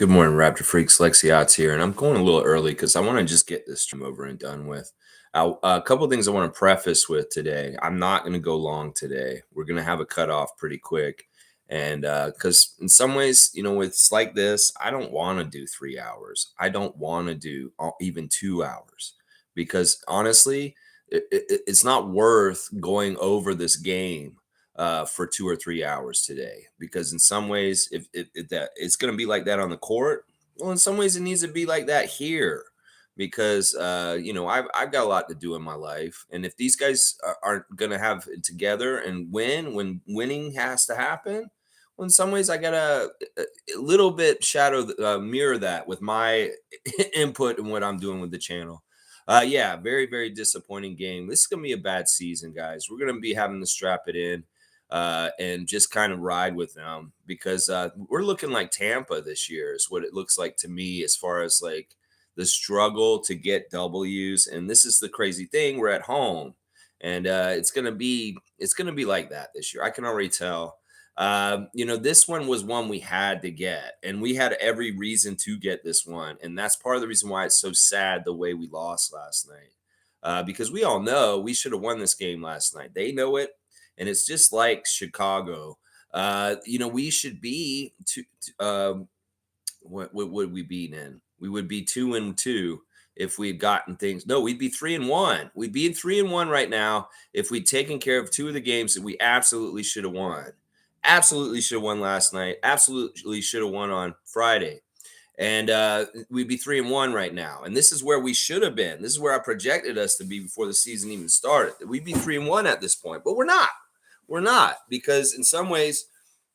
Good morning, Raptor Freaks. Lexiot's here, and I'm going a little early because I want to just get this stream over and done with. A couple of things I want to preface with today. I'm not going to go long today. We're going to have a cutoff pretty quick. And because in some ways, it's like this, I don't want to do 3 hours. I don't want to do even 2 hours because honestly, it's not worth going over this game for 2 or 3 hours today, because in some ways, if that it's going to be like that on the court, well, in some ways it needs to be like that here, because I've got a lot to do in my life, and if these guys aren't going to have it together and win when winning has to happen, well, in some ways I gotta a little bit mirror that with my input and what I'm doing with the channel. Yeah, very, very disappointing game. This is gonna be a bad season, guys. We're gonna be having to strap it in and just kind of ride with them, because we're looking like Tampa this year is what it looks like to me, as far as like the struggle to get W's. And this is the crazy thing: we're at home, and it's gonna be like that this year. I can already tell. This one was one we had to get, and we had every reason to get this one, and that's part of the reason why it's so sad the way we lost last night. Because we all know we should have won this game last night. They know it. And it's just like Chicago. We should be what would we be in? We would be 2-2 if we had gotten things. No, we'd be 3-1. We'd be 3-1 right now if we'd taken care of two of the games that we absolutely should have won. Absolutely should have won last night. Absolutely should have won on Friday. And we'd be 3-1 right now. And this is where we should have been. This is where I projected us to be before the season even started. We'd be 3-1 at this point, but we're not. We're not, because in some ways,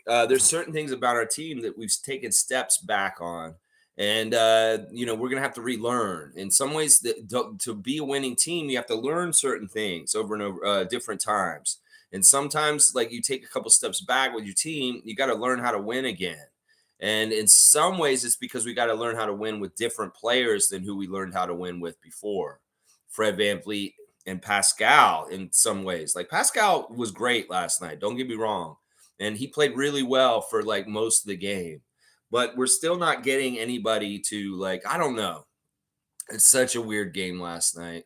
there's certain things about our team that we've taken steps back on. And, we're going to have to relearn. In some ways, to be a winning team, you have to learn certain things over and over different times. And sometimes, like, you take a couple steps back with your team, you got to learn how to win again. And in some ways, it's because we got to learn how to win with different players than who we learned how to win with before. Fred VanVleet and Pascal, in some ways. Like, Pascal was great last night, don't get me wrong. And he played really well for like most of the game. But we're still not getting anybody to, like, I don't know. It's such a weird game last night.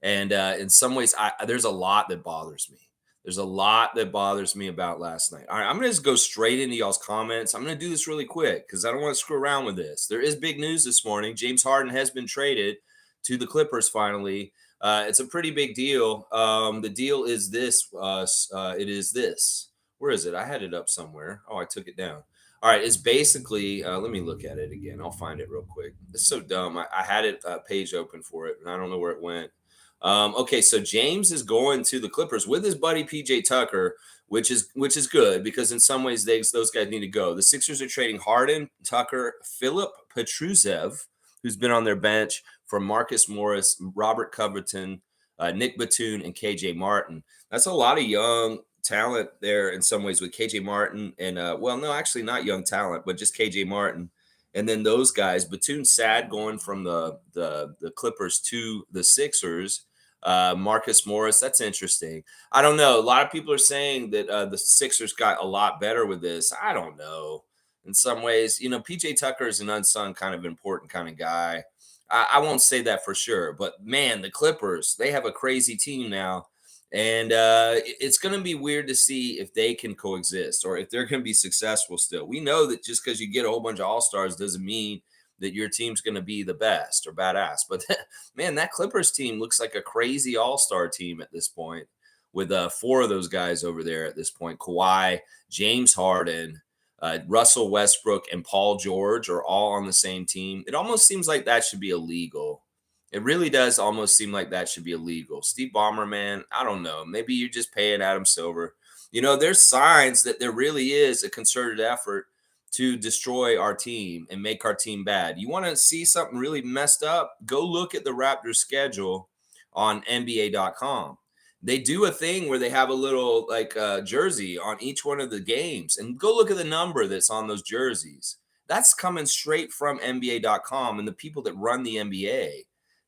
And in some ways, there's a lot that bothers me. There's a lot that bothers me about last night. All right, I'm going to just go straight into y'all's comments. I'm going to do this really quick because I don't want to screw around with this. There is big news this morning. James Harden has been traded to the Clippers finally. It's a pretty big deal. The deal is this. It is this. Where is it? I had it up somewhere. Oh, I took it down. All right. It's basically, let me look at it again. I'll find it real quick. It's so dumb. I had it page open for it, and I don't know where it went. Okay, so James is going to the Clippers with his buddy PJ Tucker, which is good, because in some ways those guys need to go. The Sixers are trading Harden, Tucker, Philip Petrusev, who's been on their bench, for Marcus Morris, Robert Covington, Nick Batum, and KJ Martin. That's a lot of young talent there in some ways, with KJ Martin and no, actually not young talent, but just KJ Martin. And then those guys, Batum sad going from the Clippers to the Sixers. Marcus Morris, that's interesting. I don't know. A lot of people are saying that the Sixers got a lot better with this. I don't know. In some ways, PJ Tucker is an unsung kind of important kind of guy. I won't say that for sure, but man, the Clippers, they have a crazy team now. And it's going to be weird to see if they can coexist or if they're going to be successful still. We know that just because you get a whole bunch of all-stars doesn't mean that your team's going to be the best or badass. But, man, that Clippers team looks like a crazy all-star team at this point, with four of those guys over there at this point. Kawhi, James Harden, Russell Westbrook, and Paul George are all on the same team. It almost seems like that should be illegal. It really does almost seem like that should be illegal. Steve Ballmer, man, I don't know. Maybe you're just paying Adam Silver. There's signs that there really is a concerted effort to destroy our team and make our team bad. You want to see something really messed up? Go look at the Raptors schedule on NBA.com. They do a thing where they have a little jersey on each one of the games, and go look at the number that's on those jerseys. That's coming straight from NBA.com and the people that run the NBA.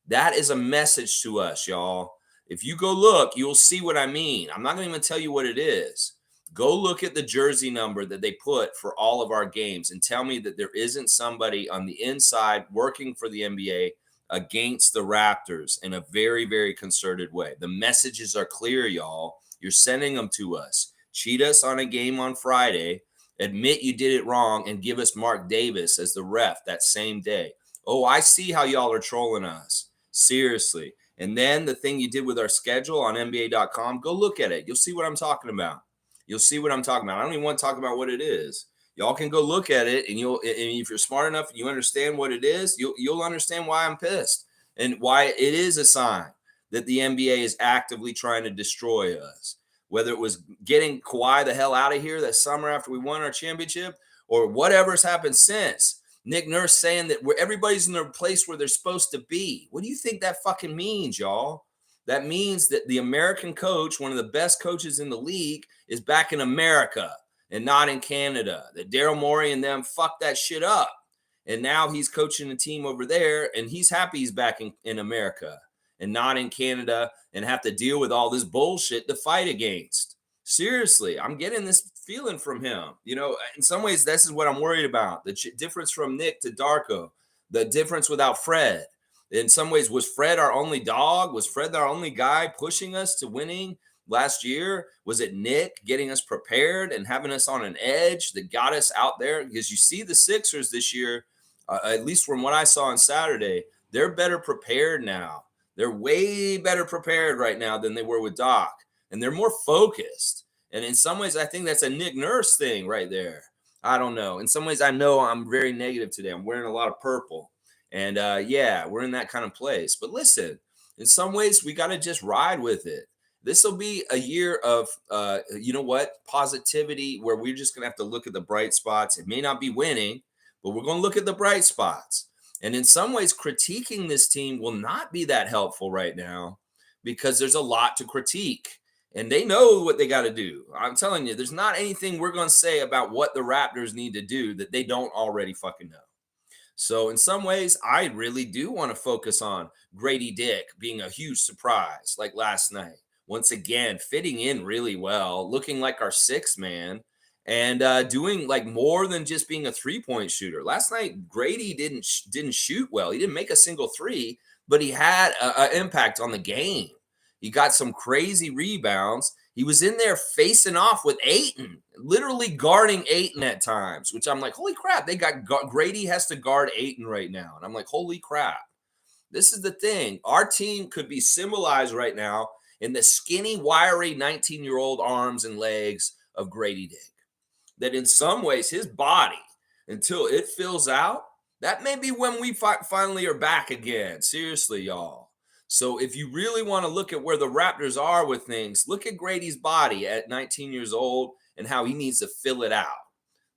That is a message to us, y'all. If you go look, you'll see what I mean. I'm not going to even tell you what it is. Go look at the jersey number that they put for all of our games and tell me that there isn't somebody on the inside working for the NBA against the Raptors in a very, very concerted way. The messages are clear, y'all. You're sending them to us. Cheat us on a game on Friday, admit you did it wrong, and give us Mark Davis as the ref that same day. Oh, I see how y'all are trolling us. Seriously. And then the thing you did with our schedule on NBA.com, go look at it. You'll see what I'm talking about. You'll see what I'm talking about. I don't even want to talk about what it is. Y'all can go look at it, and if you're smart enough and you understand what it is, you'll understand why I'm pissed and why it is a sign that the NBA is actively trying to destroy us. Whether it was getting Kawhi the hell out of here that summer after we won our championship, or whatever's happened since. Nick Nurse saying that everybody's in their place where they're supposed to be. What do you think that fucking means, y'all? That means that the American coach, one of the best coaches in the league, is back in America and not in Canada. That Daryl Morey and them fucked that shit up. And now he's coaching a team over there, and he's happy he's back in America and not in Canada and have to deal with all this bullshit to fight against. Seriously, I'm getting this feeling from him. You know, in some ways, this is what I'm worried about. The difference from Nick to Darko, the difference without Fred. In some ways, was Fred our only dog? Was Fred our only guy pushing us to winning last year? Was it Nick getting us prepared and having us on an edge that got us out there? Because you see the Sixers this year, at least from what I saw on Saturday, they're better prepared now. They're way better prepared right now than they were with Doc. And they're more focused. And in some ways, I think that's a Nick Nurse thing right there. I don't know. In some ways, I know I'm very negative today. I'm wearing a lot of purple. And yeah, we're in that kind of place. But listen, in some ways, we got to just ride with it. This will be a year of, you know what, positivity, where we're just going to have to look at the bright spots. It may not be winning, but we're going to look at the bright spots. And in some ways, critiquing this team will not be that helpful right now because there's a lot to critique. And they know what they got to do. I'm telling you, there's not anything we're going to say about what the Raptors need to do that they don't already fucking know. So in some ways, I really do want to focus on Gradey Dick being a huge surprise like last night. Once again, fitting in really well, looking like our sixth man, and doing like more than just being a three-point shooter. Last night, Gradey didn't shoot well. He didn't make a single three, but he had an impact on the game. He got some crazy rebounds. He was in there facing off with Ayton, literally guarding Ayton at times, which I'm like, holy crap, they got Gradey has to guard Ayton right now. And I'm like, holy crap. This is the thing. Our team could be symbolized right now in the skinny, wiry 19-year-old arms and legs of Gradey Dick. That in some ways, his body, until it fills out, that may be when we finally are back again. Seriously, y'all. So if you really want to look at where the Raptors are with things, look at Gradey's body at 19 years old and how he needs to fill it out.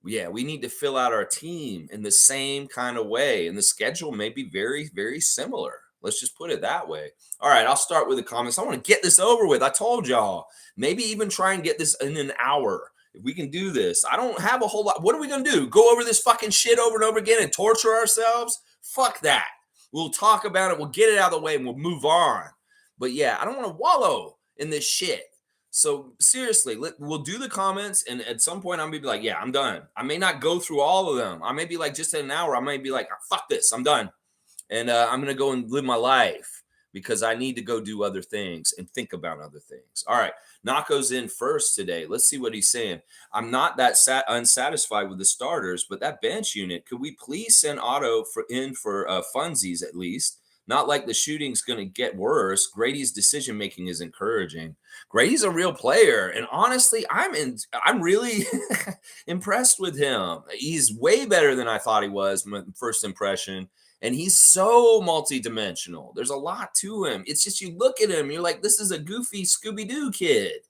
Yeah, we need to fill out our team in the same kind of way. And the schedule may be very, very similar. Let's just put it that way. All right, I'll start with the comments. I want to get this over with. I told y'all. Maybe even try and get this in an hour. If we can do this. I don't have a whole lot. What are we going to do? Go over this fucking shit over and over again and torture ourselves? Fuck that. We'll talk about it. We'll get it out of the way and we'll move on. But yeah, I don't want to wallow in this shit. So seriously, we'll do the comments. And at some point, I'm going to be like, yeah, I'm done. I may not go through all of them. I may be like, just in an hour, I may be like, fuck this. I'm done. And I'm going to go and live my life because I need to go do other things and think about other things. All right. Nako's in first today. Let's see what he's saying. I'm not that unsatisfied with the starters, but that bench unit, could we please send Otto for funsies at least? Not like the shooting's going to get worse. Gradey's decision-making is encouraging. Gradey's a real player. And honestly, I'm really impressed with him. He's way better than I thought he was, my first impression. And he's so multidimensional. There's a lot to him. It's just you look at him, you're like, this is a goofy Scooby-Doo kid.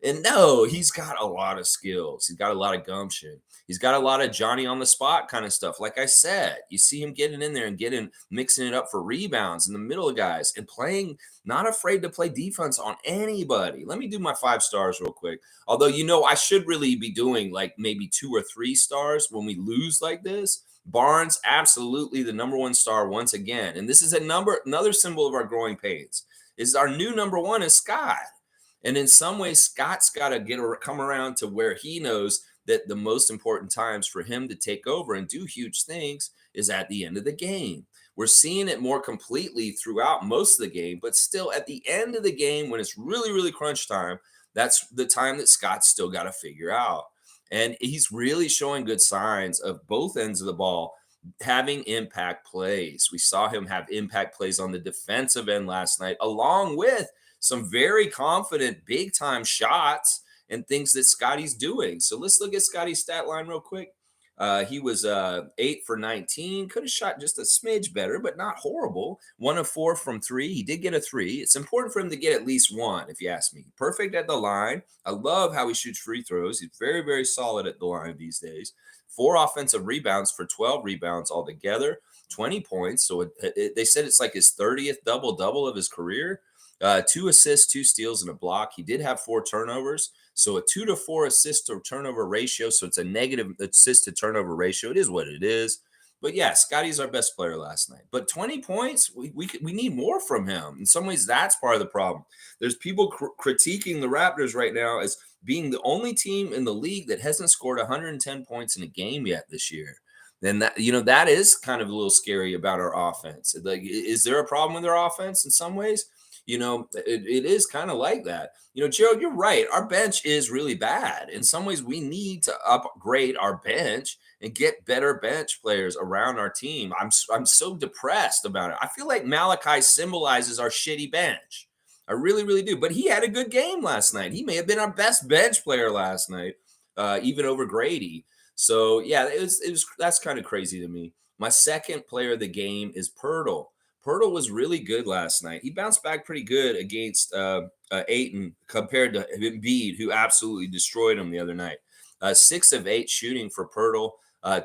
And no, he's got a lot of skills. He's got a lot of gumption. He's got a lot of Johnny on the spot kind of stuff. Like I said, you see him getting in there and mixing it up for rebounds in the middle of guys and playing, not afraid to play defense on anybody. Let me do my 5 stars real quick. Although, I should really be doing like maybe 2 or 3 stars when we lose like this. Barnes, absolutely the number 1 star once again. And this is another symbol of our growing pains. Is our new number 1 is Scott. And in some ways, Scott's got to come around to where he knows that the most important times for him to take over and do huge things is at the end of the game. We're seeing it more completely throughout most of the game, but still at the end of the game, when it's really, really crunch time, that's the time that Scott's still got to figure out. And he's really showing good signs of both ends of the ball having impact plays. We saw him have impact plays on the defensive end last night, along with some very confident big time shots and things that Scottie's doing. So let's look at Scottie's stat line real quick. He was 8 for 19. Could have shot just a smidge better, but not horrible. 1 of 4 from 3. He did get a 3. It's important for him to get at least 1, if you ask me. Perfect at the line. I love how he shoots free throws. He's very, very solid at the line these days. 4 offensive rebounds for 12 rebounds altogether. 20 points. So they said it's like his 30th double-double of his career. 2 assists, 2 steals, and a block. He did have 4 turnovers. So a 2 to 4 assist to turnover ratio. So it's a negative assist to turnover ratio. It is what it is. But yeah, Scottie's our best player last night. But 20 points, we need more from him. In some ways, that's part of the problem. There's people critiquing the Raptors right now as being the only team in the league that hasn't scored 110 points in a game yet this year. Then that, that is kind of a little scary about our offense. Like, is there a problem with our offense in some ways? It is kind of like that. Gerald, you're right. Our bench is really bad. In some ways, we need to upgrade our bench and get better bench players around our team. I'm so depressed about it. I feel like Malachi symbolizes our shitty bench. I really, really do. But he had a good game last night. He may have been our best bench player last night, even over Gradey. So yeah, that's kind of crazy to me. My second player of the game is Pirtle. Pirtle was really good last night. He bounced back pretty good against Ayton compared to Embiid, who absolutely destroyed him the other night. 6 of 8 shooting for Pirtle,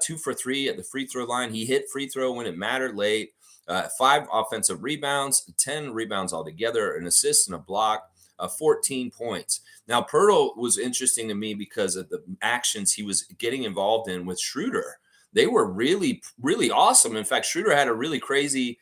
2 for 3 at the free throw line. He hit free throw when it mattered late. 5 offensive rebounds, 10 rebounds altogether, an assist and a block, 14 points. Now, Pirtle was interesting to me because of the actions he was getting involved in with Schroeder. They were really, really awesome. In fact, Schroeder had a really crazy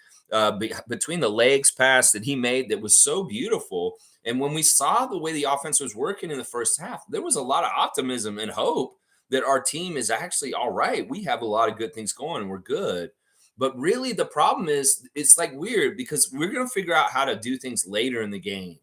between the legs pass that he made that was so beautiful. And when we saw the way the offense was working in the first half, there was a lot of optimism and hope that our team is actually all right. We have a lot of good things going and we're good. But really the problem is it's like weird because we're going to figure out how to do things later in the game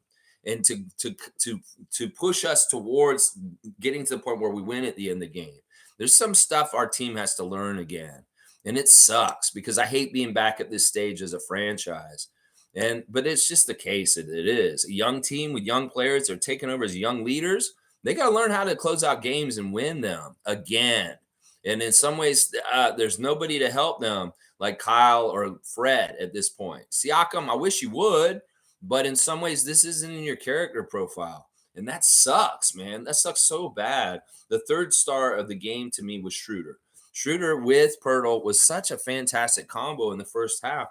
and to push us towards getting to the point where we win at the end of the game. There's some stuff our team has to learn again. And it sucks because I hate being back at this stage as a franchise. But it's just the case that it is. A young team with young players, they're taking over as young leaders. They got to learn how to close out games and win them again. And in some ways, there's nobody to help them like Kyle or Fred at this point. Siakam, I wish you would, but in some ways, this isn't in your character profile. And that sucks, man. That sucks so bad. The third star of the game to me was Schroeder. Schroeder with Pirtle was such a fantastic combo in the first half.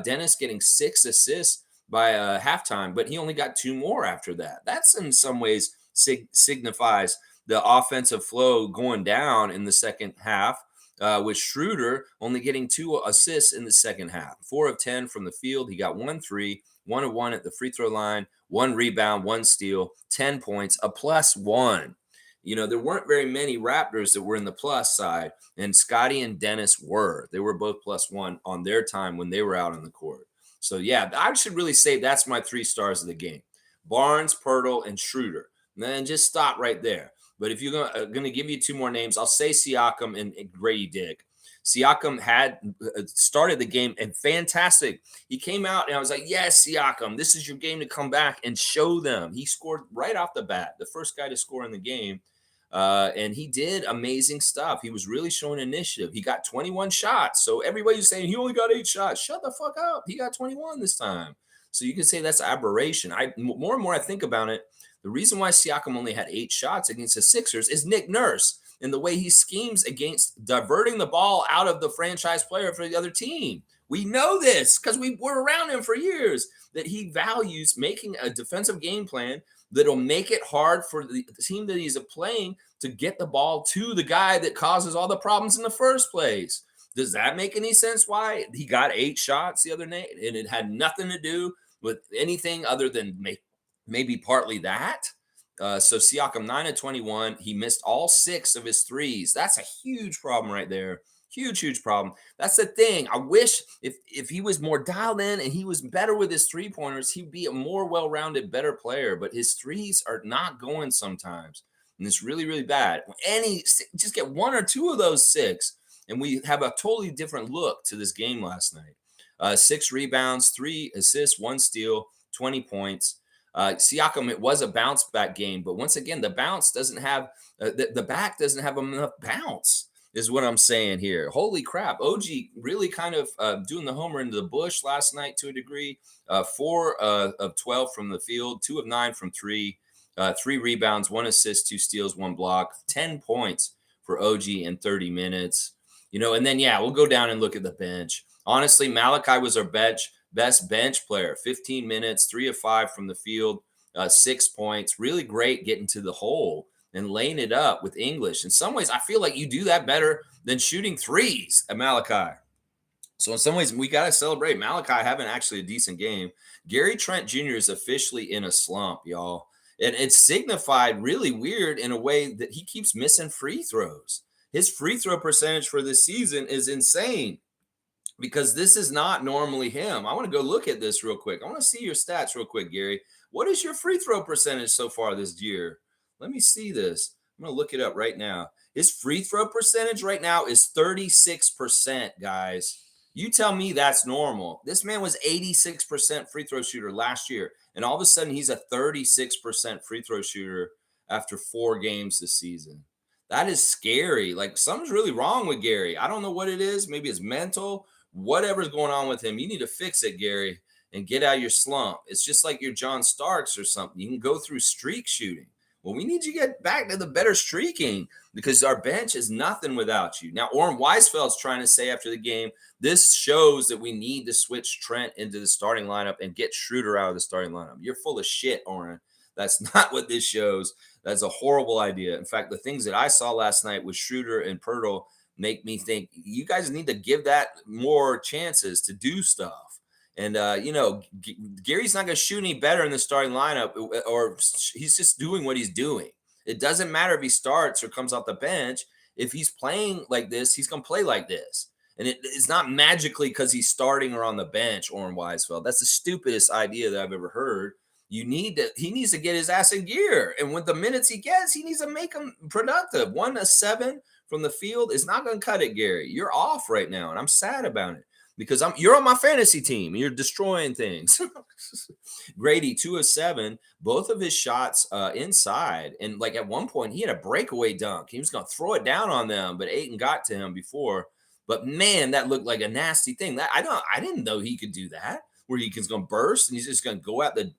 Dennis getting 6 assists by halftime, but he only got 2 more after that. That's in some ways signifies the offensive flow going down in the second half, with Schroeder only getting 2 assists in the second half. 4 of 10 from the field. He got 1 3, 1 of 1 at the free throw line, 1 rebound, 1 steal, 10 points, a +1. There weren't very many Raptors that were in the plus side, and Scottie and Dennis were. They were both +1 on their time when they were out on the court. So, yeah, I should really say that's my 3 stars of the game. Barnes, Pirtle, and Schroeder. And then just stop right there. But if you're going to give you 2 more names, I'll say Siakam and Gradey Dick. Siakam had started the game and fantastic. He came out and I was like, yes, Siakam, this is your game to come back and show them. He scored right off the bat, the first guy to score in the game. And he did amazing stuff. He was really showing initiative. He got 21 shots. So everybody's saying he only got 8 shots. Shut the fuck up. He got 21 this time. So you can say that's aberration. More and more I think about it, the reason why Siakam only had 8 shots against the Sixers is Nick Nurse and the way he schemes against diverting the ball out of the franchise player for the other team. We know this because we were around him for years, that he values making a defensive game plan that'll make it hard for the team that he's playing to get the ball to the guy that causes all the problems in the first place. Does that make any sense why he got 8 shots the other night? And it had nothing to do with anything other than maybe partly that. So Siakam 9 of 21. He missed all 6 of his threes. That's a huge problem right there. Huge problem. That's the thing. I wish if he was more dialed in and he was better with his 3-pointers, he'd be a more well-rounded, better player. But his threes are not going sometimes. And it's really bad. Just get 1 or 2 of those 6, and we have a totally different look to this game last night. 6 rebounds, 3 assists, 1 steal, 20 points. Siakam, it was a bounce back game, but once again, the bounce doesn't have the back doesn't have enough bounce, is what I'm saying here. Holy crap. OG really kind of doing the homer into the bush last night to a degree. 4 of 12 from the field, 2 of 9 from 3, 3 rebounds, 1 assist, 2 steals, 1 block, 10 points for OG in 30 minutes. And then, we'll go down and look at the bench. Honestly, Malachi was our best bench player. 15 minutes, 3 of 5 from the field, 6 points. Really great getting to the hole and laying it up with English. In some ways, I feel like you do that better than shooting threes at Malachi. So in some ways, we got to celebrate Malachi having actually a decent game. Gary Trent Jr. is officially in a slump, y'all. And it's signified really weird in a way that he keeps missing free throws. His free throw percentage for this season is insane, because this is not normally him. I want to go look at this real quick. I want to see your stats real quick, Gary. What is your free throw percentage so far this year? Let me see this. I'm going to look it up right now. His free throw percentage right now is 36%, guys. You tell me that's normal. This man was 86% free throw shooter last year, and all of a sudden he's a 36% free throw shooter after 4 games this season. That is scary. Like, something's really wrong with Gary. I don't know what it is. Maybe it's mental. Whatever's going on with him, you need to fix it, Gary, and get out of your slump. It's just like your John Starks or something. You can go through streak shooting. Well, we need you to get back to the better streaking, because our bench is nothing without you. Now, Orrin Weisfeld's trying to say after the game, this shows that we need to switch Trent into the starting lineup and get Schroeder out of the starting lineup. You're full of shit, Orrin. That's not what this shows. That's a horrible idea. In fact, the things that I saw last night with Schroeder and Pirtle make me think you guys need to give that more chances to do stuff. And, Gary's not going to shoot any better in the starting lineup, or he's just doing what he's doing. It doesn't matter if he starts or comes off the bench. If he's playing like this, he's going to play like this. And it's not magically because he's starting or on the bench, Orrin Weisfeld. That's the stupidest idea that I've ever heard. He needs to get his ass in gear. And with the minutes he gets, he needs to make them productive. 1 to 7 from the field is not going to cut it, Gary. You're off right now, and I'm sad about it, because you're on my fantasy team and you're destroying things. Gradey, 2 of 7, both of his shots inside. And like at one point, he had a breakaway dunk. He was going to throw it down on them, but Ayton got to him before. But man, that looked like a nasty thing. I didn't know he could do that, where he's going to burst and he's just going to go at the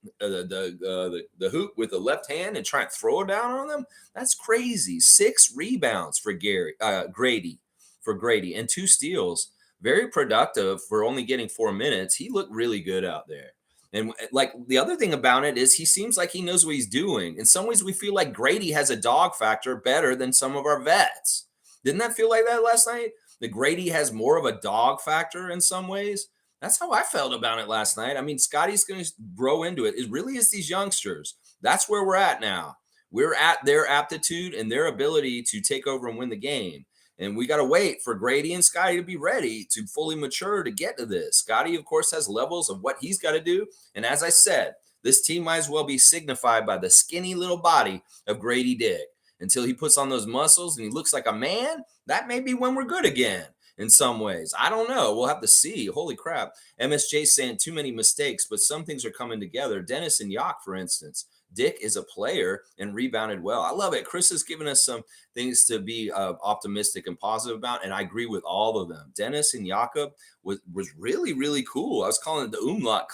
hoop with the left hand and try and throw it down on them. That's crazy. 6 rebounds for Gradey, and 2 steals. Very productive for only getting 4 minutes. He looked really good out there. And like the other thing about it is he seems like he knows what he's doing. In some ways, we feel like Gradey has a dog factor better than some of our vets. Didn't that feel like that last night? That Gradey has more of a dog factor in some ways. That's how I felt about it last night. I mean, Scottie's going to grow into it. It really is these youngsters. That's where we're at now. We're at their aptitude and their ability to take over and win the game. And we got to wait for Gradey and Scottie to be ready to fully mature to get to this. Scottie, of course, has levels of what he's got to do. And as I said, this team might as well be signified by the skinny little body of Gradey Dick. Until he puts on those muscles and he looks like a man, that may be when we're good again. In some ways, I don't know. We'll have to see. Holy crap. MSJ saying too many mistakes, but some things are coming together. Dennis and Yak, for instance. Dick is a player and rebounded well. I love it. Chris has given us some things to be optimistic and positive about, and I agree with all of them. Dennis and Jakob was really, really cool. I was calling it the umlaut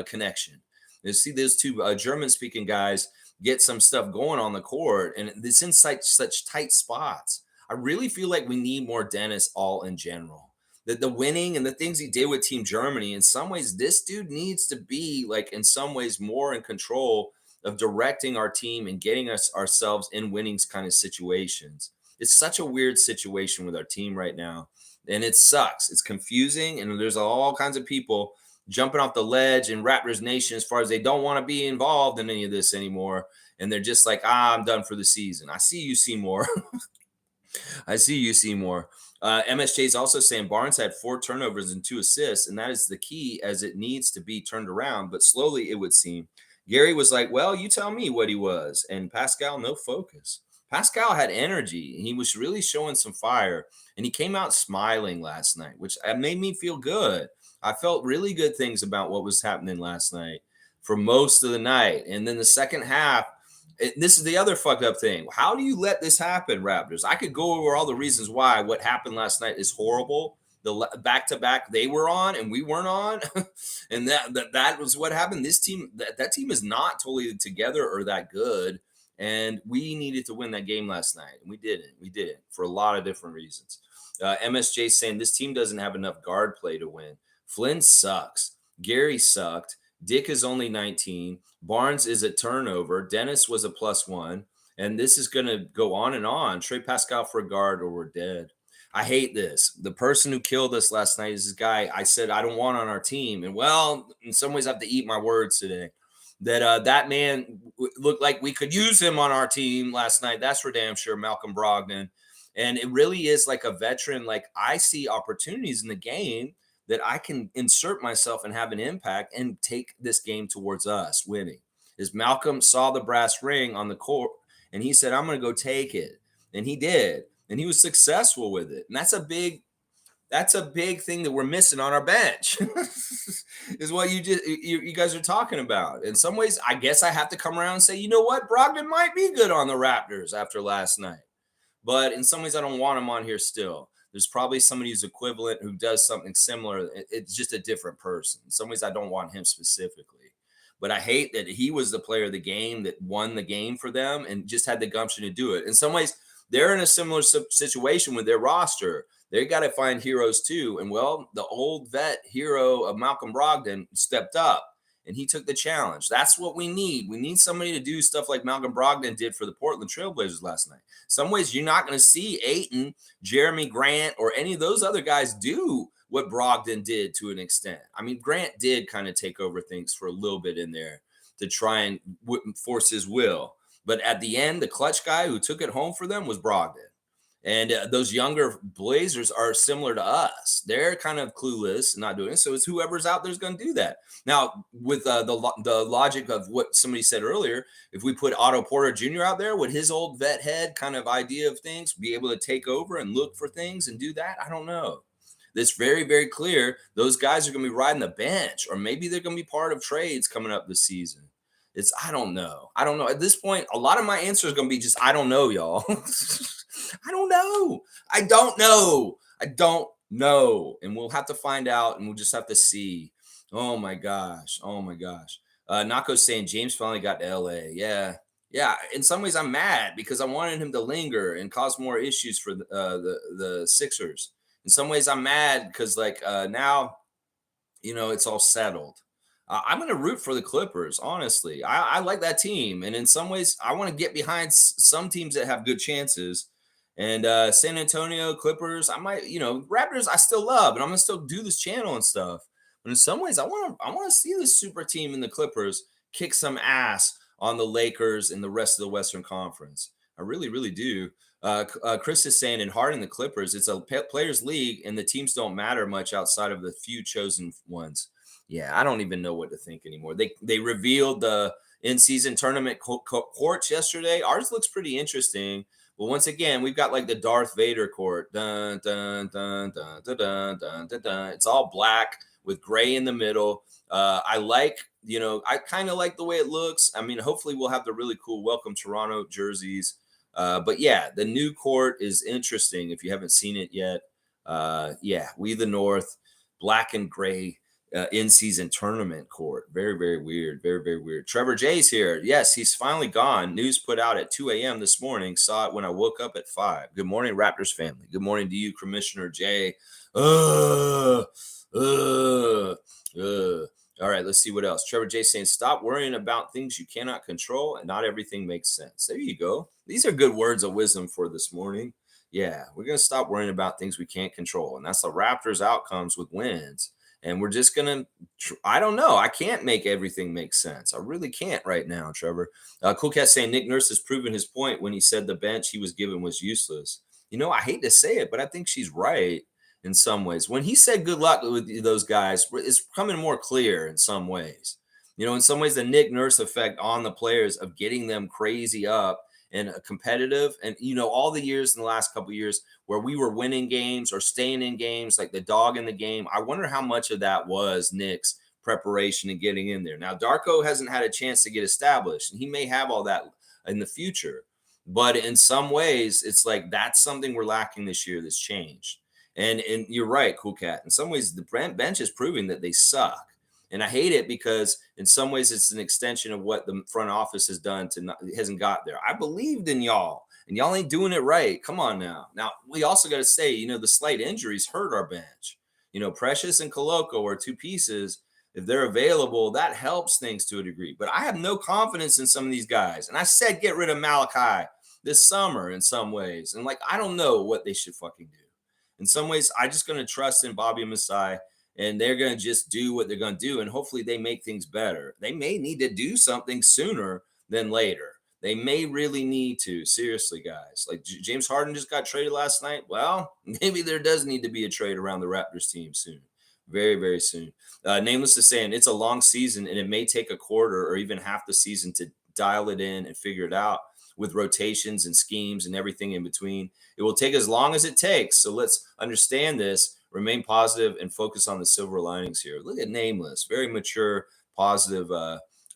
connection. You see those 2 German-speaking guys get some stuff going on the court, and it's in such tight spots. I really feel like we need more Dennis all in general. The winning and the things he did with Team Germany, in some ways, this dude needs to be, like, in some ways, more in control of directing our team and getting ourselves in winning kind of situations. It's such a weird situation with our team right now, and it sucks. It's confusing, and there's all kinds of people jumping off the ledge in Raptors Nation as far as they don't want to be involved in any of this anymore. And they're just like, I'm done for the season. I see you, Seymour. I see you, Seymour. MSJ is also saying Barnes had 4 turnovers and 2 assists, and that is the key as it needs to be turned around. But slowly, it would seem. Gary was like, well, you tell me what he was. And Pascal, no focus. Pascal had energy. He was really showing some fire, and he came out smiling last night, which made me feel good. I felt really good things about what was happening last night for most of the night. And then the second half, this is the other fucked up thing. How do you let this happen, Raptors? I could go over all the reasons why what happened last night is horrible. The back-to-back they were on and we weren't on, and that was what happened. This team, that team is not totally together or that good, and we needed to win that game last night, and we didn't. We didn't for a lot of different reasons. MSJ saying this team doesn't have enough guard play to win. Flynn sucks. Gary sucked. Dick is only 19. Barnes is a turnover. Dennis was a +1. And this is going to go on and on. Trade Pascal for a guard or we're dead. I hate this. The person who killed us last night is this guy I said I don't want on our team. And, well, in some ways I have to eat my words today. That man looked like we could use him on our team last night. That's for damn sure, Malcolm Brogdon. And it really is like a veteran. Like, I see opportunities in the game that I can insert myself and have an impact and take this game towards us winning. Is Malcolm saw the brass ring on the court and he said, I'm going to go take it. And he did. And he was successful with it. And that's a big thing that we're missing on our bench is what you guys are talking about. In some ways, I guess I have to come around and say, you know what? Brogdon might be good on the Raptors after last night. But in some ways, I don't want him on here still. There's probably somebody who's equivalent who does something similar. It's just a different person. In some ways, I don't want him specifically. But I hate that he was the player of the game that won the game for them and just had the gumption to do it. In some ways, they're in a similar situation with their roster. They got to find heroes too. And, well, the old vet hero of Malcolm Brogdon stepped up. And he took the challenge. That's what we need. We need somebody to do stuff like Malcolm Brogdon did for the Portland Trailblazers last night. Some ways you're not going to see Ayton, Jeremy Grant, or any of those other guys do what Brogdon did to an extent. I mean, Grant did kind of take over things for a little bit in there to try and force his will. But at the end, the clutch guy who took it home for them was Brogdon. And those younger Blazers are similar to us. They're kind of clueless and not doing it. So it's whoever's out there is going to do that. Now, with the logic of what somebody said earlier, if we put Otto Porter Jr. out there, would his old vet head kind of idea of things be able to take over and look for things and do that? I don't know. It's very, very clear those guys are going to be riding the bench, or maybe they're going to be part of trades coming up this season. I don't know. I don't know. At this point, a lot of my answer is going to be just, I don't know, y'all. I don't know. I don't know. I don't know. And we'll have to find out, and we'll just have to see. Oh, my gosh. Oh, my gosh. Nako's saying James finally got to L.A. Yeah. Yeah. In some ways, I'm mad because I wanted him to linger and cause more issues for the Sixers. In some ways, I'm mad because, now, it's all settled. I'm going to root for the Clippers, honestly. I like that team. And in some ways, I want to get behind some teams that have good chances. And San Antonio, Clippers, I might, Raptors, I still love. And I'm going to still do this channel and stuff. But in some ways, I want to see this super team in the Clippers kick some ass on the Lakers and the rest of the Western Conference. I really, really do. Chris is saying in Harden, the Clippers, it's a players league and the teams don't matter much outside of the few chosen ones. Yeah, I don't even know what to think anymore. They revealed the in-season tournament courts yesterday. Ours looks pretty interesting. But once again, we've got like the Darth Vader court. Dun, dun, dun, dun, dun, dun, dun, dun, dun. It's all black with gray in the middle. I kind of like the way it looks. I mean, hopefully we'll have the really cool Welcome Toronto jerseys. But yeah, the new court is interesting if you haven't seen it yet. We the North, black and gray. In-season tournament court. Very, very weird. Very, very weird. Trevor J's here. Yes, he's finally gone. News put out at 2 a.m. this morning. Saw it when I woke up at 5. Good morning, Raptors family. Good morning to you, Commissioner J. All right, let's see what else. Trevor J saying, stop worrying about things you cannot control and not everything makes sense. There you go. These are good words of wisdom for this morning. Yeah, we're going to stop worrying about things we can't control. And that's the Raptors outcomes with wins. And we're just going to, I don't know. I can't make everything make sense. I really can't right now, Trevor. Cool Cat saying Nick Nurse has proven his point when he said the bench he was given was useless. I hate to say it, but I think she's right in some ways. When he said good luck with those guys, it's becoming more clear in some ways. In some ways, the Nick Nurse effect on the players of getting them crazy up and competitive. And, all the years in the last couple of years where we were winning games or staying in games, like the dog in the game, I wonder how much of that was Nick's preparation and getting in there. Now, Darko hasn't had a chance to get established, and he may have all that in the future. But in some ways, it's like that's something we're lacking this year that's changed. And you're right, Cool Cat. In some ways, the bench is proving that they suck. And I hate it because in some ways it's an extension of what the front office has done hasn't got there. I believed in y'all and y'all ain't doing it right. Come on now. Now we also got to say, the slight injuries hurt our bench. Precious and Koloko are two pieces. If they're available, that helps things to a degree. But I have no confidence in some of these guys. And I said get rid of Malachi this summer in some ways. And I don't know what they should fucking do. In some ways, I'm just going to trust in Bobby and Masai. And they're going to just do what they're going to do. And hopefully they make things better. They may need to do something sooner than later. They may really need to. Seriously, guys. Like James Harden just got traded last night. Well, maybe there does need to be a trade around the Raptors team soon. Very, very soon. Nameless is saying it's a long season and it may take a quarter or even half the season to dial it in and figure it out with rotations and schemes and everything in between. It will take as long as it takes. So let's understand this. Remain positive and focus on the silver linings here. Look at Nameless, very mature, positive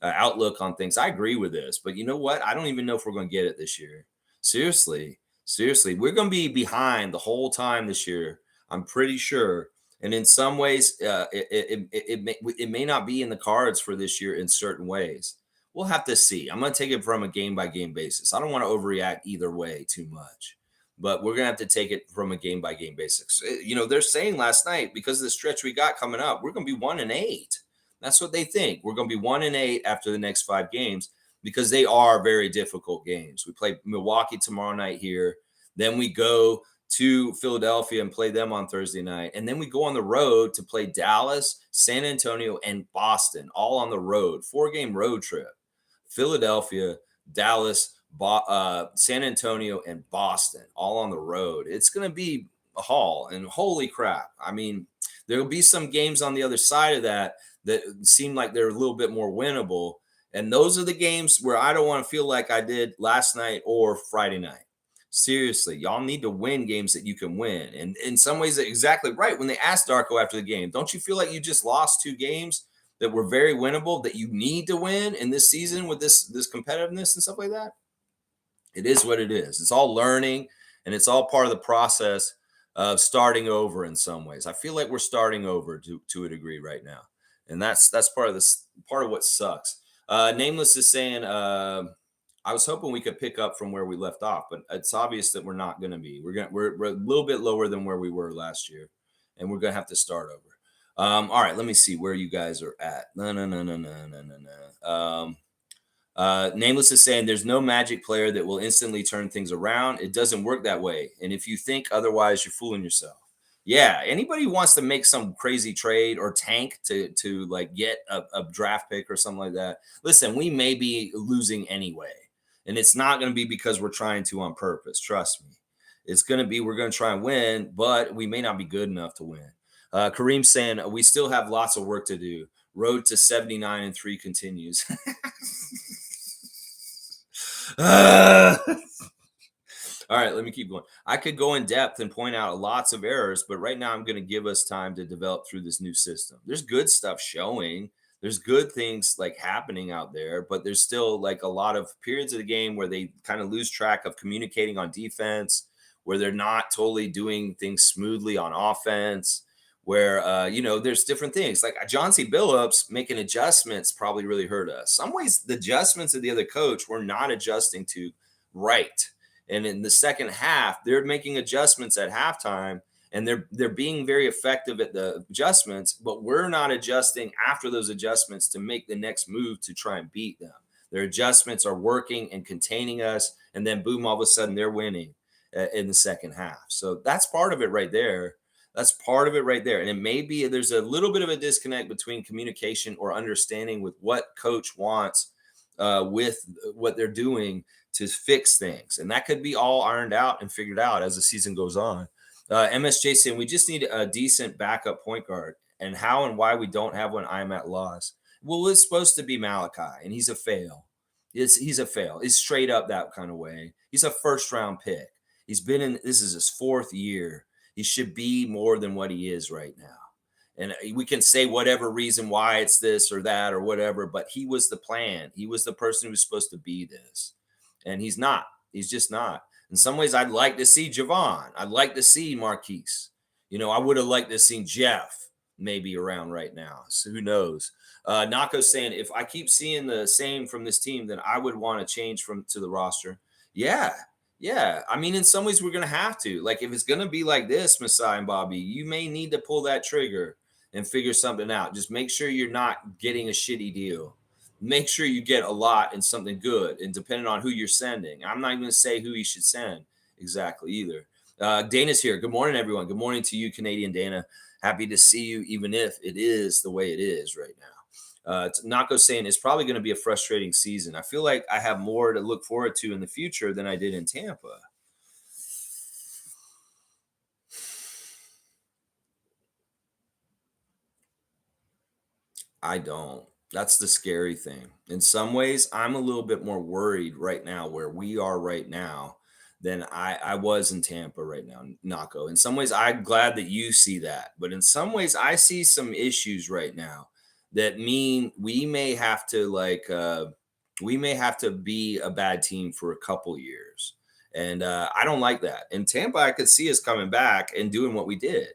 outlook on things. I agree with this, but you know what? I don't even know if we're going to get it this year. Seriously, we're going to be behind the whole time this year. I'm pretty sure. And in some ways, it may not be in the cards for this year in certain ways. We'll have to see. I'm going to take it from a game-by-game basis. I don't want to overreact either way too much. But we're going to have to take it from a game-by-game basis. They're saying last night, because of the stretch we got coming up, we're going to be 1-8. That's what they think. We're going to be 1-8 after the next 5 games because they are very difficult games. We play Milwaukee tomorrow night here. Then we go to Philadelphia and play them on Thursday night. And then we go on the road to play Dallas, San Antonio, and Boston, all on the road. 4-game road trip. Philadelphia, Dallas, San Antonio, and Boston, all on the road. It's going to be a haul, and holy crap. I mean, there will be some games on the other side of that seem like they're a little bit more winnable, and those are the games where I don't want to feel like I did last night or Friday night. Seriously, y'all need to win games that you can win, and in some ways, exactly right. When they asked Darko after the game, don't you feel like you just lost 2 games that were very winnable that you need to win in this season with this competitiveness and stuff like that? It is what it is. It's all learning, and it's all part of the process of starting over in some ways. I feel like we're starting over to a degree right now, and that's part of what sucks. Nameless is saying, I was hoping we could pick up from where we left off, but it's obvious that we're not going to be. We're a little bit lower than where we were last year, and we're going to have to start over. All right, let me see where you guys are at. No. Nameless is saying there's no magic player that will instantly turn things around. It doesn't work that way. And if you think otherwise, you're fooling yourself. Yeah, anybody who wants to make some crazy trade or tank to get a draft pick or something like that, listen, we may be losing anyway. And it's not going to be because we're trying to on purpose. Trust me. It's going to be we're going to try and win, but we may not be good enough to win. Kareem's saying we still have lots of work to do. Road to 79-3 continues. All right, let me keep going. I could go in depth and point out lots of errors, but right now I'm going to give us time to develop through this new system. There's good stuff showing. There's good things happening out there, but there's still a lot of periods of the game where they kind of lose track of communicating on defense, where they're not totally doing things smoothly on offense, where, there's different things. Like John C. Billups making adjustments probably really hurt us. Some ways the adjustments of the other coach were not adjusting to right. And in the second half, they're making adjustments at halftime, and they're being very effective at the adjustments, but we're not adjusting after those adjustments to make the next move to try and beat them. Their adjustments are working and containing us, and then boom, all of a sudden they're winning in the second half. So that's part of it right there. That's part of it right there. And it may be there's a little bit of a disconnect between communication or understanding with what coach wants with what they're doing to fix things. And that could be all ironed out and figured out as the season goes on. MSJ saying we just need a decent backup point guard, and how and why we don't have one, I'm at loss. Well, it's supposed to be Malachi, and he's a fail. He's a fail. He's straight up that kind of way. He's a first round pick. He's been in, this is his 4th year. He should be more than what he is right now. And we can say whatever reason why it's this or that or whatever, but he was the plan. He was the person who was supposed to be this. And he's not. He's just not. In some ways, I'd like to see Javon. I'd like to see Marquise. I would have liked to see Jeff maybe around right now. So who knows? Nako's saying, if I keep seeing the same from this team, then I would want to change to the roster. Yeah. Yeah. I mean, in some ways, we're going to have to. Like, if it's going to be like this, Masai and Bobby, you may need to pull that trigger and figure something out. Just make sure you're not getting a shitty deal. Make sure you get a lot and something good, and depending on who you're sending. I'm not even going to say who you should send exactly either. Dana's here. Good morning, everyone. Good morning to you, Canadian Dana. Happy to see you, even if it is the way it is right now. Nako saying it's probably going to be a frustrating season. I feel like I have more to look forward to in the future than I did in Tampa. I don't. That's the scary thing. In some ways, I'm a little bit more worried right now where we are right now than I was in Tampa right now, Nako. In some ways, I'm glad that you see that. But in some ways, I see some issues right now that mean we may have to be a bad team for a couple years. And I don't like that. In Tampa, I could see us coming back and doing what we did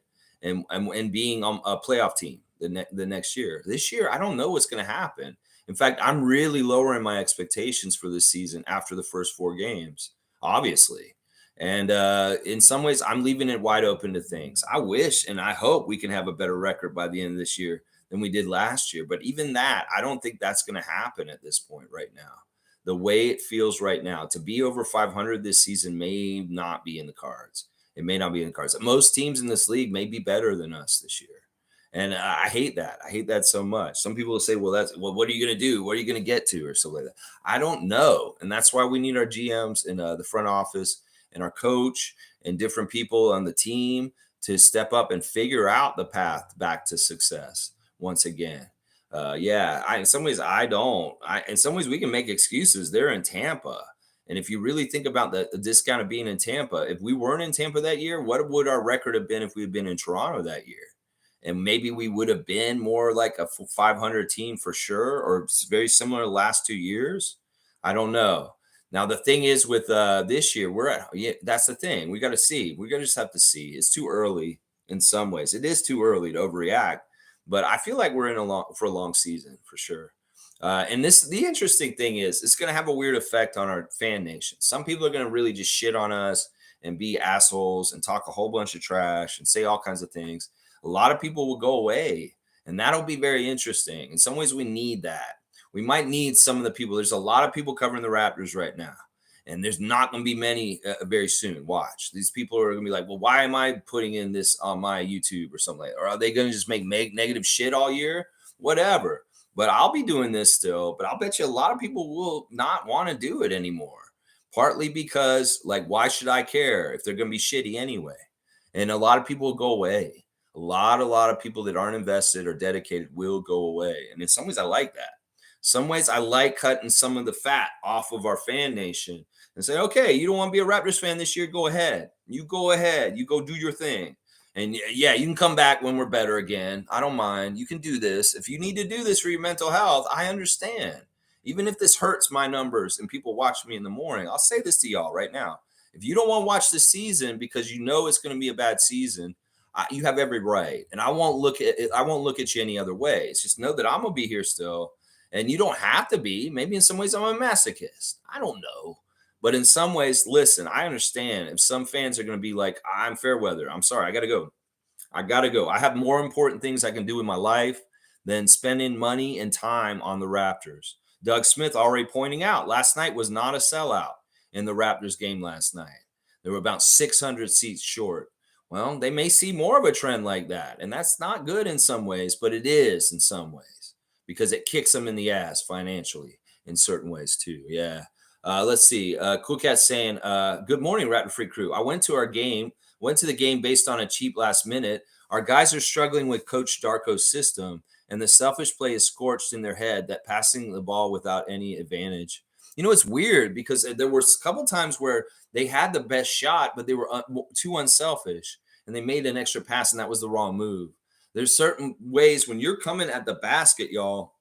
and being a playoff team the next year. This year, I don't know what's going to happen. In fact, I'm really lowering my expectations for this season after the first 4 games, obviously. And in some ways, I'm leaving it wide open to things. I wish and I hope we can have a better record by the end of this year than we did last year. But even that, I don't think that's going to happen at this point right now. The way it feels right now, to be over 500 this season may not be in the cards. It may not be in the cards. Most teams in this league may be better than us this year. And I hate that. I hate that so much. Some people will say, well, what are you going to do? What are you going to get to? Or something like that. I don't know. And that's why we need our GMs in the front office and our coach and different people on the team to step up and figure out the path back to success once again. In some ways, I don't. In some ways, we can make excuses. They're in Tampa. And if you really think about the discount of being in Tampa, if we weren't in Tampa that year, what would our record have been if we had been in Toronto that year? And maybe we would have been more like a 500 team for sure, or very similar to the last 2 years. I don't know. Now, the thing is with this year, that's the thing. We got to see. We got to just have to see. It's too early in some ways. It is too early to overreact, but I feel like we're for a long season for sure. And the interesting thing is it's going to have a weird effect on our fan nation. Some people are going to really just shit on us and be assholes and talk a whole bunch of trash and say all kinds of things. A lot of people will go away, and that'll be very interesting. In some ways, we need that. We might need some of the people. There's a lot of people covering the Raptors right now, and there's not going to be many very soon. Watch. These people are going to be like, well, why am I putting in this on my YouTube or something like that? Or are they going to just make negative shit all year? Whatever. But I'll be doing this still, but I'll bet you a lot of people will not want to do it anymore. Partly because, why should I care if they're going to be shitty anyway? And a lot of people will go away. A lot of people that aren't invested or dedicated will go away. And in some ways, I like that. Some ways, I like cutting some of the fat off of our fan nation and say, okay, you don't want to be a Raptors fan this year? Go ahead. You go ahead. You go do your thing. And yeah, you can come back when we're better again. I don't mind. You can do this. If you need to do this for your mental health, I understand. Even if this hurts my numbers and people watch me in the morning, I'll say this to y'all right now. If you don't want to watch this season because you know it's going to be a bad season, you have every right, and I won't look at it. I won't look at you any other way. It's just know that I'm gonna be here still, and you don't have to be. Maybe in some ways I'm a masochist. I don't know, but in some ways, listen. I understand if some fans are gonna be like, "I'm fair weather. I'm sorry. I gotta go. I gotta go. I have more important things I can do in my life than spending money and time on the Raptors." Doug Smith already pointing out last night was not a sellout in the Raptors game last night. There were about 600 seats short. Well, they may see more of a trend like that. And that's not good in some ways, but it is in some ways because it kicks them in the ass financially in certain ways too. Yeah. Let's see. Cool Cat saying, good morning, Raptor Free Crew. I went to the game based on a cheap last minute. Our guys are struggling with Coach Darko's system, and the selfish play is scorched in their head that passing the ball without any advantage. It's weird because there were a couple times where they had the best shot, but they were too unselfish and they made an extra pass, and that was the wrong move. There's certain ways when you're coming at the basket, y'all,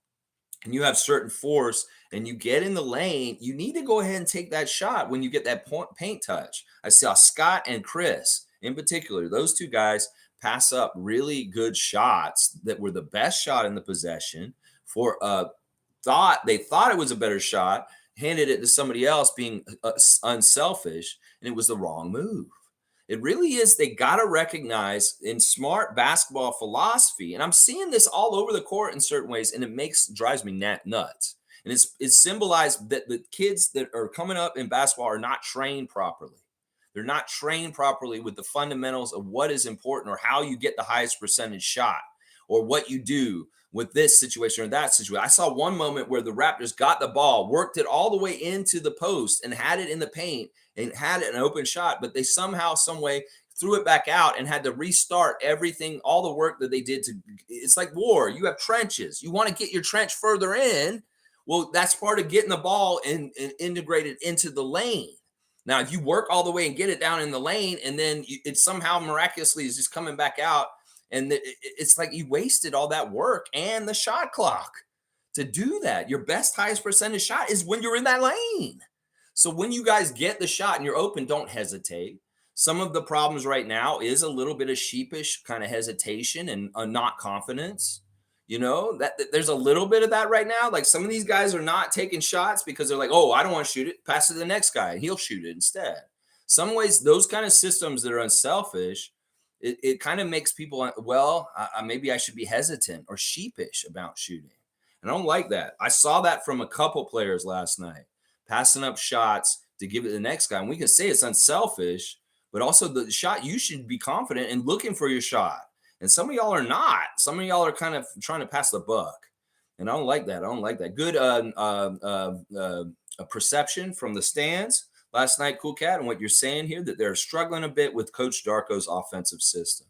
and you have certain force and you get in the lane, you need to go ahead and take that shot when you get that paint touch. I saw Scott and Chris in particular, those two guys pass up really good shots that were the best shot in the possession for they thought it was a better shot, handed it to somebody else being unselfish, and it was the wrong move. It really is. They got to recognize in smart basketball philosophy, and I'm seeing this all over the court in certain ways, and it drives me nuts. And it's symbolized that the kids that are coming up in basketball are not trained properly. They're not trained properly with the fundamentals of what is important or how you get the highest percentage shot or what you do with this situation or that situation. I saw one moment where the Raptors got the ball, worked it all the way into the post and had it in the paint and had an open shot, but they somehow, some way threw it back out and had to restart everything, all the work that they did it's like war. You have trenches. You want to get your trench further in. Well, that's part of getting the ball and integrated into the lane. Now, if you work all the way and get it down in the lane, and then it somehow miraculously is just coming back out, and it's like you wasted all that work and the shot clock to do that. Your best, highest percentage shot is when you're in that lane. So when you guys get the shot and you're open, don't hesitate. Some of the problems right now is a little bit of sheepish kind of hesitation and not confidence. That there's a little bit of that right now. Like some of these guys are not taking shots because they're like, oh, I don't want to shoot it. Pass it to the next guy and he'll shoot it instead. Some ways, those kind of systems that are unselfish, it kind of makes people, well, maybe I should be hesitant or sheepish about shooting. And I don't like that. I saw that from a couple players last night, passing up shots to give it to the next guy. And we can say it's unselfish, but also the shot, you should be confident and looking for your shot. And some of y'all are not. Some of y'all are kind of trying to pass the buck. And I don't like that. I don't like that. Good perception from the stands last night, Cool Cat, and what you're saying here, that they're struggling a bit with Coach Darko's offensive system.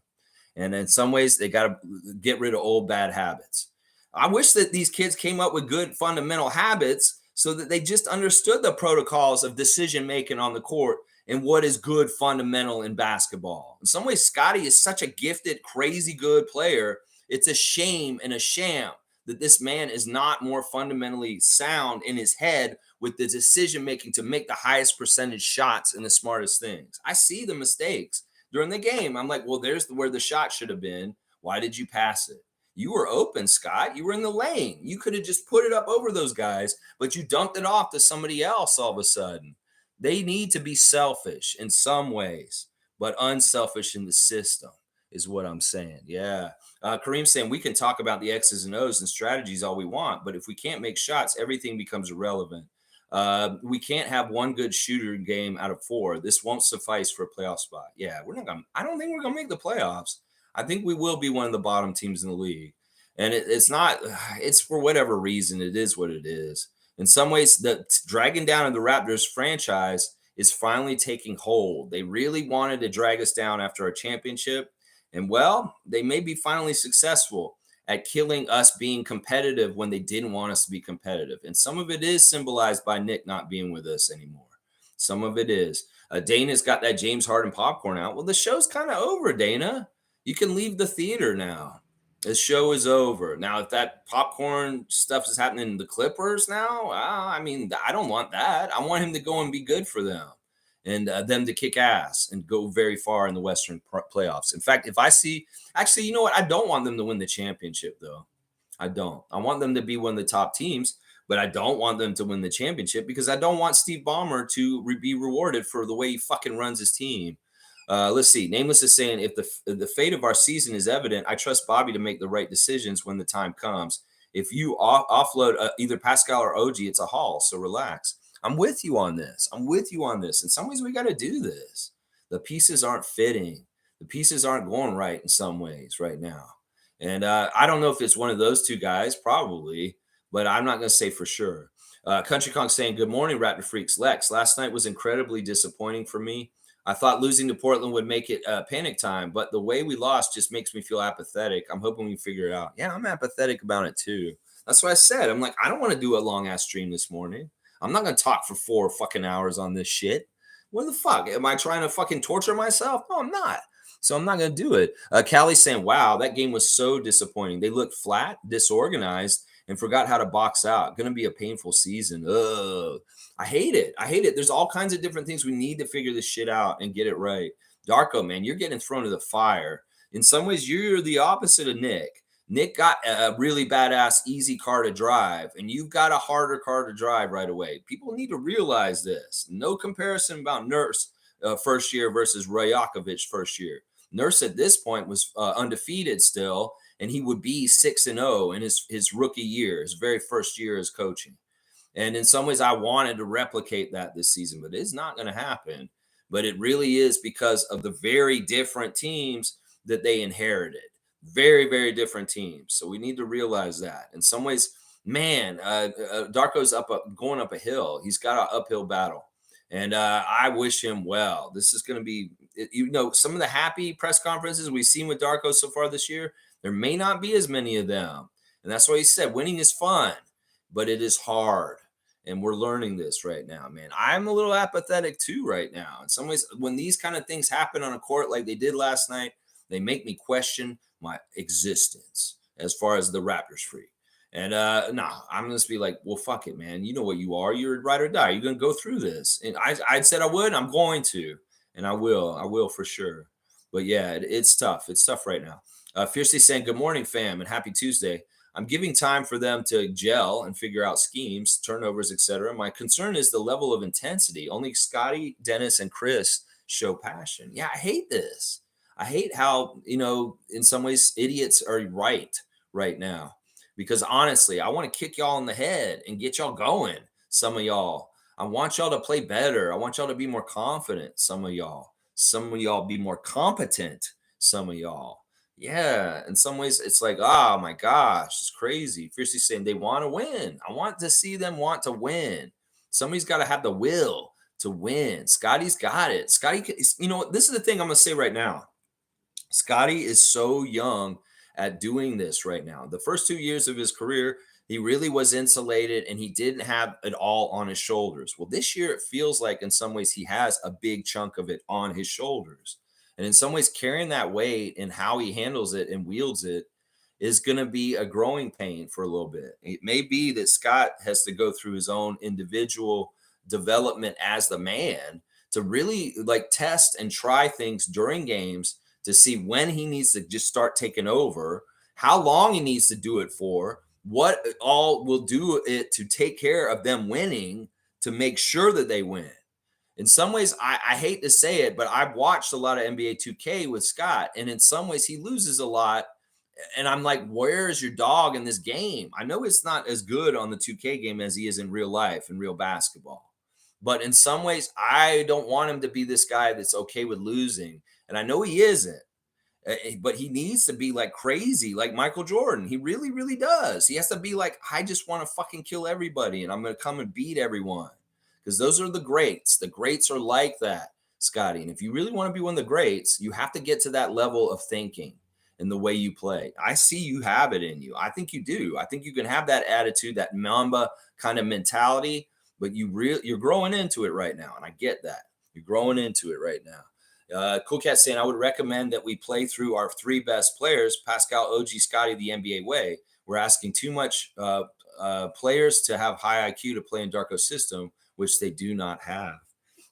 And in some ways, they got to get rid of old bad habits. I wish that these kids came up with good fundamental habits so that they just understood the protocols of decision-making on the court and what is good fundamental in basketball. In some ways, Scottie is such a gifted, crazy good player. It's a shame and a sham that this man is not more fundamentally sound in his head with the decision making to make the highest percentage shots and the smartest things. I see the mistakes during the game. I'm like, well, there's where the shot should have been. Why did you pass it? You were open, Scott. You were in the lane. You could have just put it up over those guys, but you dumped it off to somebody else all of a sudden. They need to be selfish in some ways, but unselfish in the system is what I'm saying. Yeah. Kareem's saying we can talk about the X's and O's and strategies all we want, but if we can't make shots, everything becomes irrelevant. We can't have one good shooter game out of 4. This won't suffice for a playoff spot. Yeah, I don't think we're gonna make the playoffs. I think we will be one of the bottom teams in the league. And it's for whatever reason, it is what it is. In some ways, the dragging down of the Raptors franchise is finally taking hold. They really wanted to drag us down after our championship. And well, they may be finally successful at killing us being competitive when they didn't want us to be competitive. And some of it is symbolized by Nick not being with us anymore. Some of it is. Dana's got that James Harden popcorn out. Well, the show's kind of over, Dana. You can leave the theater now. The show is over. Now, if that popcorn stuff is happening in the Clippers now, I mean, I don't want that. I want him to go and be good for them and them to kick ass and go very far in the Western playoffs. In fact, if I see – actually, you know what? I don't want them to win the championship, though. I don't. I want them to be one of the top teams, but I don't want them to win the championship because I don't want Steve Ballmer to be rewarded for the way he fucking runs his team. Let's see. Nameless is saying, if the fate of our season is evident, I trust Bobby to make the right decisions when the time comes. If you offload either Pascal or OG, it's a haul. So relax. I'm with you on this. In some ways, we got to do this. The pieces aren't fitting. The pieces aren't going right in some ways right now. And I don't know if it's one of those two guys, probably, but I'm not going to say for sure. Country Kong saying, "Good morning, Raptor Freaks." Lex, last night was incredibly disappointing for me. I thought losing to Portland would make it panic time, but the way we lost just makes me feel apathetic. I'm hoping we figure it out. Yeah, I'm apathetic about it too. That's what I said. I'm like, I don't want to do a long ass stream this morning. I'm not going to talk for 4 fucking hours on this shit. What the fuck? Am I trying to fucking torture myself? No, I'm not. So I'm not going to do it. Callie's saying, wow, that game was so disappointing. They looked flat, disorganized, and forgot how to box out. Going to be a painful season. Ugh. I hate it. I hate it. There's all kinds of different things we need to figure this shit out and get it right. Darko, man, you're getting thrown to the fire. In some ways, you're the opposite of Nick. Nick got a really badass, easy car to drive, and you've got a harder car to drive right away. People need to realize this. No comparison about Nurse first year versus Rajakovic first year. Nurse at this point was undefeated still, and he would be 6-0 in his rookie year, his very first year as coaching. And in some ways, I wanted to replicate that this season, but it's not going to happen. But it really is because of the very different teams that they inherited. Very, very different teams. So we need to realize that. In some ways, man, Darko's going up a hill. He's got an uphill battle. And I wish him well. This is going to be, some of the happy press conferences we've seen with Darko so far this year, there may not be as many of them. And that's why he said winning is fun, but it is hard. And we're learning this right now, man. I'm a little apathetic too right now. In some ways, when these kind of things happen on a court like they did last night, they make me question my existence as far as the Raptors freak. And I'm going to be like, well, fuck it, man. You know what you are. You're ride or die. You're going to go through this. And I said I would. I'm going to. And I will. I will for sure. But yeah, it's tough. It's tough right now. Fiercely saying, good morning, fam, and happy Tuesday. I'm giving time for them to gel and figure out schemes, turnovers, etc. My concern is the level of intensity. Only Scottie, Dennis, and Chris show passion. Yeah, I hate this. I hate how, in some ways, idiots are right now. Because honestly, I want to kick y'all in the head and get y'all going, some of y'all. I want y'all to play better. I want y'all to be more confident, some of y'all. Some of y'all be more competent, some of y'all. Yeah, in some ways, it's like, oh my gosh, it's crazy. Fiercely saying they want to win. I want to see them want to win. Somebody's got to have the will to win. Scottie's got it. Scottie, this is the thing I'm going to say right now. Scottie is so young at doing this right now. The first 2 years of his career, he really was insulated and he didn't have it all on his shoulders. Well, this year, it feels like in some ways he has a big chunk of it on his shoulders. And in some ways, carrying that weight and how he handles it and wields it is going to be a growing pain for a little bit. It may be that Scott has to go through his own individual development as the man to really test and try things during games to see when he needs to just start taking over, how long he needs to do it for, what all will do it to take care of them winning to make sure that they win. In some ways, I hate to say it, but I've watched a lot of NBA 2K with Scott, and in some ways he loses a lot. And I'm like, where is your dog in this game? I know it's not as good on the 2K game as he is in real life, in real basketball. But in some ways, I don't want him to be this guy that's okay with losing. And I know he isn't. But he needs to be like crazy, like Michael Jordan. He really, really does. He has to be like, I just want to fucking kill everybody, and I'm going to come and beat everyone. Because those are the greats. The greats are like that, Scottie. And if you really want to be one of the greats, you have to get to that level of thinking and the way you play. I see you have it in you. I think you do. I think you can have that attitude, that Mamba kind of mentality, but you're growing into it right now. And I get that. You're growing into it right now. Cool Cat saying, I would recommend that we play through our 3 best players, Pascal, OG, Scottie, the NBA way. We're asking too much players to have high IQ to play in Darko's system, which they do not have.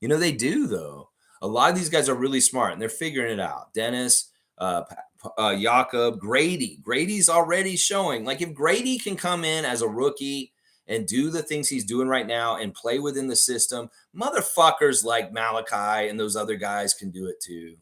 They do, though. A lot of these guys are really smart, and they're figuring it out. Dennis, Jakob, Gradey. Grady's already showing. If Gradey can come in as a rookie and do the things he's doing right now and play within the system, motherfuckers like Malachi and those other guys can do it too.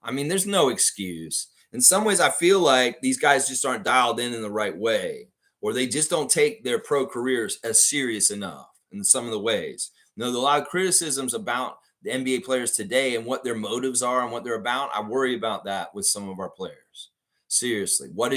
I mean, there's no excuse. In some ways, I feel like these guys just aren't dialed in the right way, or they just don't take their pro careers as serious enough in some of the ways. There's a lot of criticisms about the NBA players today and what their motives are and what they're about. I worry about that with some of our players. Seriously, why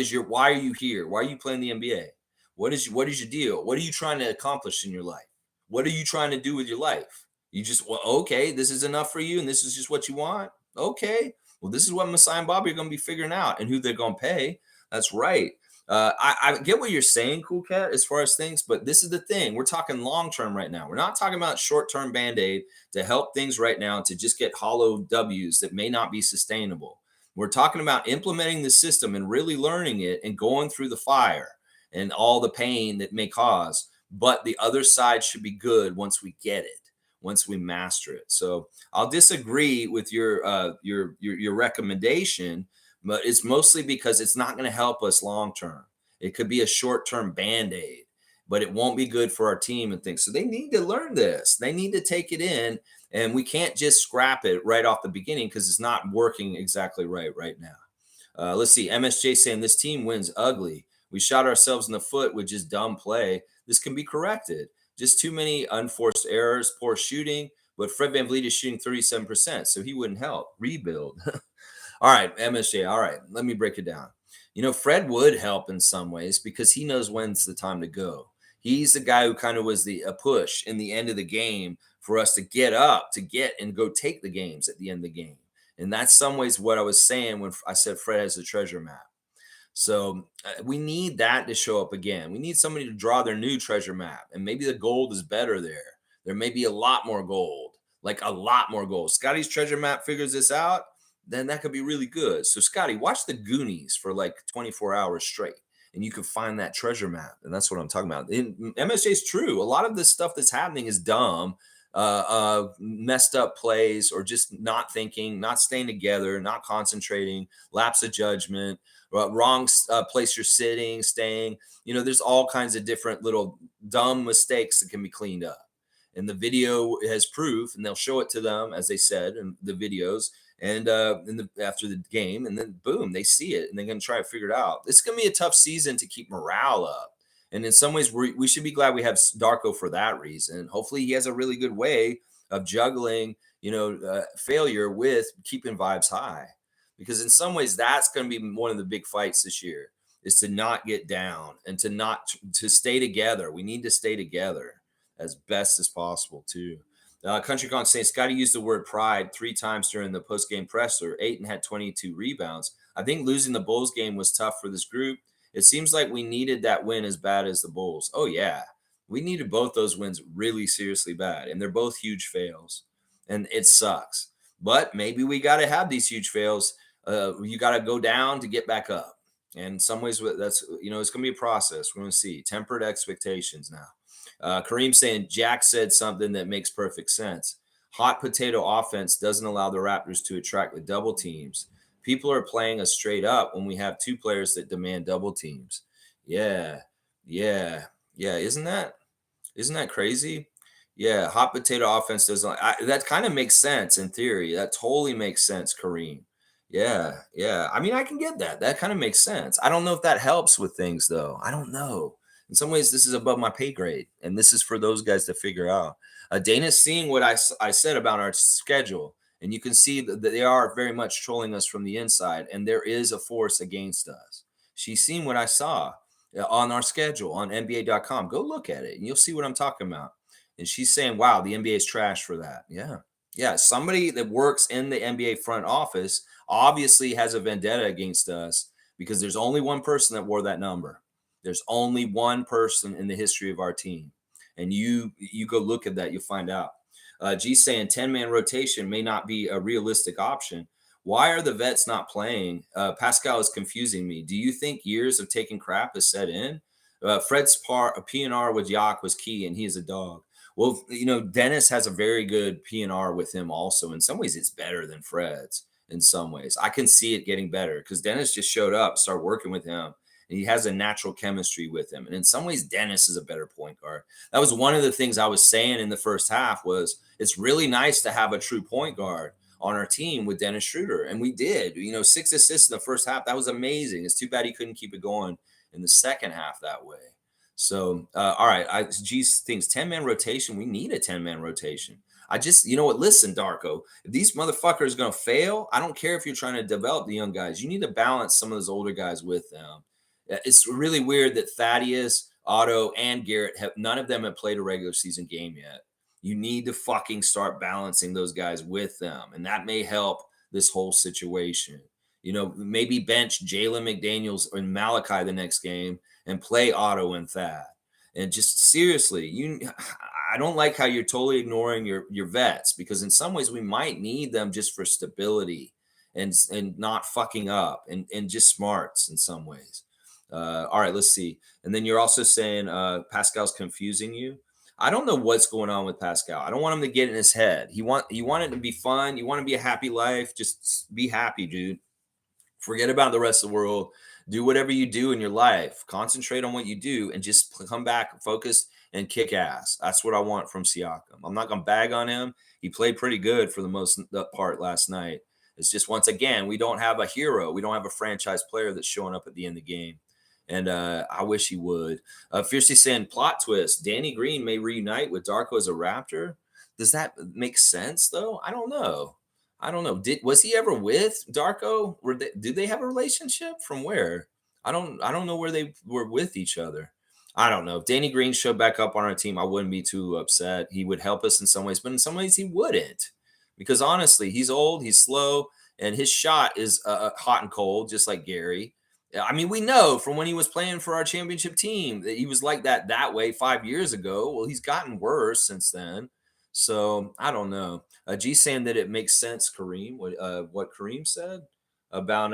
are you here? Why are you playing the NBA? What is your deal? What are you trying to accomplish in your life? What are you trying to do with your life? You just, well, okay, this is enough for you, and this is just what you want. Okay, well, this is what Masai and Bobby are going to be figuring out, and who they're going to pay. That's right. I get what you're saying, Cool Cat, as far as things, but this is the thing. We're talking long term right now. We're not talking about short term band aid to help things right now to just get hollow W's that may not be sustainable. We're talking about implementing the system and really learning it and going through the fire and all the pain that may cause. But the other side should be good once we get it, once we master it. So I'll disagree with your recommendation, but it's mostly because it's not going to help us long term. It could be a short term band aid, but it won't be good for our team and things. So they need to learn this. They need to take it in, and we can't just scrap it right off the beginning because it's not working exactly right now. Let's see. MSJ saying this team wins ugly. We shot ourselves in the foot with just dumb play. This can be corrected. Just too many unforced errors, poor shooting. But Fred VanVleet is shooting 37%, so he wouldn't help. Rebuild. All right, MSJ. All right, let me break it down. Fred would help in some ways because he knows when's the time to go. He's the guy who kind of was a push in the end of the game for us to get up, to get and go take the games at the end of the game. And that's some ways what I was saying when I said Fred has a treasure map. So we need that to show up again. We need somebody to draw their new treasure map, and maybe the gold is better there. There may be a lot more gold, like a lot more gold. Scottie's treasure map figures this out, then that could be really good. So Scottie, watch the Goonies for like 24 hours straight, and you can find that treasure map. And that's what I'm talking about. MSJ is true. A lot of this stuff that's happening is dumb, messed up plays, or just not thinking, not staying together, not concentrating, lapse of judgment, wrong place you're sitting, staying. There's all kinds of different little dumb mistakes that can be cleaned up. And the video has proof, and they'll show it to them, as they said in the videos, and after the game, and then boom, they see it, and they're going to try to figure it out. It's going to be a tough season to keep morale up. And in some ways, we should be glad we have Darko for that reason. Hopefully he has a really good way of juggling, failure with keeping vibes high. Because in some ways, that's going to be one of the big fights this year, is to not get down and to stay together. We need to stay together as best as possible, too. Country Con saying Scottie used the word pride 3 times during the post-game presser, 8 and had 22 rebounds. I think losing the Bulls game was tough for this group. It seems like we needed that win as bad as the Bulls. Oh, yeah. We needed both those wins really seriously bad, and they're both huge fails, and it sucks. But maybe we got to have these huge fails. You got to go down to get back up. And in some ways, that's it's going to be a process. We're going to see tempered expectations now. Kareem saying Jack said something that makes perfect sense. Hot potato offense doesn't allow the Raptors to attract the double teams. People are playing us straight up when we have 2 players that demand double teams. Yeah. Isn't that crazy? Yeah, hot potato offense doesn't. That kind of makes sense in theory. That totally makes sense, Kareem. Yeah. I mean, I can get that. That kind of makes sense. I don't know if that helps with things, though. I don't know. In some ways, this is above my pay grade, and this is for those guys to figure out. Dana's seeing what I said about our schedule, and you can see that they are very much trolling us from the inside, and there is a force against us. She's seen what I saw on our schedule on NBA.com. Go look at it, and you'll see what I'm talking about. And she's saying, wow, the NBA is trash for that. Yeah. Somebody that works in the NBA front office obviously has a vendetta against us because there's only one person that wore that number. There's only one person in the history of our team. And you go look at that, you'll find out. G's saying 10-man rotation may not be a realistic option. Why are the vets not playing? Pascal is confusing me. Do you think years of taking crap has set in? Fred's PNR with Yak was key, and he is a dog. Well, Dennis has a very good PNR with him also. In some ways, it's better than Fred's in some ways. I can see it getting better because Dennis just showed up, started working with him. And he has a natural chemistry with him. And in some ways, Dennis is a better point guard. That was one of the things I was saying in the first half was it's really nice to have a true point guard on our team with Dennis Schroeder. And we did, 6 assists in the first half. That was amazing. It's too bad he couldn't keep it going in the second half that way. So, all right. G thinks 10-man rotation. We need a 10-man rotation. You know what? Listen, Darko, if these motherfuckers are going to fail, I don't care if you're trying to develop the young guys. You need to balance some of those older guys with them. It's really weird that Thaddeus, Otto, and Garrett none of them have played a regular season game yet. You need to fucking start balancing those guys with them, and that may help this whole situation. Maybe bench Jalen McDaniels and Malachi the next game and play Otto and Thad. And just seriously, I don't like how you're totally ignoring your vets, because in some ways we might need them just for stability and not fucking up and just smarts in some ways. All right, let's see. And then you're also saying Pascal's confusing you. I don't know what's going on with Pascal. I don't want him to get in his head. You want it to be fun. You want to be a happy life. Just be happy, dude. Forget about the rest of the world. Do whatever you do in your life. Concentrate on what you do and just come back focused and kick ass. That's what I want from Siakam. I'm not going to bag on him. He played pretty good for the most part last night. It's just, once again, we don't have a hero. We don't have a franchise player that's showing up at the end of the game. And I wish he would. Fiercely saying, plot twist, Danny Green may reunite with Darko as a Raptor. Does that make sense, though? I don't know. Was he ever with Darko? Did they have a relationship? From where? I don't know where they were with each other. I don't know. If Danny Green showed back up on our team, I wouldn't be too upset. He would help us in some ways, but in some ways he wouldn't. Because honestly, he's old, he's slow, and his shot is hot and cold, just like Gary. I mean, we know from when he was playing for our championship team that he was like that way 5 years ago. Well, he's gotten worse since then. So I don't know. G saying that it makes sense, Kareem, what Kareem said about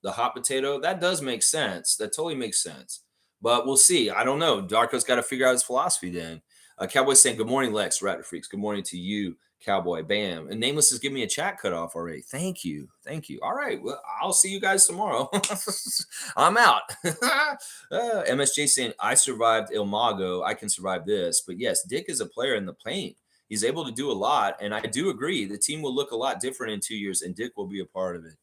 the hot potato. That does make sense. That totally makes sense. But we'll see. I don't know. Darko's got to figure out his philosophy then. Cowboy saying, good morning, Lex, Raptor Freaks. Good morning to you, Cowboy. Bam. And Nameless is giving me a chat cutoff already. Thank you. All right. Well, I'll see you guys tomorrow. I'm out. MSJ saying, I survived Il Mago. I can survive this. But yes, Dick is a player in the paint. He's able to do a lot. And I do agree. The team will look a lot different in 2 years, and Dick will be a part of it.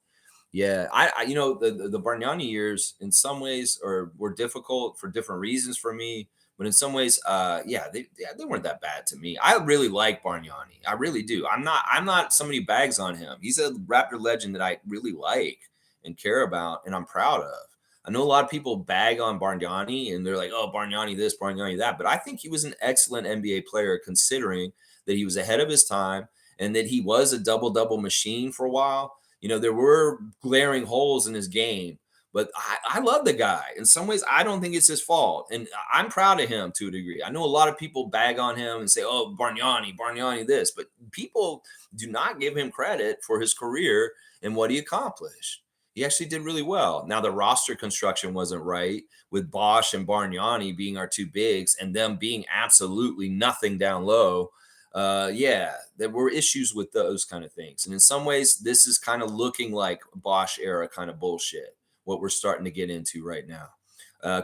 Yeah, I the Bargnani years in some ways were difficult for different reasons for me, but in some ways, they weren't that bad to me. I really like Bargnani, I really do. I'm not somebody who bags on him. He's a Raptor legend that I really like and care about, and I'm proud of. I know a lot of people bag on Bargnani, and they're like, "Oh, Bargnani this, Bargnani that," but I think he was an excellent NBA player, considering that he was ahead of his time and that he was a double-double machine for a while. There were glaring holes in his game, but I love the guy. In some ways, I don't think it's his fault. And I'm proud of him to a degree. I know a lot of people bag on him and say, oh, Bargnani this, but people do not give him credit for his career and what he accomplished. He actually did really well. Now, the roster construction wasn't right, with Bosch and Bargnani being our two bigs and them being absolutely nothing down low. There were issues with those kind of things. And in some ways, this is kind of looking like Bosch era kind of bullshit, what we're starting to get into right now.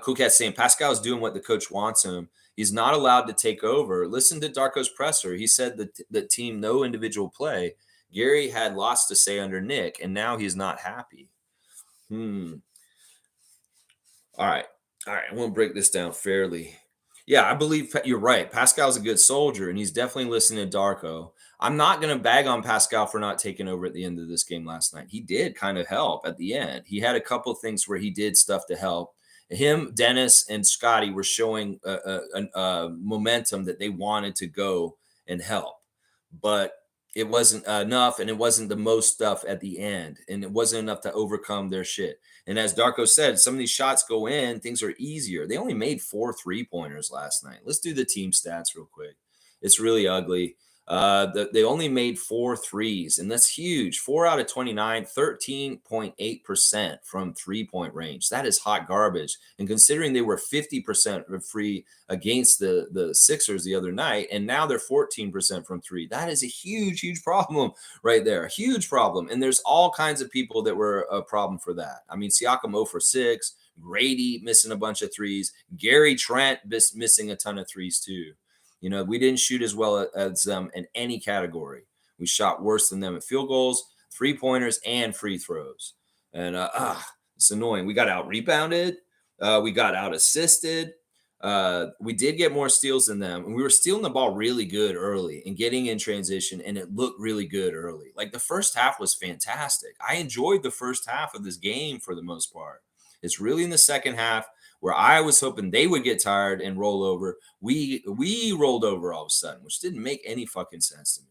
Cool Cat saying Pascal is doing what the coach wants him. He's not allowed to take over. Listen to Darko's presser. He said that the team, no individual play. Gary had lots to say under Nick, and now he's not happy. All right. I want to break this down fairly. Yeah, I believe you're right. Pascal's a good soldier, and he's definitely listening to Darko. I'm not going to bag on Pascal for not taking over at the end of this game last night. He did kind of help at the end. He had a couple of things where he did stuff to help. Him, Dennis, and Scottie were showing a momentum that they wanted to go and help. But it wasn't enough, and it wasn't the most stuff at the end, and it wasn't enough to overcome their shit. And as Darko said, some of these shots go in, things are easier. They only made 4 3-pointers last night. Let's do the team stats real quick. It's really ugly. They only made 4 threes, and that's huge. 4 out of 29, 13.8% from 3-point range. That is hot garbage. And considering they were 50% free against the Sixers the other night, and now they're 14% from 3, that is a huge, huge problem right there. A huge problem. And there's all kinds of people that were a problem for that. I mean, Siakam 0 for 6, Gradey missing a bunch of threes, Gary Trent missing a ton of threes too. We didn't shoot as well as them in any category. We shot worse than them at field goals, 3-pointers, and free throws. And it's annoying. We got out rebounded. We got out assisted. We did get more steals than them, and we were stealing the ball really good early and getting in transition, and it looked really good early. Like the first half was fantastic. I enjoyed the first half of this game for the most part. It's really in the second half where I was hoping they would get tired and roll over. We rolled over all of a sudden, which didn't make any fucking sense to me.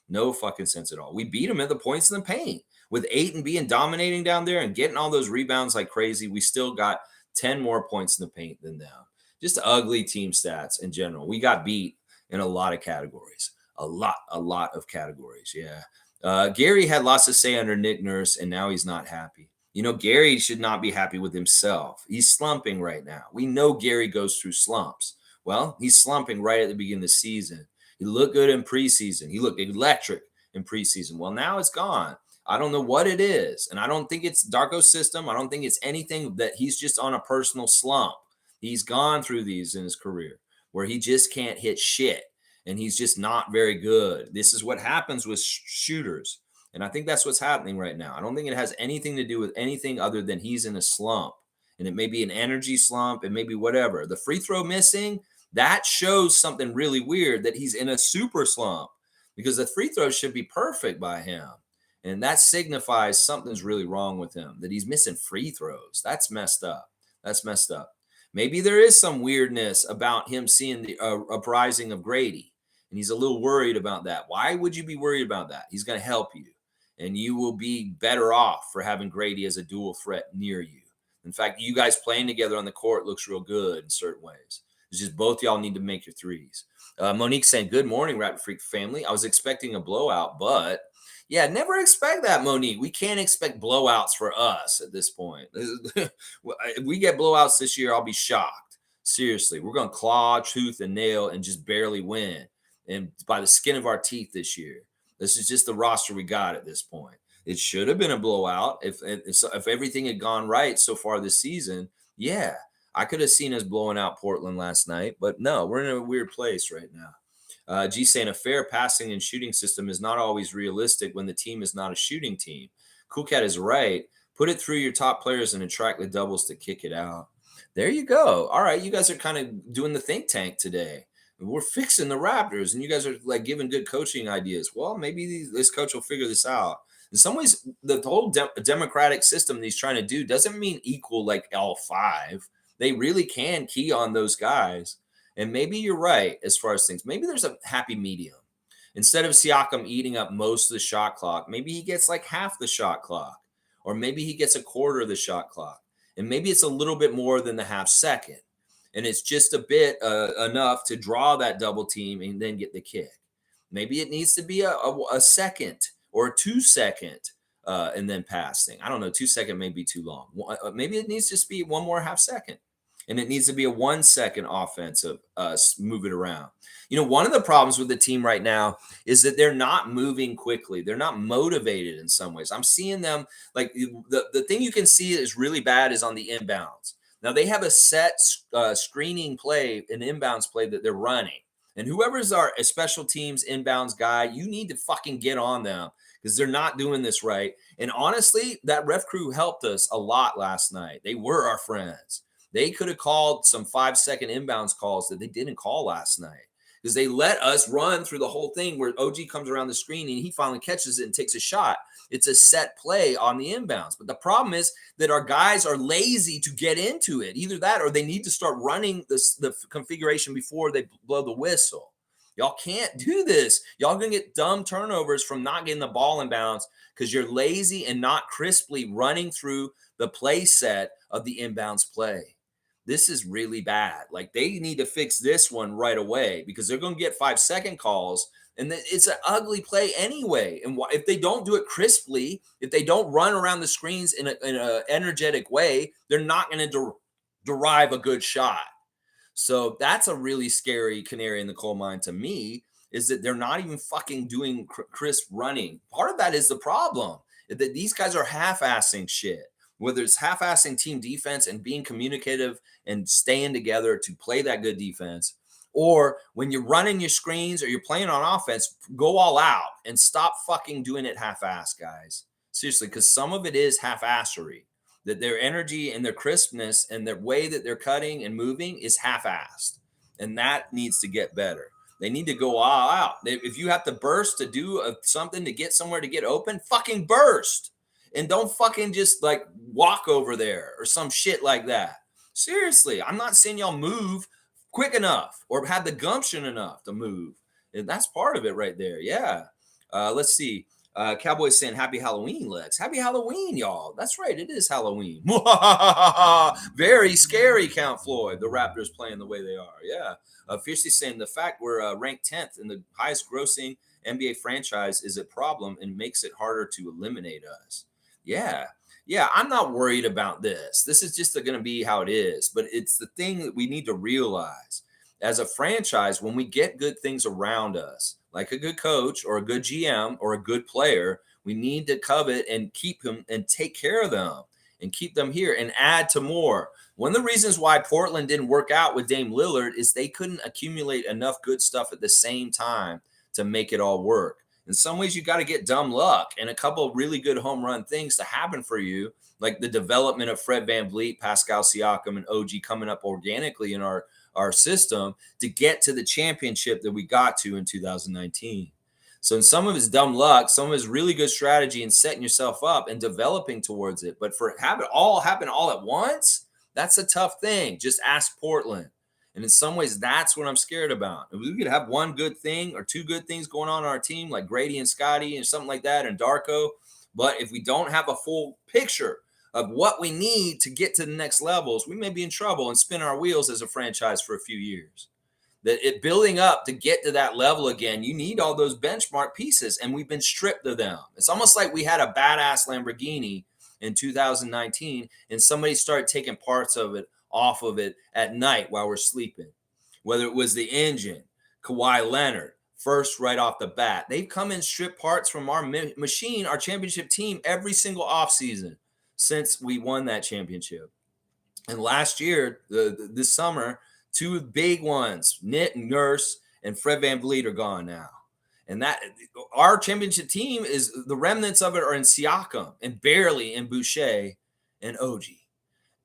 No fucking sense at all. We beat them at the points in the paint with Ayton being dominating down there and getting all those rebounds like crazy. We still got 10 more points in the paint than them. Just ugly team stats in general. We got beat in a lot of categories. A lot of categories. Yeah. Gary had lots to say under Nick Nurse, and now he's not happy. You know, Gary should not be happy with himself. He's slumping right now. We know Gary goes through slumps. Well, he's slumping right at the beginning of the season. He looked good in preseason. He looked electric in preseason. Well, now it's gone. I don't know what it is. And I don't think it's Darko's system. I don't think it's anything that he's just on a personal slump. He's gone through these in his career where he just can't hit shit and he's just not very good. This is what happens with shooters. And I think that's what's happening right now. I don't think it has anything to do with anything other than he's in a slump. And it may be an energy slump. It may be whatever. The free throw missing, that shows something really weird that he's in a super slump because the free throws should be perfect by him. And that signifies something's really wrong with him, that he's missing free throws. That's messed up. That's messed up. Maybe there is some weirdness about him seeing the uprising of Gradey, and he's a little worried about that. Why would you be worried about that? He's going to help you, and you will be better off for having Gradey as a dual threat near you. In fact, you guys playing together on the court looks real good in certain ways. It's just both y'all need to make your threes. Monique saying, good morning, Raptorfreak family. I was expecting a blowout, but yeah, never expect that, Monique. We can't expect blowouts for us at this point. If we get blowouts this year, I'll be shocked. Seriously, we're going to claw, tooth, and nail and just barely win. And by the skin of our teeth this year. This is just the roster we got at this point. It should have been a blowout if everything had gone right so far this season. Yeah, I could have seen us blowing out Portland last night, but no, we're in a weird place right now. G saying a fair passing and shooting system is not always realistic when the team is not a shooting team. Cool Cat is right. Put it through your top players and attract the doubles to kick it out. There you go. All right, you guys are kind of doing the think tank today. We're fixing the Raptors, and you guys are like giving good coaching ideas. Well, maybe this coach will figure this out. In some ways, the whole democratic system that he's trying to do doesn't mean equal like L5. They really can key on those guys. And maybe you're right as far as things. Maybe there's a happy medium. Instead of Siakam eating up most of the shot clock, maybe he gets like half the shot clock. Or maybe he gets a quarter of the shot clock. And maybe it's a little bit more than the half second. And it's just a bit enough to draw that double team and then get the kick. Maybe it needs to be a second or a 2 second and then passing. I don't know. 2 second may be too long. Maybe it needs to just be one more half second. And it needs to be a 1 second offensive move it around. You know, one of the problems with the team right now is that they're not moving quickly. They're not motivated in some ways. I'm seeing them like the thing you can see is really bad is on the inbounds. Now they have a set screening play, an inbounds play that they're running. And whoever's our special teams inbounds guy, you need to fucking get on them because they're not doing this right. And honestly, that ref crew helped us a lot last night. They were our friends. They could have called some 5 second inbounds calls that they didn't call last night because they let us run through the whole thing where OG comes around the screen and he finally catches it and takes a shot. It's a set play on the inbounds. But the problem is that our guys are lazy to get into it. Either that or they need to start running the configuration before they blow the whistle. Y'all can't do this. Y'all going to get dumb turnovers from not getting the ball in bounds because you're lazy and not crisply running through the play set of the inbounds play. This is really bad. Like they need to fix this one right away because they're going to get 5 second calls and it's an ugly play anyway. And if they don't do it crisply, if they don't run around the screens in an energetic way, they're not going to derive a good shot. So that's a really scary canary in the coal mine to me is that they're not even fucking doing crisp running. Part of that is the problem that these guys are half-assing shit. Whether it's half-assing team defense and being communicative and staying together to play that good defense, or when you're running your screens or you're playing on offense, go all out and stop fucking doing it half-ass, guys. Seriously, because some of it is half-assery. that their energy and their crispness and their way that they're cutting and moving is half-assed. And that needs to get better. They need to go all out. If you have to burst to do something to get somewhere to get open, fucking burst. And don't fucking just like walk over there or some shit like that. Seriously, I'm not saying y'all move quick enough or have the gumption enough to move. And that's part of it right there. Yeah. Let's see. Cowboys saying happy Halloween, Lex. Happy Halloween, y'all. That's right. It is Halloween. Very scary, Count Floyd. The Raptors playing the way they are. Yeah. Fiercely saying the fact we're ranked 10th in the highest grossing NBA franchise is a problem and makes it harder to eliminate us. Yeah. Yeah. I'm not worried about this. This is just going to be how it is. But it's the thing that we need to realize as a franchise, when we get good things around us, like a good coach or a good GM or a good player, we need to covet and keep them and take care of them and keep them here and add to more. One of the reasons why Portland didn't work out with Dame Lillard is they couldn't accumulate enough good stuff at the same time to make it all work. In some ways, you got to get dumb luck and a couple of really good home run things to happen for you, like the development of Fred VanVleet, Pascal Siakam, and OG coming up organically in our system to get to the championship that we got to in 2019. So in some of his dumb luck, some of his really good strategy and setting yourself up and developing towards it. But for have it all happen all at once, that's a tough thing. Just ask Portland. And in some ways, that's what I'm scared about. If we could have one good thing or two good things going on our team, like Gradey and Scottie and something like that, and Darko. But if we don't have a full picture of what we need to get to the next levels, we may be in trouble and spin our wheels as a franchise for a few years. That it building up to get to that level again, you need all those benchmark pieces, and we've been stripped of them. It's almost like we had a badass Lamborghini in 2019, and somebody started taking parts of it off of it at night while we're sleeping. Whether it was the engine, Kawhi Leonard, first right off the bat. They've come and stripped parts from our machine, our championship team, every single offseason since we won that championship. And last year, this summer, two big ones, Nick Nurse and Fred VanVleet are gone now. And that our championship team is the remnants of it are in Siakam and barely in Boucher and OG.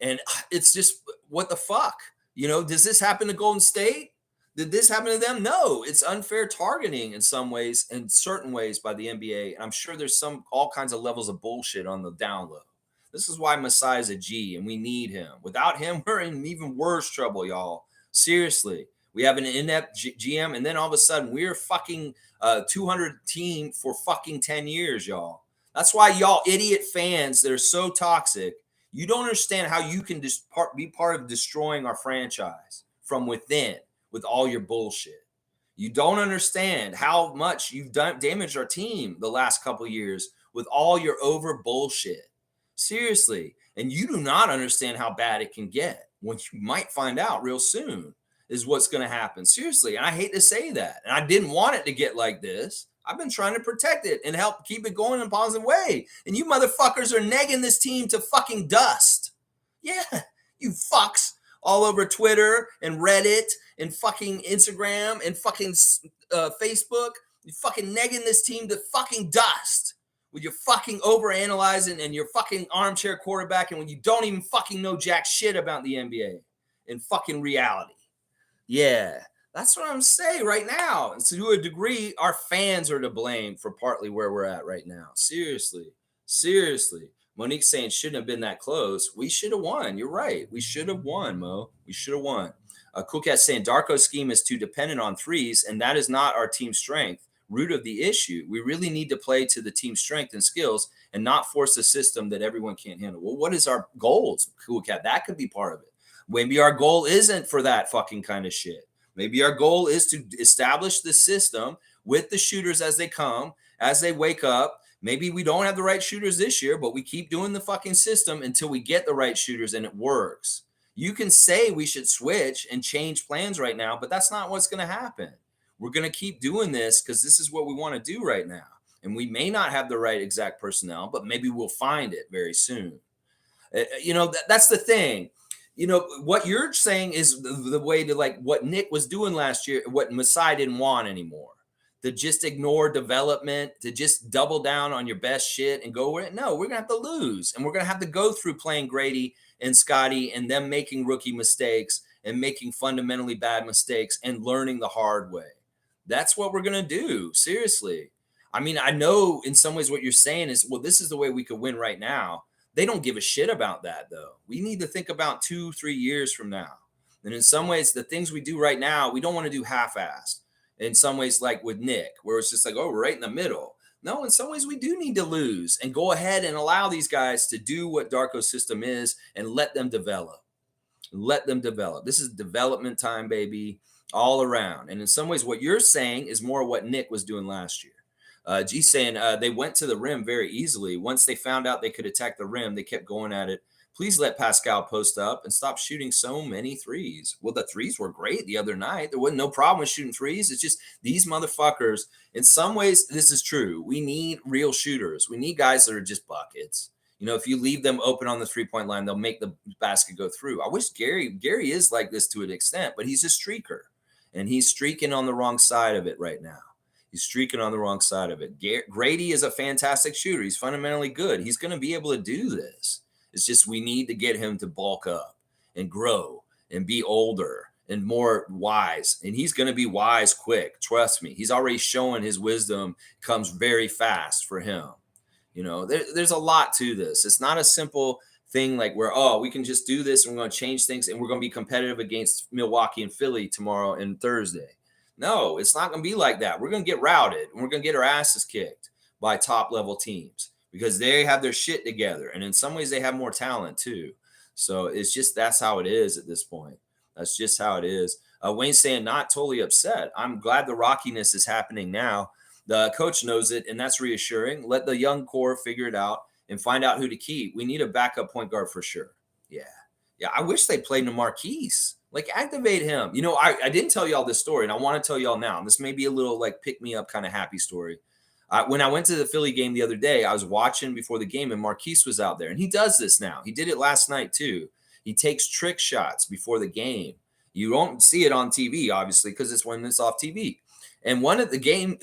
And it's just, what the fuck? You know, does this happen to Golden State? Did this happen to them? No, it's unfair targeting in some ways, in certain ways by the NBA. And I'm sure there's all kinds of levels of bullshit on the down low. This is why Masai is a G, and we need him. Without him, we're in even worse trouble, y'all. Seriously. We have an inept GM, and then all of a sudden, we're fucking 200 team for fucking 10 years, y'all. That's why y'all idiot fans that are so toxic, you don't understand how you can just be part of destroying our franchise from within with all your bullshit. You don't understand how much you've damaged our team the last couple of years with all your over bullshit. Seriously. And you do not understand how bad it can get. What you might find out real soon is what's going to happen. Seriously. And I hate to say that. And I didn't want it to get like this. I've been trying to protect it and help keep it going in a positive way. And you motherfuckers are negging this team to fucking dust. Yeah, you fucks all over Twitter and Reddit and fucking Instagram and fucking Facebook. You fucking negging this team to fucking dust with your fucking overanalyzing and your fucking armchair quarterback, and when you don't even fucking know jack shit about the NBA in fucking reality. Yeah. That's what I'm saying right now. And to a degree, our fans are to blame for partly where we're at right now. Seriously. Seriously. Monique's saying shouldn't have been that close. We should have won. You're right. We should have won, Mo. We should have won. Cool Cat saying Darko's scheme is too dependent on threes, and that is not our team strength. Root of the issue. We really need to play to the team's strength and skills and not force a system that everyone can't handle. Well, what is our goals, Cool Cat? That could be part of it. Maybe our goal isn't for that fucking kind of shit. Maybe our goal is to establish the system with the shooters as they come, as they wake up. Maybe we don't have the right shooters this year, but we keep doing the fucking system until we get the right shooters and it works. You can say we should switch and change plans right now, but that's not what's going to happen. We're going to keep doing this because this is what we want to do right now. And we may not have the right exact personnel, but maybe we'll find it very soon. That's the thing. What you're saying is the way to like what Nick was doing last year, what Masai didn't want anymore. to just ignore development, to just double down on your best shit and go with it. No, we're going to have to lose. And we're going to have to go through playing Gradey and Scottie and them making rookie mistakes and making fundamentally bad mistakes and learning the hard way. That's what we're going to do. Seriously. I mean, I know in some ways what you're saying is, well, this is the way we could win right now. They don't give a shit about that, though. We need to think about 2-3 years from now. And in some ways, the things we do right now, we don't want to do half-assed. In some ways, like with Nick, where it's just like, oh, we're right in the middle. No, in some ways, we do need to lose and go ahead and allow these guys to do what Darko's system is and let them develop. Let them develop. This is development time, baby, all around. And in some ways, what you're saying is more what Nick was doing last year. G's saying they went to the rim very easily. Once they found out they could attack the rim, they kept going at it. Please let Pascal post up and stop shooting so many threes. Well, the threes were great the other night. There wasn't no problem with shooting threes. It's just these motherfuckers, in some ways, this is true. We need real shooters. We need guys that are just buckets. You know, if you leave them open on the three-point line, they'll make the basket go through. I wish Gary is like this to an extent, but he's a streaker. And he's streaking on the wrong side of it right now. He's streaking on the wrong side of it. Gradey is a fantastic shooter. He's fundamentally good. He's going to be able to do this. It's just we need to get him to bulk up and grow and be older and more wise. And he's going to be wise quick. Trust me. He's already showing his wisdom comes very fast for him. You know, there's a lot to this. It's not a simple thing like where, oh, we can just do this and we're going to change things and we're going to be competitive against Milwaukee and Philly tomorrow and Thursday. No, it's not going to be like that. We're going to get routed and we're going to get our asses kicked by top level teams because they have their shit together. And in some ways they have more talent too. So it's just, that's how it is at this point. That's just how it is. Wayne's saying not totally upset. I'm glad the rockiness is happening now. The coach knows it, and that's reassuring. Let the young core figure it out and find out who to keep. We need a backup point guard for sure. Yeah. I wish they played Marquise. Like, activate him. You know, I didn't tell y'all this story, and I want to tell y'all now. This may be a little, like, pick-me-up kind of happy story. When I went to the Philly game the other day, I was watching before the game, and Marquise was out there. And he does this now. He did it last night, too. He takes trick shots before the game. You won't see it on TV, obviously, because it's when it's off TV. And one of the game,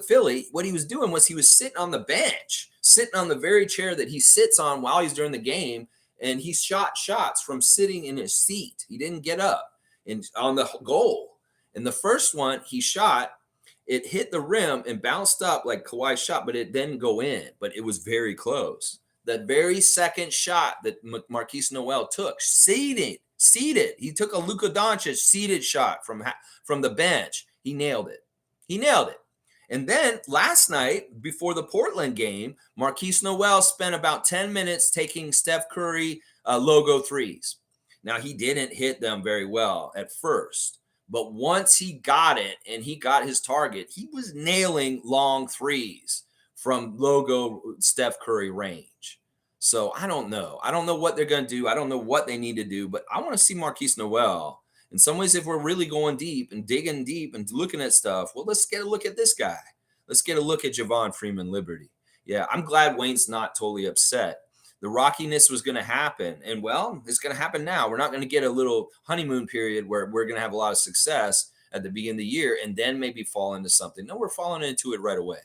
Philly, what he was doing was he was sitting on the bench, sitting on the very chair that he sits on while he's during the game, and he shot shots from sitting in his seat. He didn't get up on the goal. And the first one he shot, it hit the rim and bounced up like Kawhi's shot, but it didn't go in. But it was very close. That very second shot that Marquise Noel took, seated. He took a Luka Doncic seated shot from the bench. He nailed it. And then last night, before the Portland game, Marquise Noel spent about 10 minutes taking Steph Curry logo threes. Now, he didn't hit them very well at first, but once he got it and he got his target, he was nailing long threes from logo Steph Curry range. So I don't know. I don't know what they're going to do. I don't know what they need to do, but I want to see Marquise Noel. In some ways, if we're really going deep and digging deep and looking at stuff, well, let's get a look at this guy. Let's get a look at Javon Freeman Liberty. Yeah, I'm glad Wayne's not totally upset. The rockiness was going to happen. And, well, it's going to happen now. We're not going to get a little honeymoon period where we're going to have a lot of success at the beginning of the year and then maybe fall into something. No, we're falling into it right away.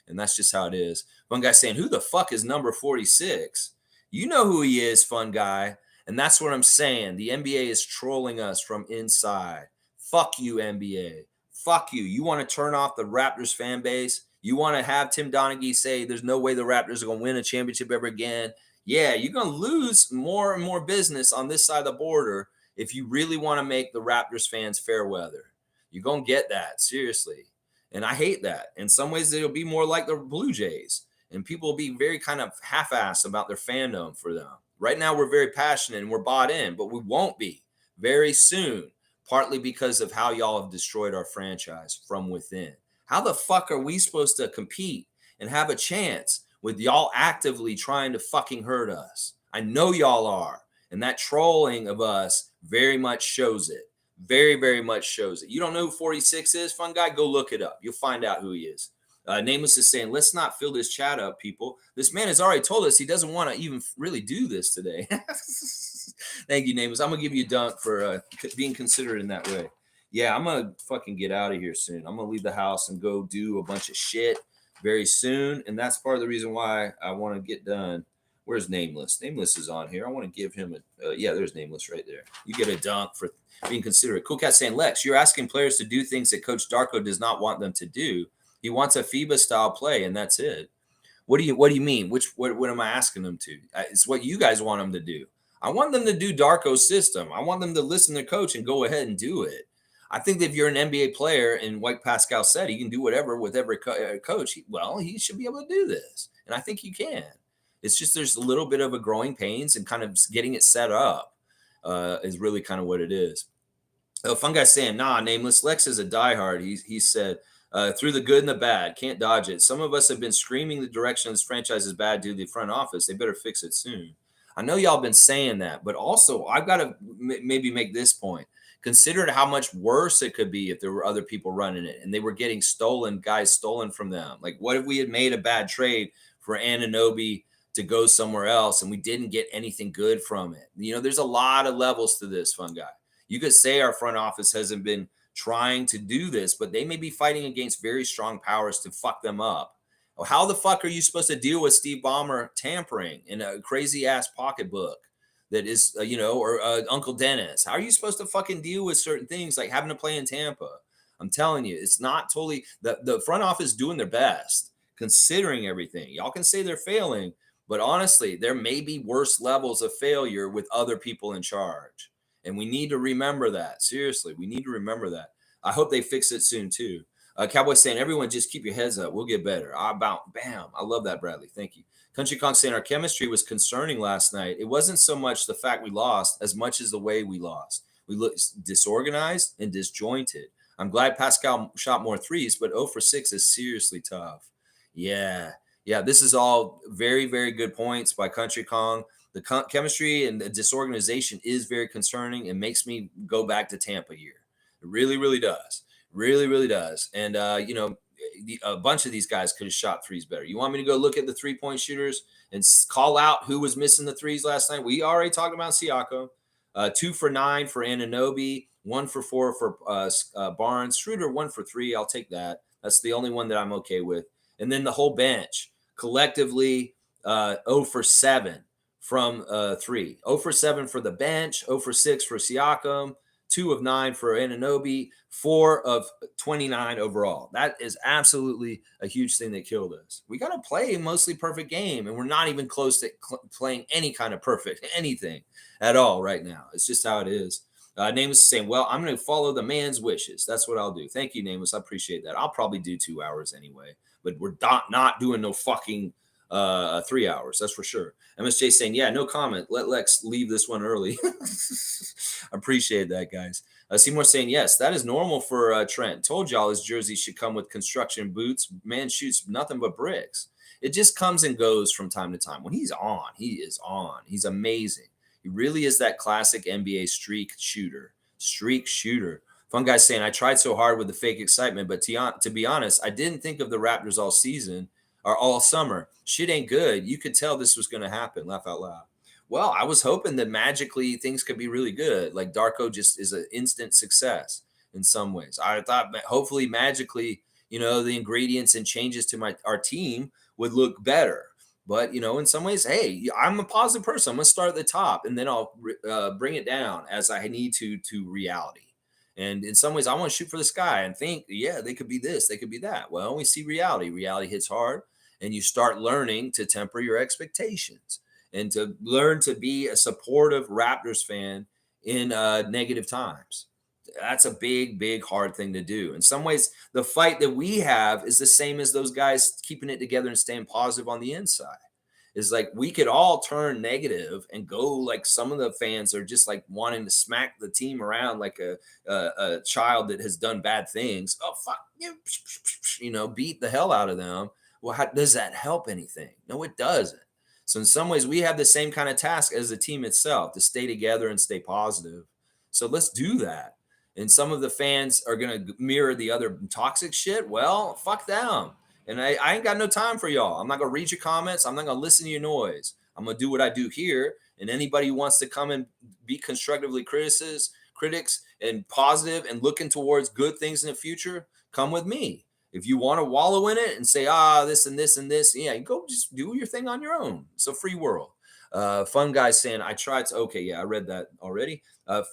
And that's just how it is. One guy saying, who the fuck is number 46? You know who he is, fun guy. And that's what I'm saying. The NBA is trolling us from inside. Fuck you, NBA. Fuck you. You want to turn off the Raptors fan base? You want to have Tim Donaghy say there's no way the Raptors are going to win a championship ever again? Yeah, you're going to lose more and more business on this side of the border if you really want to make the Raptors fans fair weather. You're going to get that, seriously. And I hate that. In some ways, it'll be more like the Blue Jays. And people will be very kind of half-assed about their fandom for them. Right now, we're very passionate and we're bought in, but we won't be very soon, partly because of how y'all have destroyed our franchise from within. How the fuck are we supposed to compete and have a chance with y'all actively trying to fucking hurt us? I know y'all are. And that trolling of us very much shows it. Very, very much shows it. You don't know who 46 is, fun guy? Go look it up. You'll find out who he is. Nameless is saying, let's not fill this chat up, people. This man has already told us he doesn't want to even really do this today. Thank you, Nameless. I'm going to give you a dunk for being considerate in that way. Yeah, I'm gonna fucking get out of here soon. I'm gonna leave the house and go do a bunch of shit very soon, and that's part of the reason why I want to get done. Where's Nameless? Nameless is on here. I want to give him a yeah. There's Nameless right there. You get a dunk for being considerate. Cool Cat saying, Lex, you're asking players to do things that Coach Darko does not want them to do. He wants a FIBA style play, and that's it. What do you mean? What am I asking them to? It's what you guys want them to do. I want them to do Darko's system. I want them to listen to coach and go ahead and do it. I think that if you're an NBA player, and like Pascal said, he can do whatever with every coach. He should be able to do this, and I think he can. It's just there's a little bit of a growing pains and kind of getting it set up is really kind of what it is. Oh, fun guy saying, nah, Nameless. Lex is a diehard. He said, through the good and the bad, can't dodge it. Some of us have been screaming the direction this franchise is bad due to the front office. They better fix it soon. I know y'all been saying that, but also I've got to maybe make this point. Consider how much worse it could be if there were other people running it and they were getting guys stolen from them. Like, what if we had made a bad trade for Anunoby to go somewhere else and we didn't get anything good from it? You know, there's a lot of levels to this, fun guy. You could say our front office hasn't been trying to do this, but they may be fighting against very strong powers to fuck them up. Well, how the fuck are you supposed to deal with Steve Ballmer tampering in a crazy ass pocketbook that is, or Uncle Dennis? How are you supposed to fucking deal with certain things like having to play in Tampa? I'm telling you, it's not totally the front office doing their best, considering everything. Y'all can say they're failing, but honestly, there may be worse levels of failure with other people in charge. And we need to remember that. Seriously, we need to remember that. I hope they fix it soon, too. Cowboy saying, everyone just keep your heads up. We'll get better. Bam. I love that, Bradley. Thank you. Country Kong saying, our chemistry was concerning last night. It wasn't so much the fact we lost as much as the way we lost. We looked disorganized and disjointed. I'm glad Pascal shot more threes, but 0 for 6 is seriously tough. Yeah, this is all very, very good points by Country Kong. The chemistry and the disorganization is very concerning and makes me go back to Tampa year. It really, really does. Really, really does. And, a bunch of these guys could have shot threes better. You want me to go look at the three-point shooters and call out who was missing the threes last night? We already talked about Siakam. 2 for 9 for Anunoby. 1 for 4 for Barnes. Schroeder, 1 for 3. I'll take that. That's the only one that I'm okay with. And then the whole bench. Collectively, 0 for 7. From 3. 0 for 7 for the bench, 0 for 6 for Siakam, 2 of 9 for Anunoby, 4 of 29 overall. That is absolutely a huge thing that killed us. We got to play a mostly perfect game, and we're not even close to playing any kind of perfect anything at all right now. It's just how it is. Nameless is saying, well, I'm going to follow the man's wishes. That's what I'll do. Thank you, Nameless. I appreciate that. I'll probably do 2 hours anyway, but we're not doing no fucking 3 hours. That's for sure. MSJ saying, yeah, no comment. Let Lex leave this one early. I appreciate that, guys. Seymour saying, yes, that is normal for Trent. Told y'all his jersey should come with construction boots. Man shoots nothing but bricks. It just comes and goes from time to time. When he's on, he is on. He's amazing. He really is that classic NBA streak shooter. Fun guy saying, I tried so hard with the fake excitement, but to be honest, I didn't think of the Raptors all season or all summer. Shit ain't good. You could tell this was going to happen. Laugh out loud. Well, I was hoping that magically things could be really good. Like Darko just is an instant success in some ways. I thought hopefully magically, the ingredients and changes to our team would look better. But, in some ways, hey, I'm a positive person. I'm going to start at the top and then I'll bring it down as I need to reality. And in some ways, I want to shoot for the sky and think, yeah, they could be this, they could be that. Well, we see reality. Reality hits hard, and you start learning to temper your expectations and to learn to be a supportive Raptors fan in negative times. That's a big, big, hard thing to do. In some ways, the fight that we have is the same as those guys keeping it together and staying positive on the inside. Is like we could all turn negative and go like some of the fans are just like wanting to smack the team around like a child that has done bad things. Oh, fuck you, beat the hell out of them. Well, how does that help anything? No, it doesn't. So in some ways, we have the same kind of task as the team itself to stay together and stay positive. So let's do that. And some of the fans are going to mirror the other toxic shit. Well, fuck them. And I ain't got no time for y'all. I'm not going to read your comments. I'm not going to listen to your noise. I'm going to do what I do here. And anybody who wants to come and be constructively critics and positive and looking towards good things in the future, come with me. If you want to wallow in it and say, this and this and this, yeah, go just do your thing on your own. It's a free world. Fun guy saying, I tried to, okay, yeah, I read that already.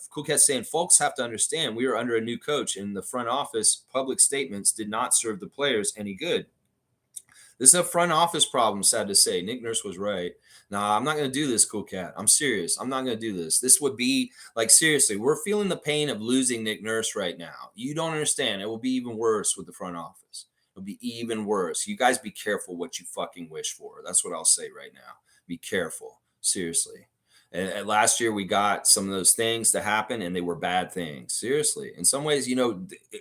Cool Cat saying, folks have to understand we are under a new coach and the front office public statements did not serve the players any good. This is a front office problem, sad to say. Nick Nurse was right. Nah, I'm not going to do this, Cool Cat. I'm serious. I'm not going to do this. This would be like, seriously, we're feeling the pain of losing Nick Nurse right now. You don't understand. It will be even worse with the front office. It'll be even worse. You guys be careful what you fucking wish for. That's what I'll say right now. Be careful. Seriously. And last year we got some of those things to happen and they were bad things. Seriously. In some ways,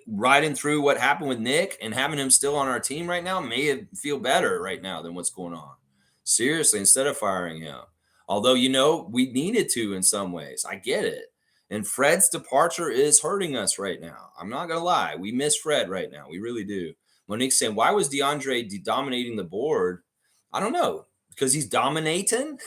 riding through what happened with Nick and having him still on our team right now may feel better right now than what's going on. Seriously, instead of firing him. Although, we needed to in some ways. I get it. And Fred's departure is hurting us right now. I'm not going to lie. We miss Fred right now. We really do. Monique's saying, why was DeAndre dominating the board? I don't know. Because he's dominating?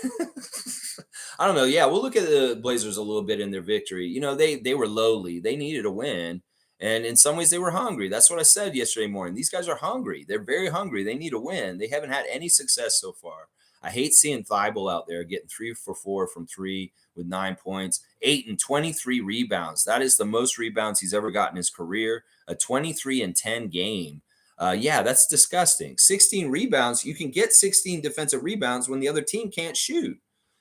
I don't know. Yeah, we'll look at the Blazers a little bit in their victory. They were lowly. They needed a win. And in some ways, they were hungry. That's what I said yesterday morning. These guys are hungry. They're very hungry. They need a win. They haven't had any success so far. I hate seeing Thibault out there getting 3 for 4 from 3 with 9 points, 8 and 23 rebounds. That is the most rebounds he's ever got in his career, a 23-10 game. Yeah, that's disgusting. 16 rebounds. You can get 16 defensive rebounds when the other team can't shoot.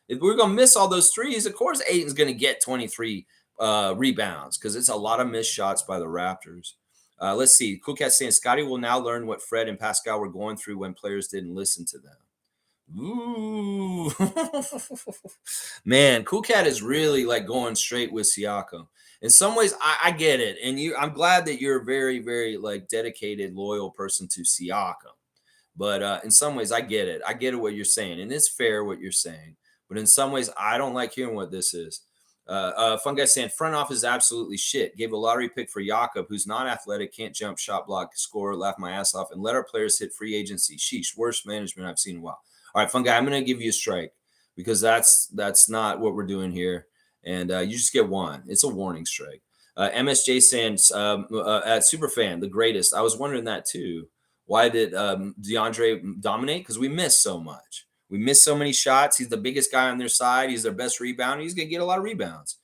If we're going to miss all those threes, of course Aiden's going to get 23 rebounds because it's a lot of missed shots by the Raptors. Let's see. Cool Cat saying Scottie will now learn what Fred and Pascal were going through when players didn't listen to them. Ooh. Man, Cool Cat is really like going straight with Siakam. In some ways, I get it. And I'm glad that you're a very, very like dedicated, loyal person to Siakam. But in some ways, I get it. I get it what you're saying. And it's fair what you're saying. But in some ways, I don't like hearing what this is. Fun guy saying front office is absolutely shit. Gave a lottery pick for Jakob, who's not athletic, can't jump, shot block, score, laugh my ass off, and let our players hit free agency. Sheesh, worst management I've seen in a while. All right, fun guy, I'm going to give you a strike because that's not what we're doing here. And you just get one. It's a warning strike. MSJ saying at Superfan, the greatest. I was wondering that too. Why did DeAndre dominate? Because we missed so much. We missed so many shots. He's the biggest guy on their side. He's their best rebounder. He's going to get a lot of rebounds.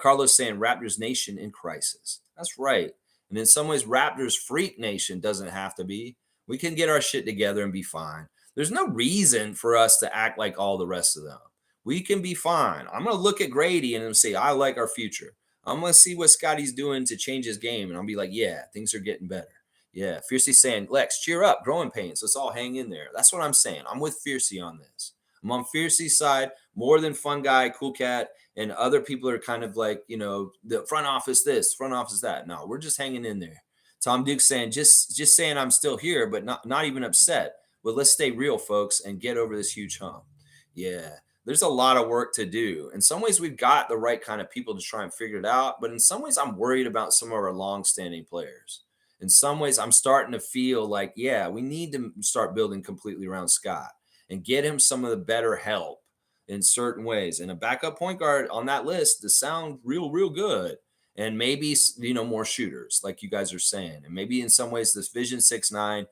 Carlos saying Raptors Nation in crisis. That's right. And in some ways, Raptors Freak Nation doesn't have to be. We can get our shit together and be fine. There's no reason for us to act like all the rest of them. We can be fine. I'm going to look at Gradey and say, I like our future. I'm going to see what Scottie's doing to change his game. And I'll be like, yeah, things are getting better. Yeah, Fiercey saying, Lex, cheer up, growing pains. Let's all hang in there. That's what I'm saying. I'm with Fiercey on this. I'm on Fiercey's side more than Fun Guy, Cool Cat, and other people are kind of like, the front office this, front office that. No, we're just hanging in there. Tom Duke saying, just saying I'm still here, but not even upset. But let's stay real, folks, and get over this huge hump. Yeah, there's a lot of work to do. In some ways, we've got the right kind of people to try and figure it out. But in some ways, I'm worried about some of our longstanding players. In some ways, I'm starting to feel like, yeah, we need to start building completely around Scott and get him some of the better help in certain ways. And a backup point guard on that list to sound real, real good. And maybe, more shooters, like you guys are saying. And maybe in some ways, this Vision 6-9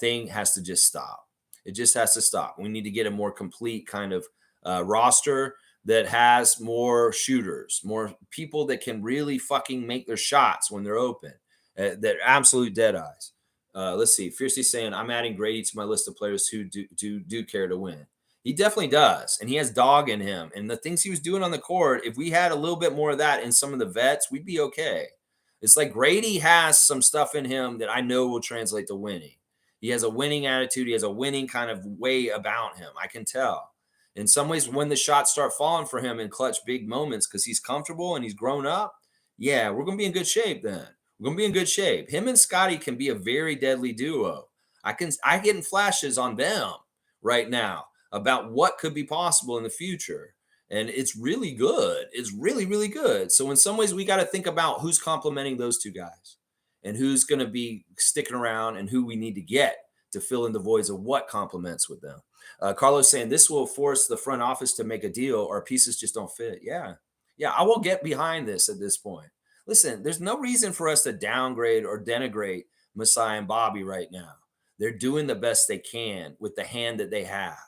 thing has to just stop. It just has to stop. We need to get a more complete kind of roster that has more shooters, more people that can really fucking make their shots when they're open. They're absolute dead eyes. Let's see. Fiercely saying, I'm adding Gradey to my list of players who do care to win. He definitely does. And he has dog in him. And the things he was doing on the court, if we had a little bit more of that in some of the vets, we'd be okay. It's like Gradey has some stuff in him that I know will translate to winning. He has a winning attitude. He has a winning kind of way about him. I can tell. In some ways, when the shots start falling for him in clutch big moments because he's comfortable and he's grown up, yeah, we're going to be in good shape then. We're going to be in good shape. Him and Scottie can be a very deadly duo. I get in flashes on them right now about what could be possible in the future. And it's really good. It's really, really good. So in some ways, we got to think about who's complementing those two guys and who's going to be sticking around and who we need to get to fill in the voids of what complements with them. Carlos saying this will force the front office to make a deal or pieces just don't fit. Yeah. I will get behind this at this point. Listen, there's no reason for us to downgrade or denigrate Masai and Bobby right now. They're doing the best they can with the hand that they have.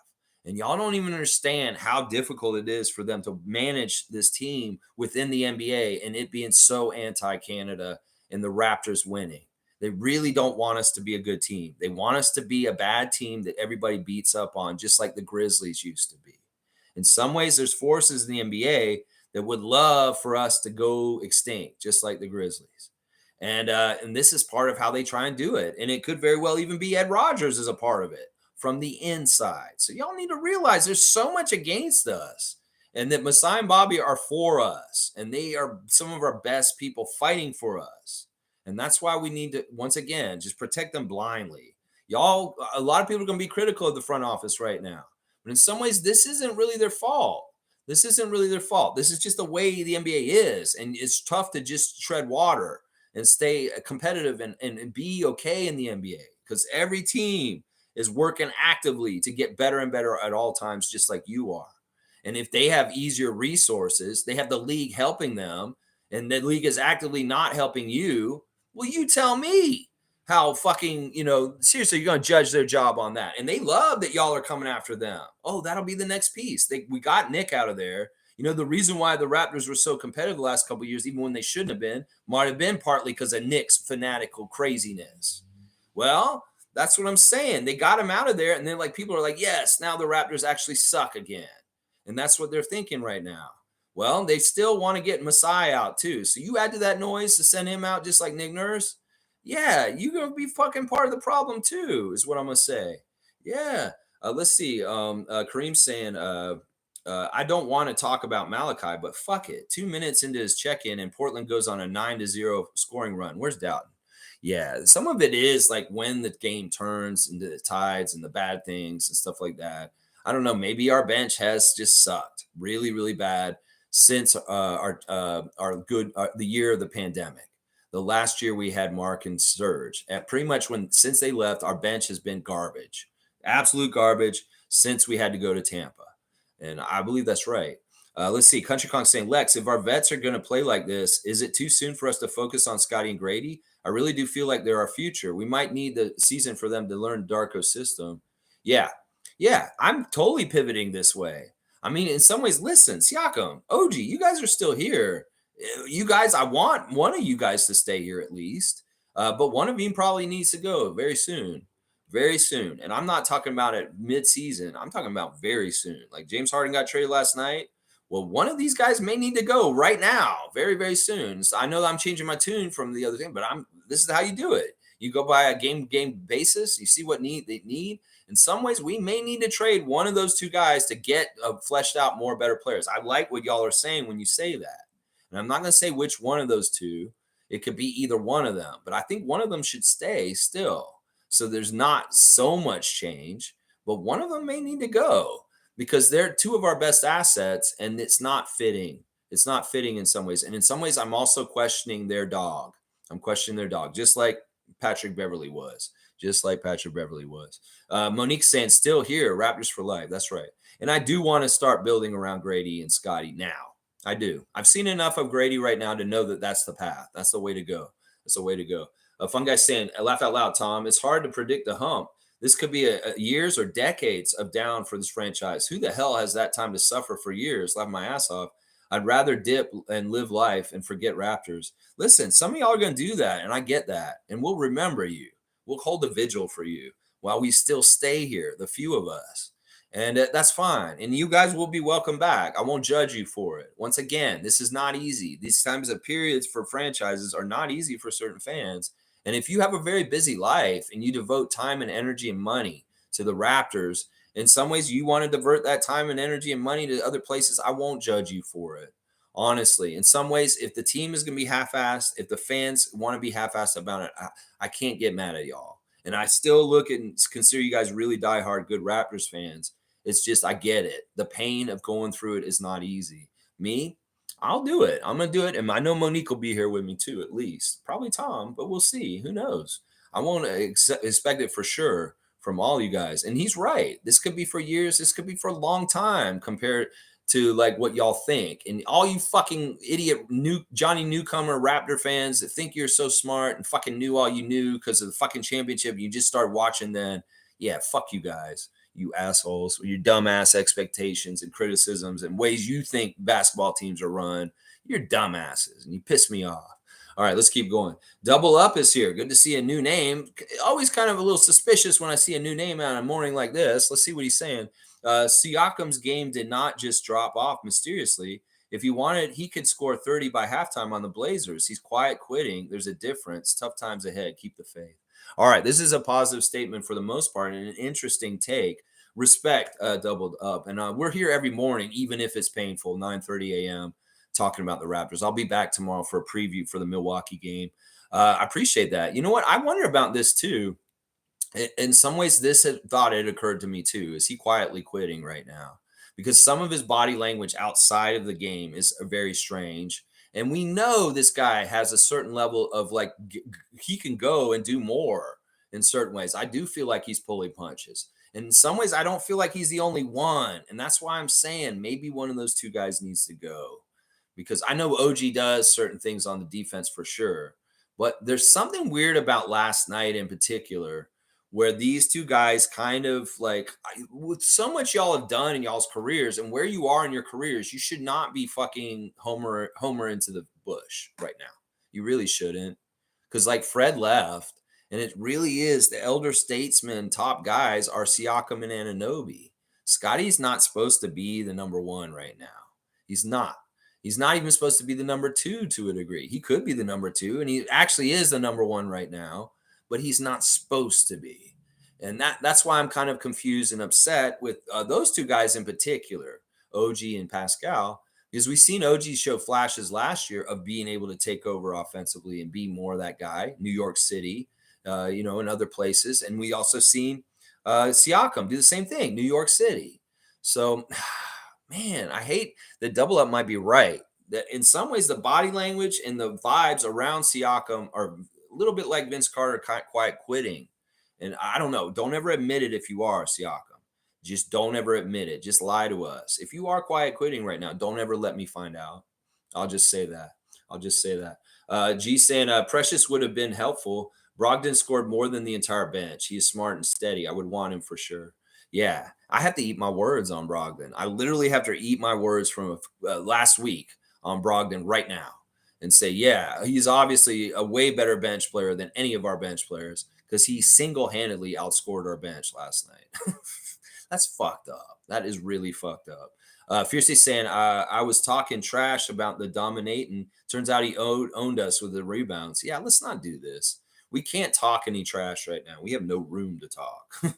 And y'all don't even understand how difficult it is for them to manage this team within the NBA and it being so anti-Canada and the Raptors winning. They really don't want us to be a good team. They want us to be a bad team that everybody beats up on, just like the Grizzlies used to be. In some ways, there's forces in the NBA that would love for us to go extinct, just like the Grizzlies. And this is part of how they try and do it. And it could very well even be Ed Rogers as a part of it from the inside. So y'all need to realize there's so much against us, and that Masai and Bobby are for us, and they are some of our best people fighting for us. And that's why we need to, once again, just protect them blindly. Y'all, a lot of people are going to be critical of the front office right now. But in some ways, this isn't really their fault. This isn't really their fault. This is just the way the NBA is. And it's tough to just tread water and stay competitive and be okay in the NBA, because every team is working actively to get better and better at all times, just like you are. And if they have easier resources, they have the league helping them, and the league is actively not helping you, well, you tell me how fucking, seriously, you're going to judge their job on that. And they love that y'all are coming after them. Oh, that'll be the next piece. We got Nick out of there. The reason why the Raptors were so competitive the last couple of years, even when they shouldn't have been, might have been partly because of Nick's fanatical craziness. Well, that's what I'm saying. They got him out of there, and then people are like, yes, now the Raptors actually suck again. And that's what they're thinking right now. Well, they still want to get Masai out too. So you add to that noise to send him out just like Nick Nurse. Yeah, you're going to be fucking part of the problem too, is what I'm going to say. Yeah. Let's see. Kareem's saying, I don't want to talk about Malachi, but fuck it. 2 minutes into his check-in and Portland goes on a 9-0 scoring run. Where's Doughton? Yeah, some of it is like when the game turns into the tides and the bad things and stuff like that. I don't know. Maybe our bench has just sucked really, really bad since the year of the pandemic. The last year we had Mark and Serge. And pretty much since they left, our bench has been garbage, absolute garbage since we had to go to Tampa. And I believe that's right. Let's see. Country Kong saying, Lex, if our vets are going to play like this, is it too soon for us to focus on Scottie and Gradey? I really do feel like they're our future. We might need the season for them to learn Darko's system. Yeah, I'm totally pivoting this way. I mean, in some ways, listen, Siakam, OG, you guys are still here. You guys, I want one of you guys to stay here at least. But one of you probably needs to go very soon. Very soon. And I'm not talking about it mid-season. I'm talking about very soon. Like James Harden got traded last night. Well, one of these guys may need to go right now, very, very soon. So I know that I'm changing my tune from the other thing, but this is how you do it. You go by a game basis. You see what they need. In some ways, we may need to trade one of those two guys to get fleshed out more better players. I like what y'all are saying when you say that. And I'm not going to say which one of those two. It could be either one of them. But I think one of them should stay still. So there's not so much change. But one of them may need to go, because they're two of our best assets, and it's not fitting. It's not fitting in some ways. And in some ways, I'm also questioning their dog. I'm questioning their dog, just like Patrick Beverley was. Monique's saying, still here, Raptors for life. That's right. And I do want to start building around Gradey and Scottie now. I do. I've seen enough of Gradey right now to know that that's the path. That's the way to go. That's the way to go. A fun guy saying, laugh out loud, Tom. It's hard to predict the hump. This could be a years or decades of down for this franchise. Who the hell has that time to suffer for years? Laugh my ass off. I'd rather dip and live life and forget Raptors. Listen, some of y'all are going to do that, and I get that. And we'll remember you. We'll hold a vigil for you while we still stay here, the few of us. And that's fine. And you guys will be welcome back. I won't judge you for it. Once again, this is not easy. These times of periods for franchises are not easy for certain fans. And if you have a very busy life and you devote time and energy and money to the Raptors, in some ways you want to divert that time and energy and money to other places, I won't judge you for it. Honestly, in some ways, if the team is going to be half-assed, if the fans want to be half-assed about it, I can't get mad at y'all. And I still look and consider you guys really diehard good Raptors fans. It's just, I get it. The pain of going through it is not easy. Me, I'll do it. I'm going to do it. And I know Monique will be here with me too, at least. Probably Tom, but we'll see. Who knows? I won't expect it for sure from all you guys. And he's right. This could be for years. This could be for a long time compared to like what y'all think. And all you fucking idiot Johnny Newcomer Raptor fans that think you're so smart and fucking knew all you knew because of the fucking championship, you just started watching then. Yeah, fuck you guys, you assholes, with your dumbass expectations and criticisms and ways you think basketball teams are run. You're dumbasses and you piss me off. All right, let's keep going. Double Up is here. Good to see a new name. Always kind of a little suspicious when I see a new name on a morning like this. Let's see what he's saying. Siakam's game did not just drop off mysteriously. If he wanted, he could score 30 by halftime on the Blazers. He's quiet quitting. There's a difference. Tough times ahead. Keep the faith. All right, this is a positive statement for the most part and an interesting take. Respect, Doubled Up. And we're here every morning, even if it's painful, 9:30 a.m., talking about the Raptors. I'll be back tomorrow for a preview for the Milwaukee game. I appreciate that. You know what? I wonder about this too. In some ways, this thought had occurred to me too. Is he quietly quitting right now? Because some of his body language outside of the game is very strange. And we know this guy has a certain level of like, he can go and do more in certain ways. I do feel like he's pulling punches. And in some ways, I don't feel like he's the only one. And that's why I'm saying maybe one of those two guys needs to go. Because I know OG does certain things on the defense for sure. But there's something weird about last night in particular, where these two guys kind of like, with so much y'all have done in y'all's careers and where you are in your careers, you should not be fucking homer into the bush right now. You really shouldn't. Because like Fred left, and it really is the elder statesmen top guys are Siakam and Anunoby. Scottie's not supposed to be the number one right now. He's not. He's not even supposed to be the number two to a degree. He could be the number two, and he actually is the number one right now, but he's not supposed to be. And that's why I'm kind of confused and upset with those two guys in particular, OG and Pascal, because we've seen OG show flashes last year of being able to take over offensively and be more that guy, New York City, and other places. And we also seen Siakam do the same thing, New York City. So, man, I hate that Double Up might be right. That in some ways, the body language and the vibes around Siakam are a little bit like Vince Carter quiet quitting. And I don't know. Don't ever admit it if you are Siakam. Just don't ever admit it. Just lie to us. If you are quiet quitting right now, don't ever let me find out. I'll just say that. G saying, Precious would have been helpful. Brogdon scored more than the entire bench. He is smart and steady. I would want him for sure. Yeah, I have to eat my words on Brogdon. I literally have to eat my words from last week on Brogdon right now and say, yeah, he's obviously a way better bench player than any of our bench players because he single-handedly outscored our bench last night. That's fucked up. That is really fucked up. Fiercely saying, I was talking trash about the dominating. Turns out he owned us with the rebounds. Yeah, let's not do this. We can't talk any trash right now. We have no room to talk.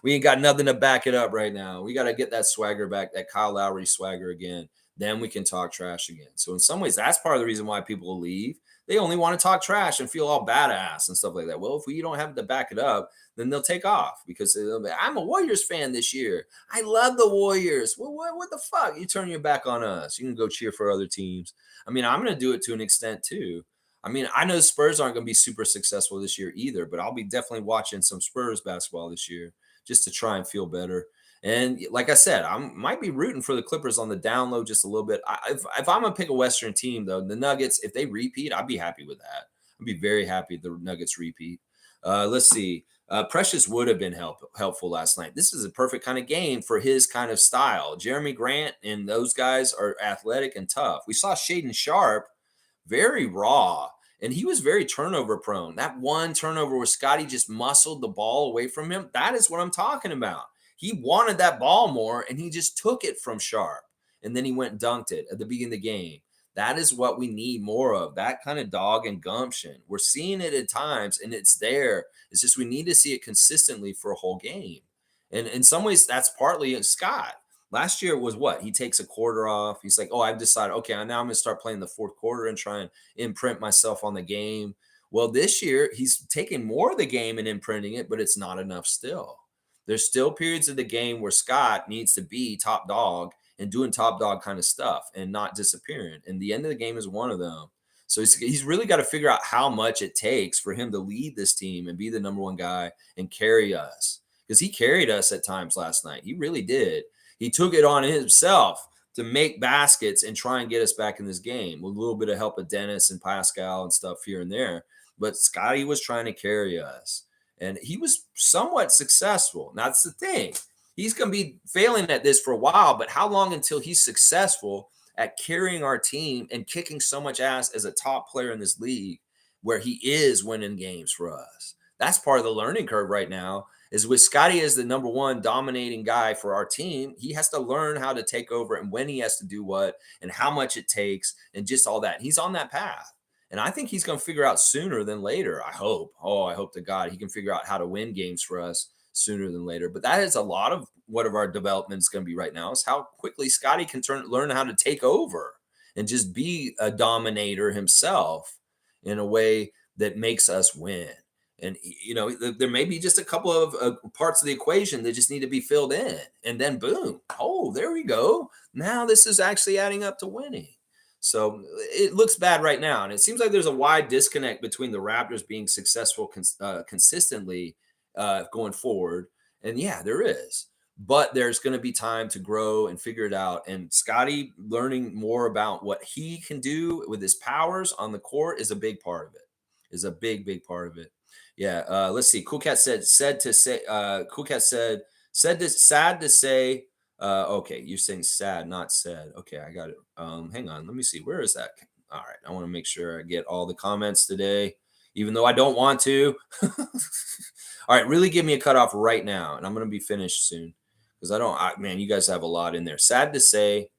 We ain't got nothing to back it up right now. We got to get that swagger back, that Kyle Lowry swagger again. Then we can talk trash again. So in some ways, that's part of the reason why people leave. They only want to talk trash and feel all badass and stuff like that. Well, if we don't have to back it up, then they'll take off because I'm a Warriors fan this year. I love the Warriors. Well, what the fuck? You turn your back on us. You can go cheer for other teams. I mean, I'm going to do it to an extent too. I mean, I know Spurs aren't going to be super successful this year either, but I'll be definitely watching some Spurs basketball this year just to try and feel better. And like I said, I might be rooting for the Clippers on the down low just a little bit. If I'm going to pick a Western team, though, the Nuggets, if they repeat, I'd be happy with that. I'd be very happy if the Nuggets repeat. Let's see. Precious would have been helpful last night. This is a perfect kind of game for his kind of style. Jeremy Grant and those guys are athletic and tough. We saw Shaedon Sharpe very raw, and he was very turnover prone. That one turnover where Scottie just muscled the ball away from him, that is what I'm talking about. He wanted that ball more, and he just took it from Sharpe, and then he went and dunked it at the beginning of the game. That is what we need more of, that kind of dog and gumption. We're seeing it at times, and it's there. It's just we need to see it consistently for a whole game. And in some ways, that's partly Scott. Last year was what? He takes a quarter off. He's like, oh, I've decided, okay, now I'm going to start playing the fourth quarter and try and imprint myself on the game. Well, this year, he's taking more of the game and imprinting it, but it's not enough still. There's still periods of the game where Scott needs to be top dog and doing top dog kind of stuff and not disappearing. And the end of the game is one of them. So he's really got to figure out how much it takes for him to lead this team and be the number one guy and carry us. Because he carried us at times last night. He really did. He took it on himself to make baskets and try and get us back in this game with a little bit of help of Dennis and Pascal and stuff here and there. But Scottie was trying to carry us, and he was somewhat successful. And that's the thing. He's going to be failing at this for a while, but how long until he's successful at carrying our team and kicking so much ass as a top player in this league where he is winning games for us? That's part of the learning curve right now. Is with Scottie as the number one dominating guy for our team, he has to learn how to take over and when he has to do what and how much it takes and just all that. He's on that path. And I think he's going to figure out sooner than later. I hope. Oh, I hope to God he can figure out how to win games for us sooner than later. But that is a lot of what of our development is going to be right now is how quickly Scottie can learn how to take over and just be a dominator himself in a way that makes us win. And, there may be just a couple of parts of the equation that just need to be filled in. And then, boom, oh, there we go. Now this is actually adding up to winning. So it looks bad right now. And it seems like there's a wide disconnect between the Raptors being successful consistently going forward. And, yeah, there is. But there's going to be time to grow and figure it out. And Scottie learning more about what he can do with his powers on the court is a big part of it, is a big, big part of it. Yeah, let's see. Cool Cat sad to say. Okay, you're saying sad, not said. Okay, I got it. Hang on, let me see. Where is that? All right, I want to make sure I get all the comments today, even though I don't want to. All right, really give me a cutoff right now, and I'm gonna be finished soon because man, you guys have a lot in there. Sad to say.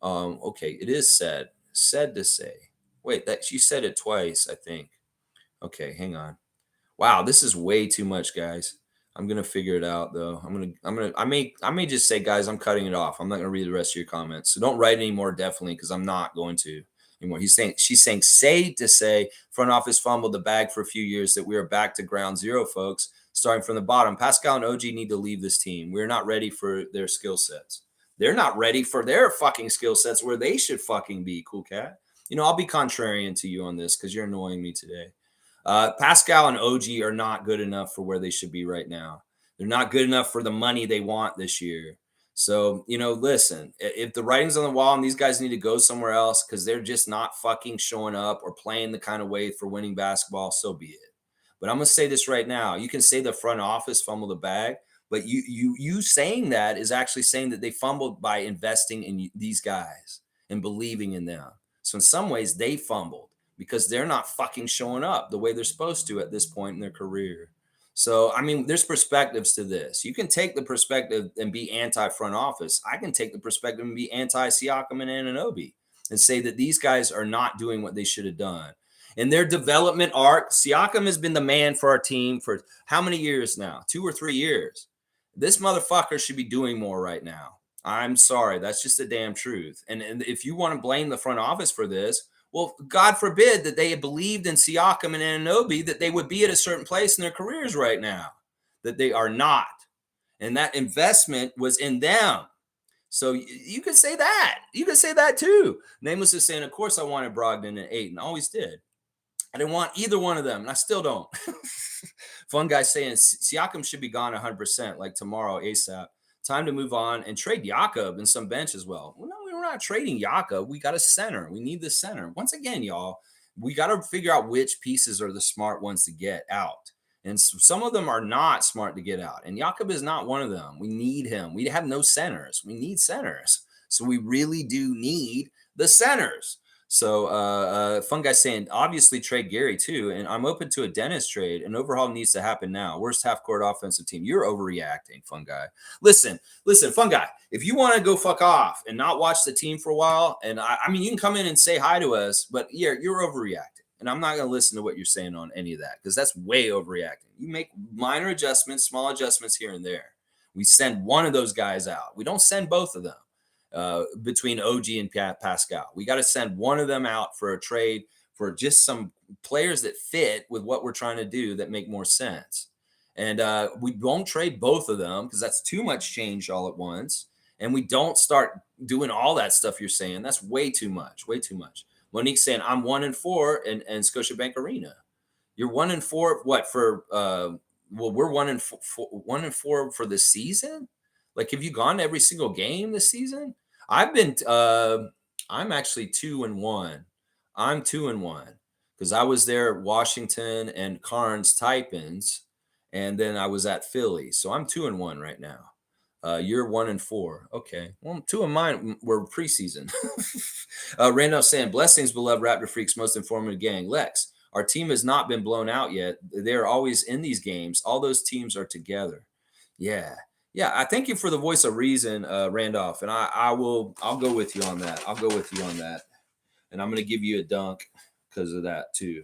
Okay, it is said. Said to say. Wait, that you said it twice, I think. Okay, hang on. Wow, this is way too much, guys. I'm gonna figure it out though. I may just say, guys, I'm cutting it off. I'm not gonna read the rest of your comments. So don't write anymore, definitely, because I'm not going to anymore. She's saying, say to say, front office fumbled the bag for a few years that we are back to ground zero, folks, starting from the bottom. Pascal and OG need to leave this team. We're not ready for their skill sets. They're not ready for their fucking skill sets where they should fucking be, Cool Cat. I'll be contrarian to you on this because you're annoying me today. Pascal and OG are not good enough for where they should be right now. They're not good enough for the money they want this year. So, listen, if the writing's on the wall and these guys need to go somewhere else because they're just not fucking showing up or playing the kind of way for winning basketball, so be it. But I'm going to say this right now. You can say the front office fumbled the bag, but you saying that is actually saying that they fumbled by investing in these guys and believing in them. So in some ways, they fumbled because they're not fucking showing up the way they're supposed to at this point in their career. So, I mean, there's perspectives to this. You can take the perspective and be anti-front office. I can take the perspective and be anti-Siakam and Anunoby and say that these guys are not doing what they should have done. In their development arc, Siakam has been the man for our team for how many years now? 2 or 3 years. This motherfucker should be doing more right now. I'm sorry. That's just the damn truth. And if you want to blame the front office for this, well, God forbid that they had believed in Siakam and Anunoby that they would be at a certain place in their careers right now, that they are not. And that investment was in them. So you could say that. You could say that too. Nameless is saying, of course I wanted Brogdon and Ayton. Always did. I didn't want either one of them, and I still don't. Fun guy saying Siakam should be gone 100%, like tomorrow, ASAP. Time to move on and trade Jakob and some bench as well. Well, no, we're not trading Jakob. We got a center. We need the center. Once again, y'all, we got to figure out which pieces are the smart ones to get out. And some of them are not smart to get out. And Jakob is not one of them. We need him. We have no centers. We need centers. So we really do need the centers. So Fun guy saying, obviously trade Gary too. And I'm open to a Dennis trade. An overhaul needs to happen now. Worst half-court offensive team. You're overreacting, Fun guy. Listen, Fun guy. If you want to go fuck off and not watch the team for a while, and I mean, you can come in and say hi to us, but yeah, you're overreacting. And I'm not going to listen to what you're saying on any of that because that's way overreacting. You make minor adjustments, small adjustments here and there. We send one of those guys out. We don't send both of them. Between OG and Pascal. We got to send one of them out for a trade for just some players that fit with what we're trying to do that make more sense. And we won't trade both of them because that's too much change all at once. And we don't start doing all that stuff you're saying. That's way too much, way too much. Monique's saying, I'm 1-4 in Scotiabank Arena. You're 1-4, what, for, well, we're 1-4 for the season? Like, have you gone to every single game this season? I've been. I'm actually 2-1. I'm 2-1 because I was there at Washington and Carnes Typins, and then I was at Philly. So I'm 2-1 right now. You're 1-4. Okay. Well, two of mine were preseason. Randolph saying, blessings, beloved Raptor Freaks, most informative gang. Lex, our team has not been blown out yet. They're always in these games. All those teams are together. Yeah. Yeah. I thank you for the voice of reason, Randolph. And I'll go with you on that. I'll go with you on that. And I'm going to give you a dunk because of that too.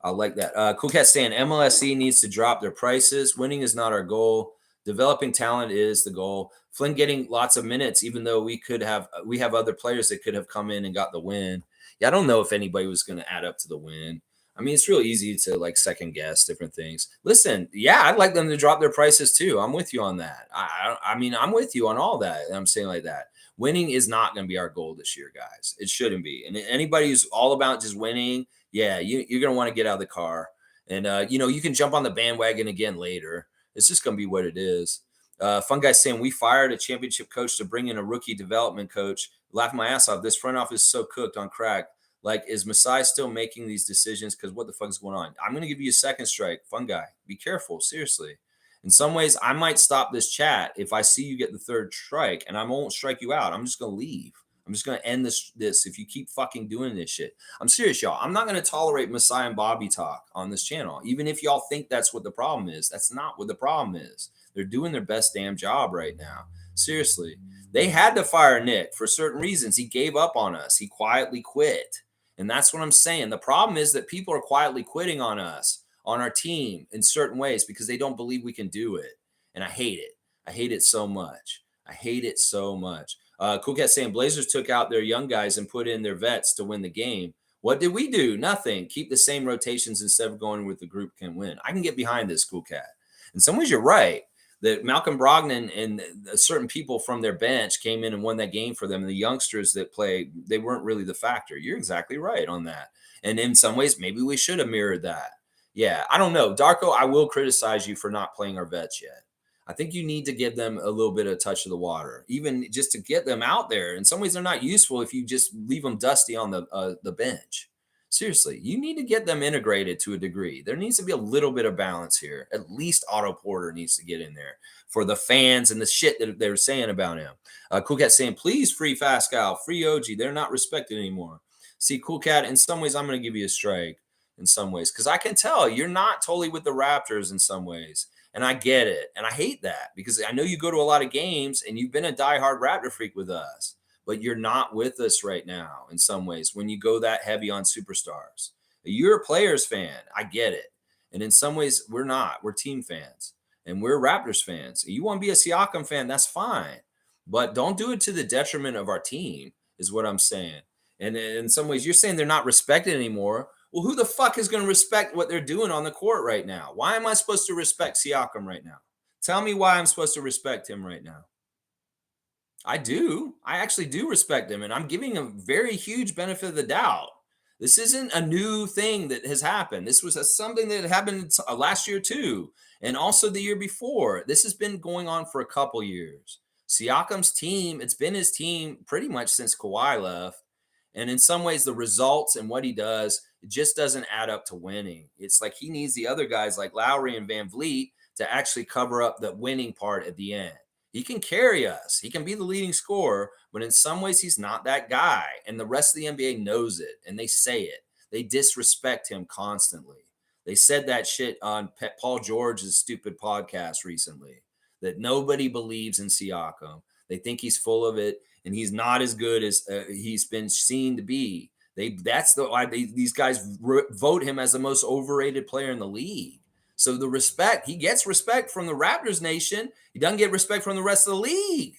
I like that. Cool Cat saying MLSE needs to drop their prices. Winning is not our goal. Developing talent is the goal. Flynn getting lots of minutes, even though we have other players that could have come in and got the win. Yeah, I don't know if anybody was going to add up to the win. I mean, it's real easy to like second guess different things. Listen, yeah, I'd like them to drop their prices too. I'm with you on that. I mean, I'm with you on all that. I'm saying like that. Winning is not going to be our goal this year, guys. It shouldn't be. And anybody who's all about just winning, yeah, you're going to want to get out of the car. And, you can jump on the bandwagon again later. It's just going to be what it is. Fun guy saying, we fired a championship coach to bring in a rookie development coach. Laughing my ass off. This front office is so cooked on crack. Like, is Masai still making these decisions? Because what the fuck is going on? I'm going to give you a second strike. Fun guy. Be careful. Seriously. In some ways, I might stop this chat if I see you get the third strike, and I won't strike you out. I'm just going to leave. I'm just going to end this if you keep fucking doing this shit. I'm serious, y'all. I'm not going to tolerate Masai and Bobby talk on this channel. Even if y'all think that's what the problem is. That's not what the problem is. They're doing their best damn job right now. Seriously. They had to fire Nick for certain reasons. He gave up on us. He quietly quit. And that's what I'm saying. The problem is that people are quietly quitting on us, on our team in certain ways because they don't believe we can do it. And I hate it. I hate it so much. I hate it so much. Cool Cat saying Blazers took out their young guys and put in their vets to win the game. What did we do? Nothing. Keep the same rotations instead of going with the group can win. I can get behind this, Cool Cat. In some ways, you're right. That Malcolm Brogdon and certain people from their bench came in and won that game for them. And the youngsters that play, they weren't really the factor. You're exactly right on that. And in some ways, maybe we should have mirrored that. Yeah, I don't know. Darko, I will criticize you for not playing our vets yet. I think you need to give them a little bit of touch of the water, even just to get them out there. In some ways, they're not useful if you just leave them dusty on the bench. Seriously, you need to get them integrated to a degree. There needs to be a little bit of balance here. At least Otto Porter needs to get in there for the fans and the shit that they're saying about him. Cool Cat saying, please free Pascal, free OG. They're not respected anymore. See, Cool Cat, in some ways, I'm going to give you a strike in some ways because I can tell you're not totally with the Raptors in some ways. And I get it. And I hate that because I know you go to a lot of games and you've been a diehard Raptor freak with us. But you're not with us right now in some ways when you go that heavy on superstars. You're a players fan. I get it. And in some ways, we're not. We're team fans. And we're Raptors fans. You want to be a Siakam fan, that's fine. But don't do it to the detriment of our team, is what I'm saying. And in some ways, you're saying they're not respected anymore. Well, who the fuck is going to respect what they're doing on the court right now? Why am I supposed to respect Siakam right now? Tell me why I'm supposed to respect him right now. I do. I actually do respect him, and I'm giving him very huge benefit of the doubt. This isn't a new thing that has happened. This was something that happened last year too, and also the year before. This has been going on for a couple years. Siakam's team, it's been his team pretty much since Kawhi left, and in some ways, the results and what he does, it just doesn't add up to winning. It's like he needs the other guys like Lowry and Van Vliet to actually cover up the winning part at the end. He can carry us. He can be the leading scorer, but in some ways, he's not that guy. And the rest of the NBA knows it, and they say it. They disrespect him constantly. They said that shit on Paul George's stupid podcast recently, that nobody believes in Siakam. They think he's full of it, and he's not as good as he's been seen to be. That's why these guys vote him as the most overrated player in the league. So the respect, he gets respect from the Raptors nation. He doesn't get respect from the rest of the league.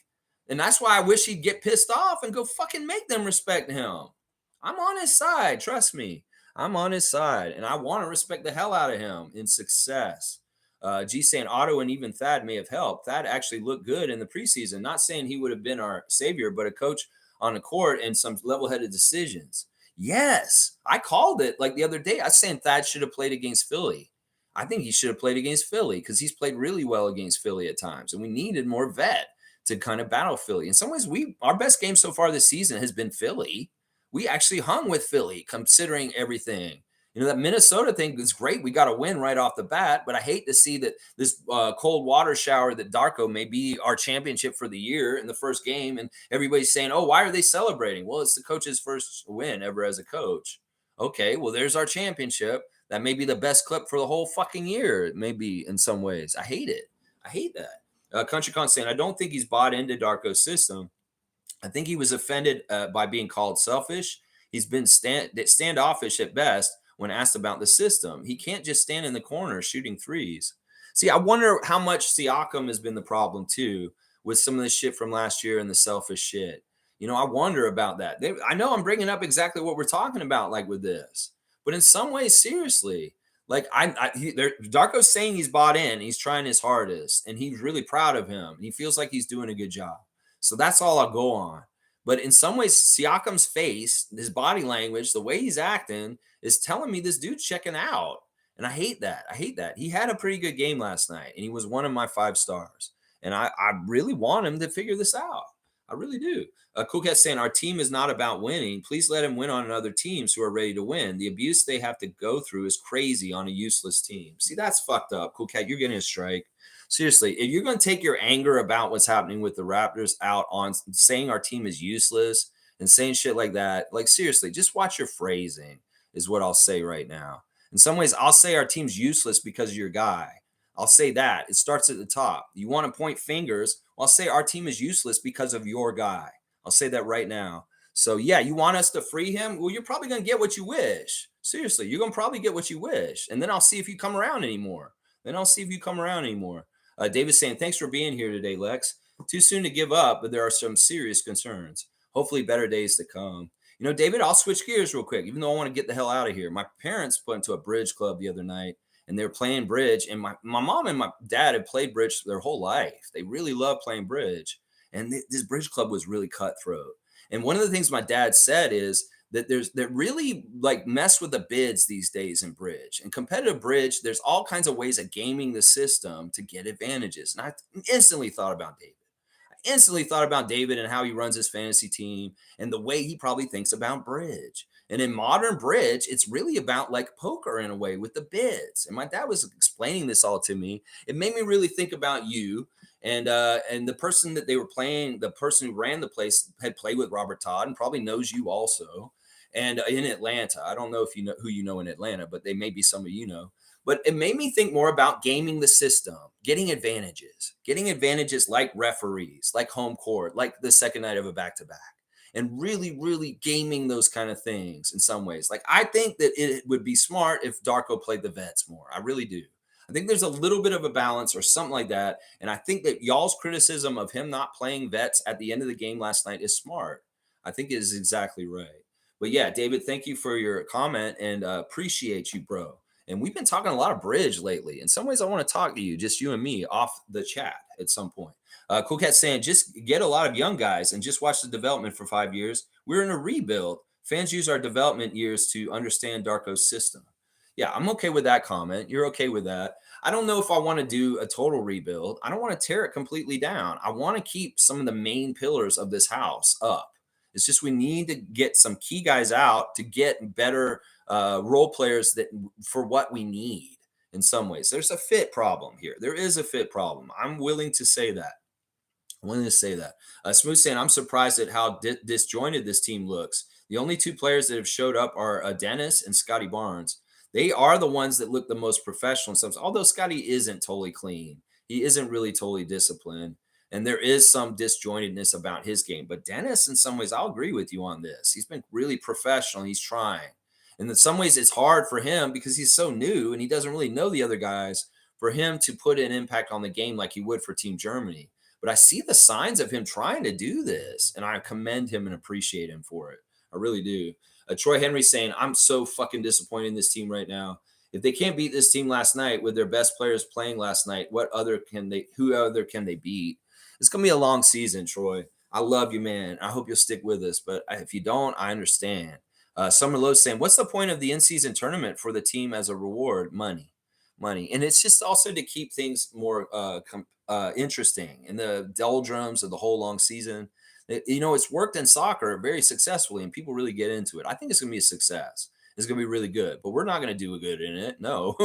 And that's why I wish he'd get pissed off and go fucking make them respect him. I'm on his side. Trust me. I'm on his side. And I want to respect the hell out of him in success. G saying Otto and even Thad may have helped. Thad actually looked good in the preseason. Not saying he would have been our savior, but a coach on the court and some level-headed decisions. Yes. I called it like the other day. I was saying Thad should have played against Philly. I think he should have played against Philly because he's played really well against Philly at times. And we needed more vet to kind of battle Philly. In some ways, our best game so far this season has been Philly. We actually hung with Philly, considering everything. That Minnesota thing is great. We got to win right off the bat, but I hate to see that this cold water shower that Darko may be our championship for the year in the first game, and everybody's saying, "Oh, why are they celebrating?" Well, it's the coach's first win ever as a coach. Okay, well, there's our championship. That may be the best clip for the whole fucking year. Maybe in some ways, I hate it. I hate that. Country Con saying, I don't think he's bought into Darko's system. I think he was offended by being called selfish. He's been standoffish at best when asked about the system. He can't just stand in the corner shooting threes. See, I wonder how much Siakam has been the problem too with some of the shit from last year and the selfish shit. I wonder about that. I know I'm bringing up exactly what we're talking about, like with this, but in some ways, seriously, like Darko's saying he's bought in, he's trying his hardest, and he's really proud of him. He feels like he's doing a good job. So that's all I'll go on. But in some ways, Siakam's face, his body language, the way he's acting is telling me this dude's checking out. And I hate that. I hate that. He had a pretty good game last night, and he was one of my 5 stars. And I really want him to figure this out. I really do. Cool Cat saying, our team is not about winning. Please let him win on other teams who are ready to win. The abuse they have to go through is crazy on a useless team. See, that's fucked up. Cool Cat, you're getting a strike. Seriously, if you're going to take your anger about what's happening with the Raptors out on saying our team is useless and saying shit like that, like seriously, just watch your phrasing is what I'll say right now. In some ways, I'll say our team's useless because of your guy. I'll say that. It starts at the top. You want to point fingers? Well, I'll say our team is useless because of your guy. I'll say that right now. So, yeah, you want us to free him? Well, you're probably going to get what you wish. Seriously, you're going to probably get what you wish. And then I'll see if you come around anymore. David's saying, thanks for being here today, Lex. Too soon to give up, but there are some serious concerns. Hopefully better days to come. David, I'll switch gears real quick, even though I want to get the hell out of here. My parents went to a bridge club the other night, and they were playing bridge. And my mom and my dad had played bridge their whole life. They really love playing bridge. And this bridge club was really cutthroat. And one of the things my dad said is that that really like mess with the bids these days in bridge and competitive bridge. There's all kinds of ways of gaming the system to get advantages. And I instantly thought about David and how he runs his fantasy team and the way he probably thinks about bridge. And in modern bridge, it's really about like poker in a way with the bids. And my dad was explaining this all to me. It made me really think about you. And the person that they were playing, the person who ran the place had played with Robert Todd and probably knows you also. And in Atlanta, I don't know if you know who you know in Atlanta, but they may be some of you know. But it made me think more about gaming the system, getting advantages like referees, like home court, like the second night of a back-to-back, and really, really gaming those kind of things in some ways. Like I think that it would be smart if Darko played the vets more. I really do. I think there's a little bit of a balance or something like that. And I think that y'all's criticism of him not playing vets at the end of the game last night is smart. I think it is exactly right. But yeah, David, thank you for your comment and appreciate you, bro. And we've been talking a lot of bridge lately. In some ways, I want to talk to you, just you and me, off the chat at some point. Cool Cat saying, just get a lot of young guys and just watch the development for 5 years. We're in a rebuild. Fans use our development years to understand Darko's system. Yeah, I'm okay with that comment. You're okay with that. I don't know if I want to do a total rebuild. I don't want to tear it completely down. I want to keep some of the main pillars of this house up. It's just we need to get some key guys out to get better role players that for what we need in some ways. There's a fit problem here. There is a fit problem. I'm willing to say that. Smooth saying, I'm surprised at how disjointed this team looks. The only 2 players that have showed up are Dennis and Scottie Barnes. They are the ones that look the most professional. Although Scottie isn't totally clean. He isn't really totally disciplined. And there is some disjointedness about his game. But Dennis, in some ways, I'll agree with you on this. He's been really professional. He's trying. And in some ways, it's hard for him because he's so new and he doesn't really know the other guys for him to put an impact on the game like he would for Team Germany. But I see the signs of him trying to do this, and I commend him and appreciate him for it. I really do. Troy Henry saying, I'm so fucking disappointed in this team right now. If they can't beat this team last night with their best players playing last night, who other can they beat? It's going to be a long season, Troy. I love you, man. I hope you'll stick with us. But if you don't, I understand. Summer Lowe saying, what's the point of the in-season tournament for the team as a reward? Money. money. And it's just also to keep things more interesting in the doldrums of the whole long season. It's worked in soccer very successfully, and people really get into it. I think it's going to be a success. It's going to be really good, but we're not going to do good in it. No,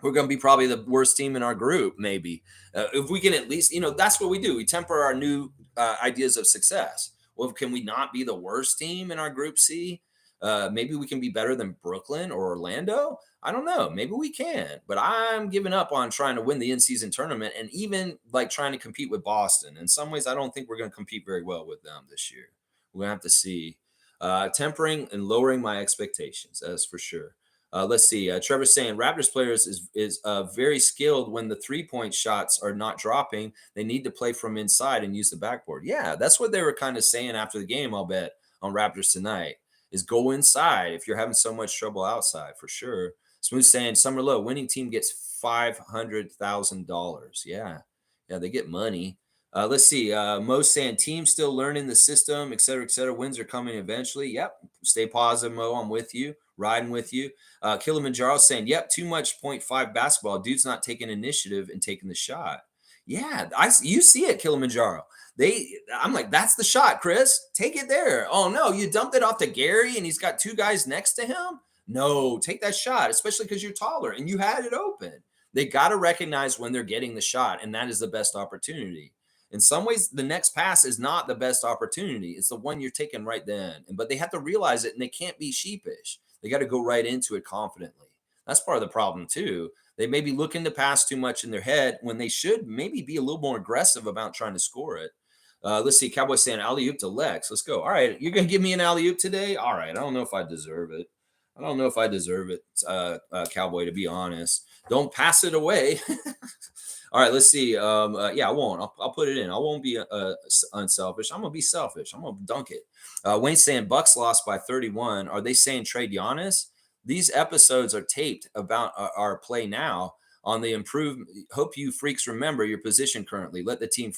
we're going to be probably the worst team in our group, maybe. If we can at least, that's what we do. We temper our new ideas of success. Well, can we not be the worst team in our group C? Maybe we can be better than Brooklyn or Orlando. I don't know. Maybe we can, but I'm giving up on trying to win the in-season tournament and even like trying to compete with Boston. In some ways, I don't think we're going to compete very well with them this year. We're going to have to see. Tempering and lowering my expectations, that's for sure. Let's see. Trevor's saying Raptors players is very skilled when the 3-point shots are not dropping. They need to play from inside and use the backboard. Yeah, that's what they were kind of saying after the game, I'll bet, on Raptors tonight, is go inside if you're having so much trouble outside, for sure. Smooth saying Summer Low, winning team gets $500,000. Yeah, they get money. Let's see. Mo saying team still learning the system, et cetera, et cetera. Wins are coming eventually. Yep. Stay positive, Mo. I'm with you. Riding with you. Kilimanjaro saying, yep, too much 0.5 basketball. Dude's not taking initiative and taking the shot. Yeah, you see it, Kilimanjaro. I'm like, that's the shot, Chris. Take it there. Oh, no, you dumped it off to Gary and he's got two guys next to him? No, take that shot, especially because you're taller and you had it open. They got to recognize when they're getting the shot, and that is the best opportunity. In some ways, the next pass is not the best opportunity. It's the one you're taking right then. But they have to realize it, and they can't be sheepish. They got to go right into it confidently. That's part of the problem, too. They may be looking to pass too much in their head when they should maybe be a little more aggressive about trying to score it. Let's see. Cowboy saying alley-oop to Lex. Let's go. All right. You're going to give me an alley-oop today? All right. I don't know if I deserve it. Cowboy, to be honest. Don't pass it away. All right, let's see. I won't. I'll put it in. I won't be unselfish. I'm gonna be selfish. I'm gonna dunk it. Wayne's saying Bucks lost by 31. Are they saying trade Giannis? These episodes are taped about our play now on the improved. Hope you freaks remember your position currently. Let the team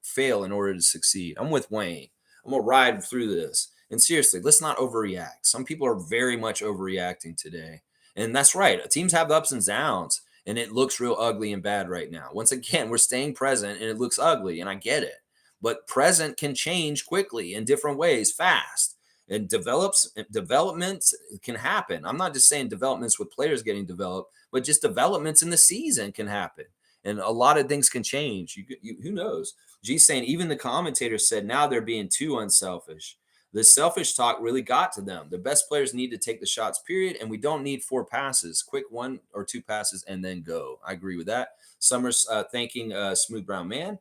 fail in order to succeed. I'm with Wayne. I'm gonna ride through this. And seriously, let's not overreact. Some people are very much overreacting today, and that's right. Teams have ups and downs. And it looks real ugly and bad right now. Once again, we're staying present and it looks ugly, and I get it. But present can change quickly in different ways, fast. And developments can happen. I'm not just saying developments with players getting developed, but just developments in the season can happen. And a lot of things can change. Who knows? G's saying even the commentators said now they're being too unselfish. The selfish talk really got to them. The best players need to take the shots, period. And we don't need 4 passes, quick 1 or 2 passes, and then go. I agree with that. Summers thanking Smooth Brown Man.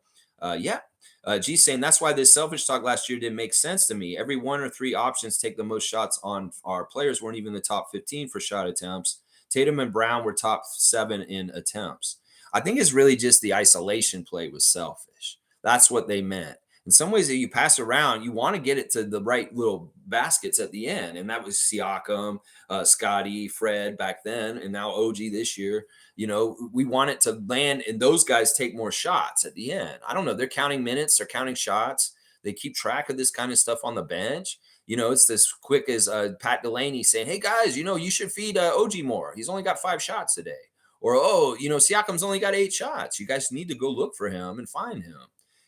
G saying that's why this selfish talk last year didn't make sense to me. Every 1 or 3 options take the most shots on our players weren't even the top 15 for shot attempts. Tatum and Brown were top 7 in attempts. I think it's really just the isolation play was selfish. That's what they meant. In some ways that you pass around, you want to get it to the right little baskets at the end. And that was Siakam, Scottie, Fred back then, and now OG this year. We want it to land, and those guys take more shots at the end. I don't know. They're counting minutes. They're counting shots. They keep track of this kind of stuff on the bench. It's this quick as Pat Delaney saying, hey, guys, you should feed OG more. He's only got 5 shots today. Or, Siakam's only got 8 shots. You guys need to go look for him and find him.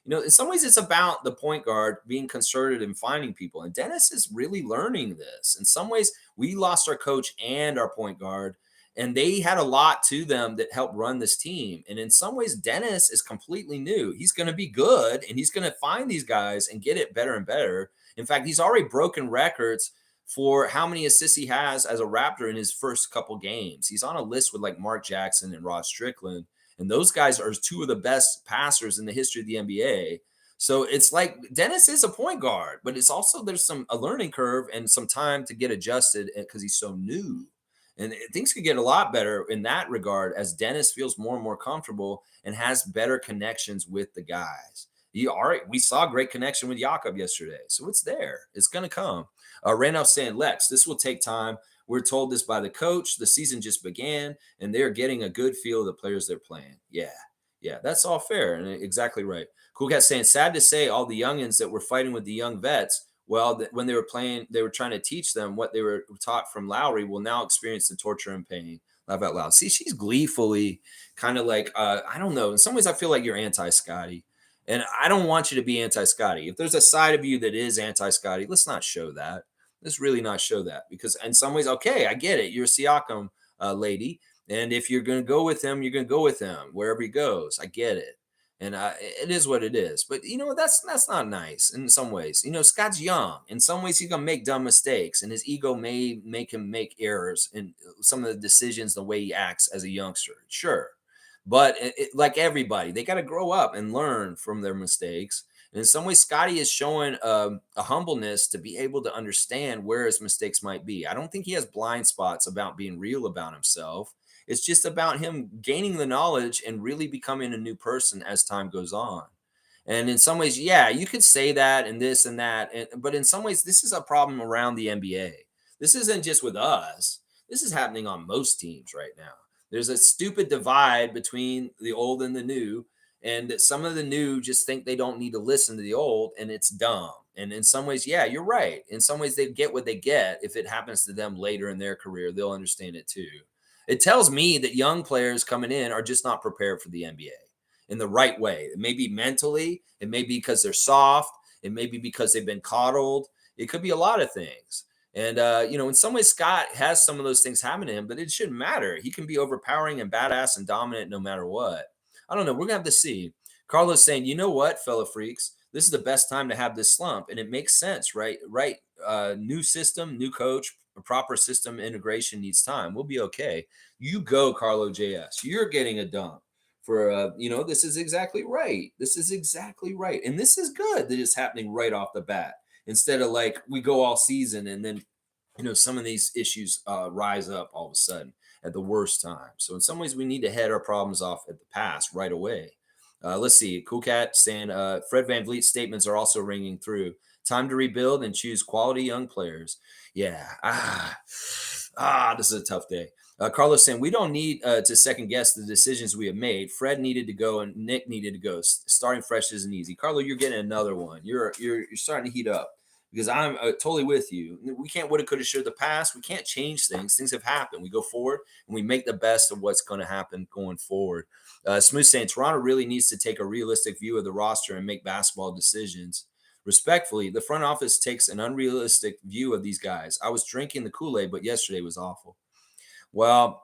In some ways, it's about the point guard being concerted and finding people. And Dennis is really learning this. In some ways, we lost our coach and our point guard, and they had a lot to them that helped run this team. And in some ways, Dennis is completely new. He's going to be good, and he's going to find these guys and get it better and better. In fact, he's already broken records for how many assists he has as a Raptor in his first couple games. He's on a list with like Mark Jackson and Ross Strickland. And those guys are 2 of the best passers in the history of the NBA. So it's like Dennis is a point guard, but it's also there's a learning curve and some time to get adjusted because he's so new. And things could get a lot better in that regard as Dennis feels more and more comfortable and has better connections with the guys. We saw a great connection with Jakob yesterday. So it's there. It's going to come. Randolph saying, Lex, this will take time. We're told this by the coach. The season just began, and they're getting a good feel of the players they're playing. Yeah, that's all fair and exactly right. Cool Cat saying, sad to say all the youngins that were fighting with the young vets, when they were playing, they were trying to teach them what they were taught from Lowry will now experience the torture and pain. Laugh out loud. See, she's gleefully kind of like, I don't know. In some ways, I feel like you're anti-Scottie. And I don't want you to be anti-Scottie. If there's a side of you that is anti-Scottie, let's not show that. Let's really not show that. Because in some ways, okay, I get it. You're a Siakam lady. And if you're going to go with him, you're going to go with him wherever he goes. I get it. And it is what it is. But that's not nice in some ways. Scott's young. In some ways, he's gonna make dumb mistakes, and his ego may make him make errors in some of the decisions, the way he acts as a youngster. Sure, but like everybody, they got to grow up and learn from their mistakes. And in some ways, Scottie is showing a humbleness to be able to understand where his mistakes might be. I don't think he has blind spots about being real about himself. It's just about him gaining the knowledge and really becoming a new person as time goes on. And in some ways, yeah, you could say that and this and that. But in some ways, this is a problem around the NBA. This isn't just with us. This is happening on most teams right now. There's a stupid divide between the old and the new. And some of the new just think they don't need to listen to the old, and it's dumb. And in some ways, yeah, you're right. In some ways, they get what they get. If it happens to them later in their career, they'll understand it too. It tells me that young players coming in are just not prepared for the NBA in the right way. It may be mentally, it may be because they're soft, it may be because they've been coddled. It could be a lot of things. And in some ways, Scott has some of those things happen to him, but it shouldn't matter. He can be overpowering and badass and dominant no matter what. I don't know. We're gonna have to see. Carlos saying, you know what, fellow freaks, this is the best time to have this slump, and it makes sense, right? Right. New system, new coach, a proper system integration needs time. We'll be okay. You go, Carlo JS. You're getting a dump for this is exactly right. This is exactly right. And this is good that it's happening right off the bat. Instead of like we go all season and then some of these issues rise up all of a sudden at the worst time. So in some ways we need to head our problems off at the pass right away. Let's see. Cool Cat saying Fred VanVleet's statements are also ringing through. Time to rebuild and choose quality young players. Yeah. This is a tough day. Carlos saying we don't need to second guess the decisions we have made. Fred needed to go and Nick needed to go. Starting fresh isn't easy. Carlo, you're getting another one. You're starting to heat up because I'm totally with you. We can't woulda, coulda, shoulda the past. We can't change things. Things have happened. We go forward and we make the best of what's going to happen going forward. Smooth saying Toronto really needs to take a realistic view of the roster and make basketball decisions. Respectfully, the front office takes an unrealistic view of these guys. I was drinking the Kool-Aid, but yesterday was awful. Well,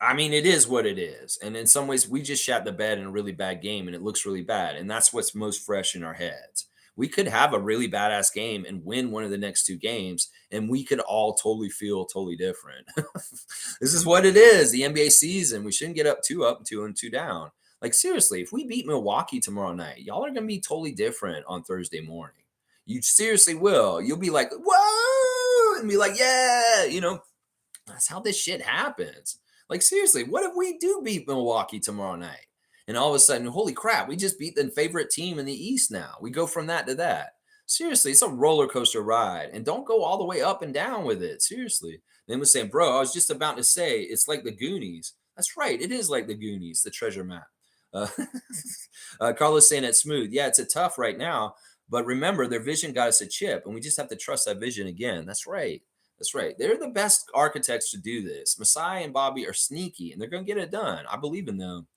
I mean, it is what it is. And in some ways, we just shat the bed in a really bad game and it looks really bad. And that's what's most fresh in our heads. We could have a really badass game and win one of the next two games, and we could all totally feel totally different. This is what it is, the NBA season. We shouldn't get up, and two down. Like, seriously, if we beat Milwaukee tomorrow night, y'all are going to be totally different on Thursday morning. You seriously will. You'll be like, whoa, and be like, yeah, that's how this shit happens. Like, seriously, what if we do beat Milwaukee tomorrow night? And all of a sudden, holy crap, we just beat the favorite team in the East now. We go from that to that. Seriously, it's a roller coaster ride. And don't go all the way up and down with it. Seriously. Then was saying, bro, I was just about to say, it's like the Goonies. That's right. It is like the Goonies, the treasure map. Carlos saying it's smooth. Yeah, it's a tough right now. But remember, their vision got us a chip. And we just have to trust that vision again. That's right. That's right. They're the best architects to do this. Masai and Bobby are sneaky, and they're going to get it done. I believe in them.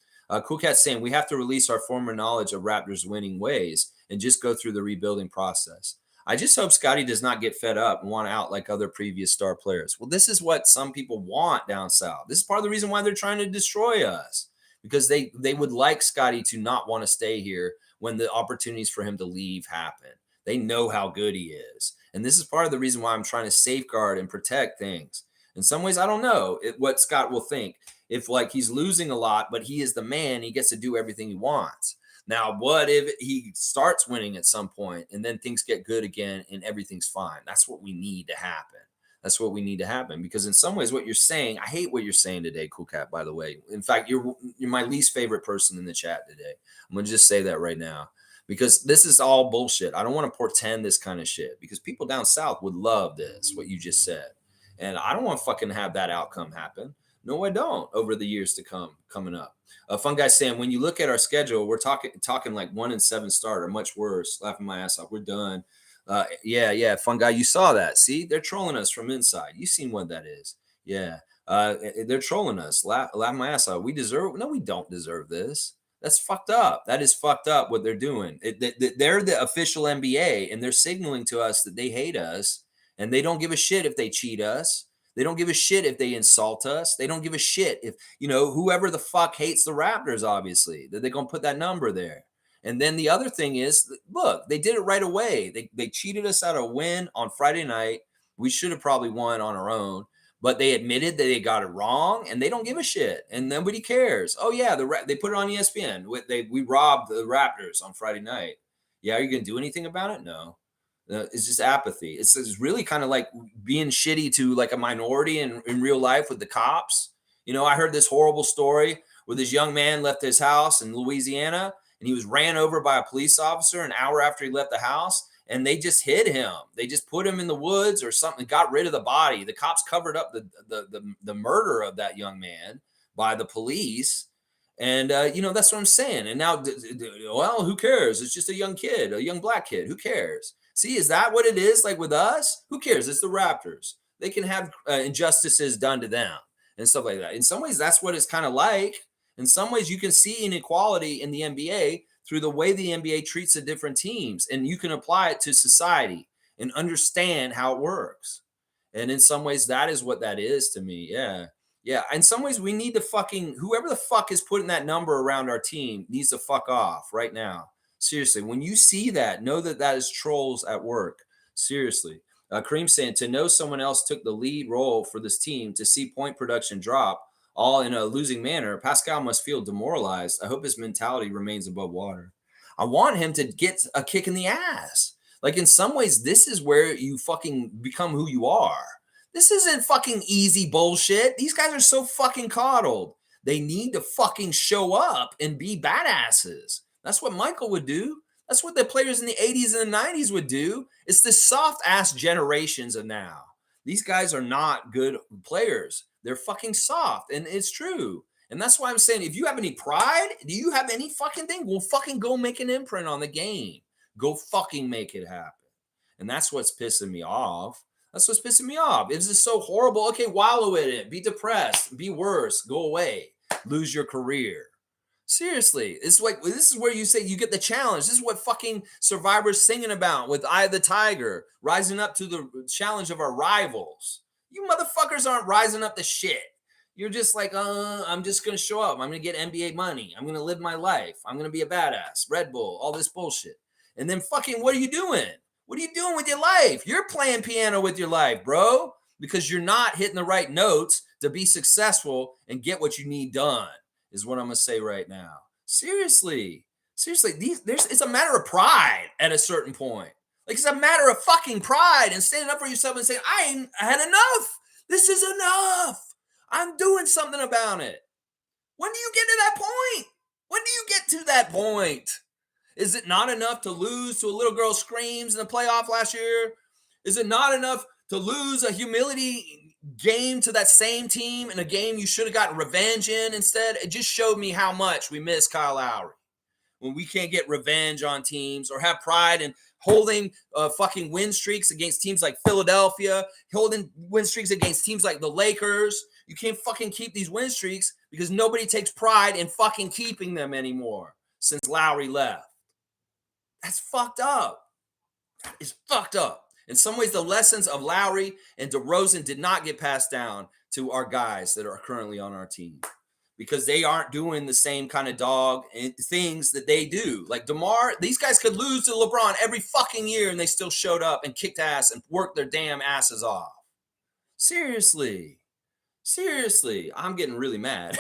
Cool Cat saying we have to release our former knowledge of Raptors winning ways and just go through the rebuilding process. I just hope Scottie does not get fed up and want out like other previous star players. Well, this is what some people want down south. This is part of the reason why they're trying to destroy us, because they would like Scottie to not want to stay here when the opportunities for him to leave happen. They know how good he is. And this is part of the reason why I'm trying to safeguard and protect things. In some ways, I don't know what Scott will think. If like he's losing a lot, but he is the man, he gets to do everything he wants. Now, what if he starts winning at some point and then things get good again and everything's fine? That's what we need to happen. That's what we need to happen. Because in some ways, what you're saying, I hate what you're saying today, Cool Cat, by the way. In fact, you're my least favorite person in the chat today. I'm going to just say that right now. Because this is all bullshit. I don't want to portend this kind of shit because people down south would love this, what you just said. And I don't want to fucking have that outcome happen. No, I don't. Over the years to coming up. Fun guy saying, when you look at our schedule, we're talking like 1-7 start or much worse. Laughing my ass off. We're done. Yeah. Fun guy, you saw that. See, they're trolling us from inside. You seen what that is. Yeah. They're trolling us. Laugh my ass off. We don't deserve this. That's fucked up. That is fucked up what they're doing. They're the official NBA, and they're signaling to us that they hate us, and they don't give a shit if they cheat us. They don't give a shit if they insult us. They don't give a shit if, whoever the fuck hates the Raptors, obviously, that they're going to put that number there. And then the other thing is, look, they did it right away. They cheated us out of a win on Friday night. We should have probably won on our own. But they admitted that they got it wrong, and they don't give a shit, and nobody cares. Oh yeah, they put it on ESPN. We robbed the Raptors on Friday night. Yeah, are you gonna do anything about it? No. It's just apathy. It's really kind of like being shitty to like a minority in real life with the cops. I heard this horrible story where this young man left his house in Louisiana, and he was ran over by a police officer an hour after he left the house. And they just hid him. They just put him in the woods or something, got rid of the body. The cops covered up the murder of that young man by the police. And, that's what I'm saying. And now, well, who cares? It's just a young kid, a young black kid. Who cares? See, is that what it is? Like with us? Who cares? It's the Raptors. They can have injustices done to them and stuff like that. In some ways, that's what it's kind of like. In some ways, you can see inequality in the NBA through the way the NBA treats the different teams. And you can apply it to society and understand how it works. And in some ways, that is what that is to me. Yeah. Yeah. In some ways, we need to whoever the fuck is putting that number around our team needs to fuck off right now. Seriously. When you see that, know that is trolls at work. Seriously. Kareem saying, to know someone else took the lead role for this team, to see point production drop, all in a losing manner, Pascal must feel demoralized. I hope his mentality remains above water. I want him to get a kick in the ass. Like in some ways, this is where you fucking become who you are. This isn't fucking easy bullshit. These guys are so fucking coddled. They need to fucking show up and be badasses. That's what Michael would do. That's what the players in the 80s and the 90s would do. It's the soft ass generations of now. These guys are not good players. They're fucking soft, and it's true. And that's why I'm saying, if you have any pride, do you have any fucking thing? Well, fucking go make an imprint on the game. Go fucking make it happen. And that's what's pissing me off. That's what's pissing me off. Is this so horrible? Okay, wallow in it. Be depressed. Be worse. Go away. Lose your career. Seriously, it's like this is where you say you get the challenge. This is what fucking Survivor's singing about with Eye of the Tiger, rising up to the challenge of our rivals. You motherfuckers aren't rising up to shit. You're just like, I'm just going to show up. I'm going to get NBA money. I'm going to live my life. I'm going to be a badass. Red Bull, all this bullshit. And then fucking, what are you doing? What are you doing with your life? You're playing piano with your life, bro, because you're not hitting the right notes to be successful and get what you need done, is what I'm going to say right now. Seriously, it's a matter of pride at a certain point. Like, it's a matter of fucking pride and standing up for yourself and saying, I had enough. This is enough. I'm doing something about it. When do you get to that point? When do you get to that point? Is it not enough to lose to a little girl screams in the playoff last year? Is it not enough to lose a humility game to that same team in a game you should have gotten revenge in instead? It just showed me how much we miss Kyle Lowry. When we can't get revenge on teams or have pride in holding fucking win streaks against teams like Philadelphia, holding win streaks against teams like the Lakers. You can't fucking keep these win streaks because nobody takes pride in fucking keeping them anymore since Lowry left. That's fucked up. That is fucked up. In some ways, the lessons of Lowry and DeRozan did not get passed down to our guys that are currently on our team, because they aren't doing the same kind of dog things that they do. Like DeMar, these guys could lose to LeBron every fucking year and they still showed up and kicked ass and worked their damn asses off. Seriously, I'm getting really mad.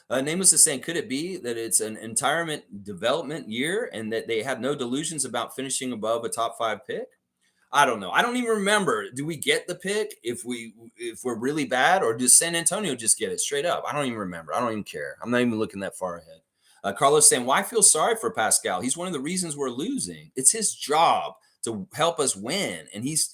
Nameless is saying, could it be that it's an entirement development year and that they have no delusions about finishing above a top 5 pick? I don't know. I don't even remember. Do we get the pick if we're really bad, or does San Antonio just get it straight up? I don't even remember. I don't even care. I'm not even looking that far ahead. Carlos saying, why feel sorry for Pascal? He's one of the reasons we're losing. It's his job to help us win, and it's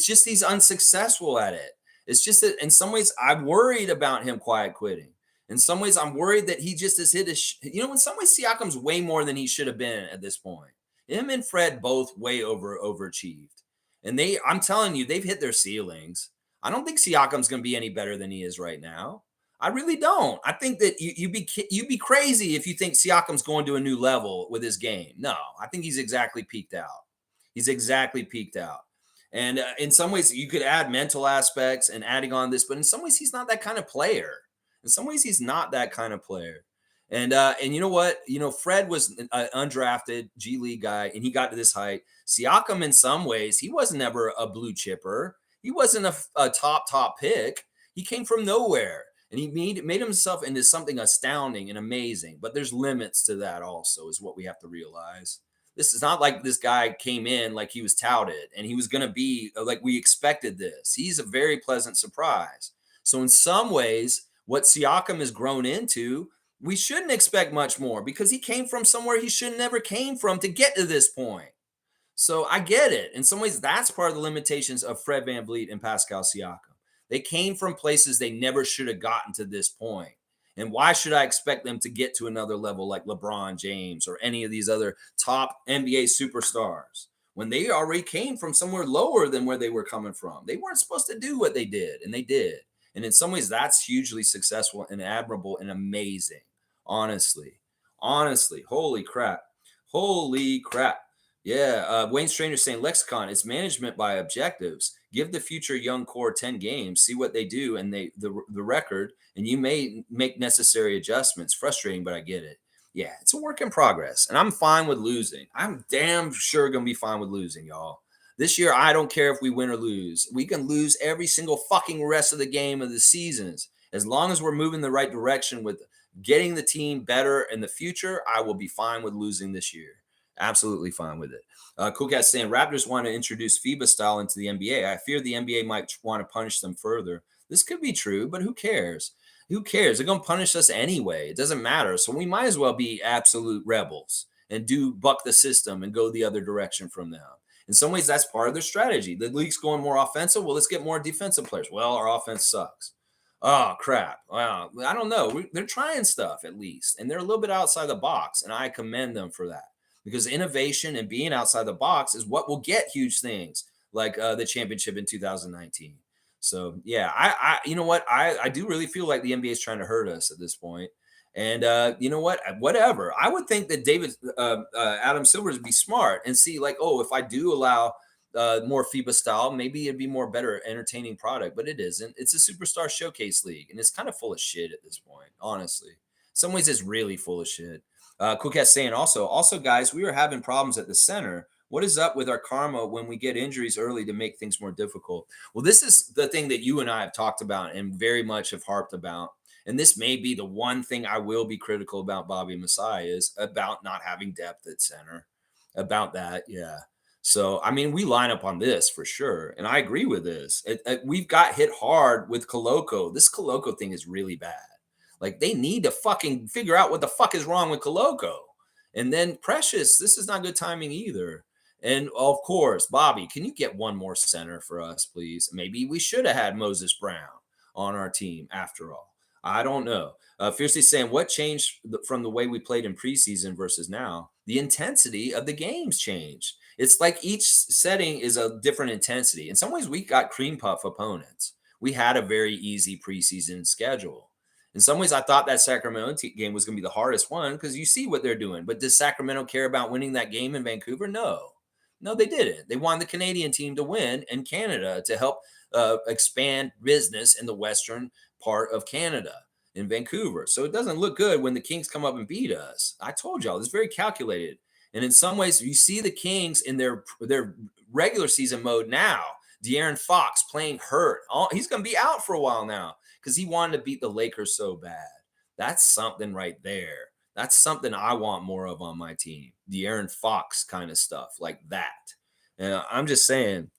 just he's unsuccessful at it. It's just that in some ways I'm worried about him quiet quitting. In some ways I'm worried that he just has hit his, in some ways Siakam's way more than he should have been at this point. Him and Fred both way overachieved. And I'm telling you, they've hit their ceilings. I don't think Siakam's going to be any better than he is right now. I really don't. I think that you'd be crazy if you think Siakam's going to a new level with his game. No, I think he's exactly peaked out. He's exactly peaked out. And in some ways, you could add mental aspects and adding on this, but in some ways, he's not that kind of player. In some ways, he's not that kind of player. And you know what? Fred was an undrafted G League guy, and he got to this height. Siakam, in some ways, he wasn't ever a blue chipper. He wasn't a top pick. He came from nowhere, and he made himself into something astounding and amazing. But there's limits to that also, is what we have to realize. This is not like this guy came in like he was touted and he was going to be like we expected this. He's a very pleasant surprise. So in some ways, what Siakam has grown into, we shouldn't expect much more because he came from somewhere he should never came from to get to this point. So I get it. In some ways, that's part of the limitations of Fred VanVleet and Pascal Siakam. They came from places they never should have gotten to this point. And why should I expect them to get to another level like LeBron James or any of these other top NBA superstars when they already came from somewhere lower than where they were coming from? They weren't supposed to do what they did, and they did. And in some ways, that's hugely successful and admirable and amazing. Honestly, holy crap. Yeah, Wayne Stranger saying lexicon, it's management by objectives. Give the future young core 10 games, see what they do, and the record, and you may make necessary adjustments. Frustrating, but I get it. Yeah, it's a work in progress, and I'm fine with losing. I'm damn sure going to be fine with losing, y'all. This year, I don't care if we win or lose. We can lose every single fucking rest of the game of the seasons. As long as we're moving the right direction with getting the team better in the future, I will be fine with losing this year. Absolutely fine with it. Cool Cat saying Raptors want to introduce FIBA style into the NBA. I fear the NBA might want to punish them further. This could be true, but who cares? Who cares? They're going to punish us anyway. It doesn't matter. So we might as well be absolute rebels and buck the system and go the other direction from them. In some ways, that's part of their strategy. The league's going more offensive. Well, let's get more defensive players. Well, our offense sucks. Oh, crap. Wow. I don't know. They're trying stuff at least, and they're a little bit outside the box, and I commend them for that. Because innovation and being outside the box is what will get huge things like the championship in 2019. So yeah, I you know what, I do really feel like the NBA is trying to hurt us at this point. And you know what, whatever. I would think that Adam Silver would be smart and see like, oh, if I do allow more FIBA style, maybe it'd be more better entertaining product, but it isn't. It's a superstar showcase league, and it's kind of full of shit at this point. Honestly, in some ways, it's really full of shit. Cool Cat saying also, guys, we are having problems at the center. What is up with our karma when we get injuries early to make things more difficult? Well, this is the thing that you and I have talked about and very much have harped about. And this may be the one thing I will be critical about Bobby and Masai is about not having depth at center. About that, yeah. So, I mean, we line up on this for sure. And I agree with this. We've got hit hard with Koloko. This Koloko thing is really bad. Like they need to fucking figure out what the fuck is wrong with Koloko. And then Precious, this is not good timing either. And of course, Bobby, can you get one more center for us, please? Maybe we should have had Moses Brown on our team after all. I don't know. Fiercely saying, what changed from the way we played in preseason versus now? The intensity of the games changed. It's like each setting is a different intensity. In some ways, we got cream puff opponents. We had a very easy preseason schedule. In some ways, I thought that Sacramento game was going to be the hardest one because you see what they're doing. But does Sacramento care about winning that game in Vancouver? No, they didn't. They wanted the Canadian team to win and Canada to help expand business in the western part of Canada in Vancouver. So it doesn't look good when the Kings come up and beat us. I told y'all, this is very calculated. And in some ways, you see the Kings in their regular season mode now. De'Aaron Fox playing hurt. He's going to be out for a while now because he wanted to beat the Lakers so bad. That's something right there. That's something I want more of on my team. De'Aaron Fox kind of stuff like that. And I'm just saying,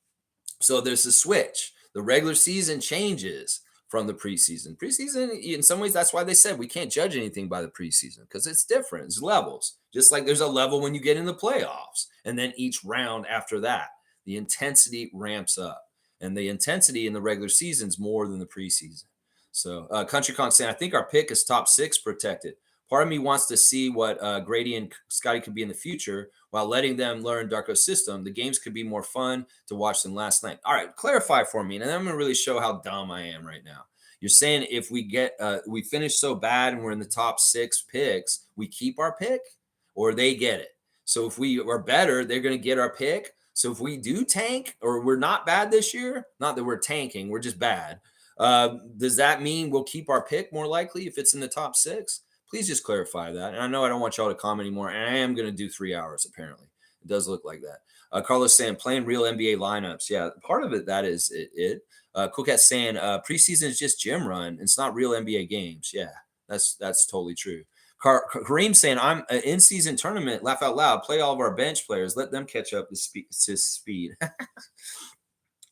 so there's a switch. The regular season changes from the preseason. Preseason, in some ways, that's why they said we can't judge anything by the preseason because it's different. It's levels. Just like there's a level when you get in the playoffs. And then each round after that, the intensity ramps up. And the intensity in the regular season is more than the preseason. So Country Con saying, I think our pick is top 6 protected. Part of me wants to see what Gradey and Scottie could be in the future while letting them learn Darko's system. The games could be more fun to watch than last night. All right, clarify for me, and then I'm going to really show how dumb I am right now. You're saying if we finish so bad and we're in the top 6 picks, we keep our pick, or they get it. So if we are better, they're going to get our pick. So if we do tank, or we're not bad this year, not that we're tanking, we're just bad. Does that mean we'll keep our pick more likely if it's in the top 6? Please just clarify that. And I know I don't want y'all to comment anymore, and I am going to do 3 hours apparently. It does look like that. Carlos saying playing real NBA lineups. Yeah, part of it, that is it. Cool Cat saying preseason is just gym run. It's not real NBA games. Yeah, that's totally true. Kareem saying I'm an in-season tournament. Laugh out loud. Play all of our bench players. Let them catch up to speed.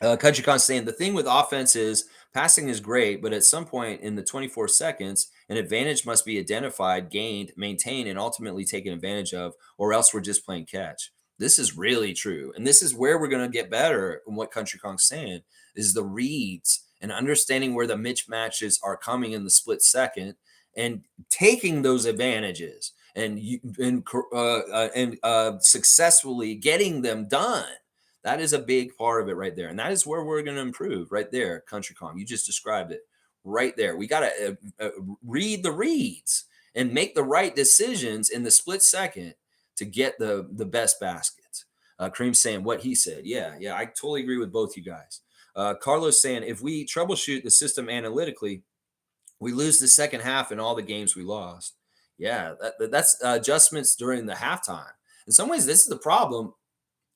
Country Con saying the thing with offense is passing is great, but at some point in the 24 seconds, an advantage must be identified, gained, maintained, and ultimately taken advantage of, or else we're just playing catch. This is really true. And this is where we're going to get better. And what Country Kong's saying is the reads and understanding where the mismatches are coming in the split second and taking those advantages and successfully getting them done. That is a big part of it right there. And that is where we're going to improve right there, Country Kong. You just described it right there. We got to read the reads and make the right decisions in the split second to get the best baskets. Kareem saying what he said. Yeah, I totally agree with both you guys. Carlos saying if we troubleshoot the system analytically, we lose the second half in all the games we lost. Yeah, that's adjustments during the halftime. In some ways, this is the problem.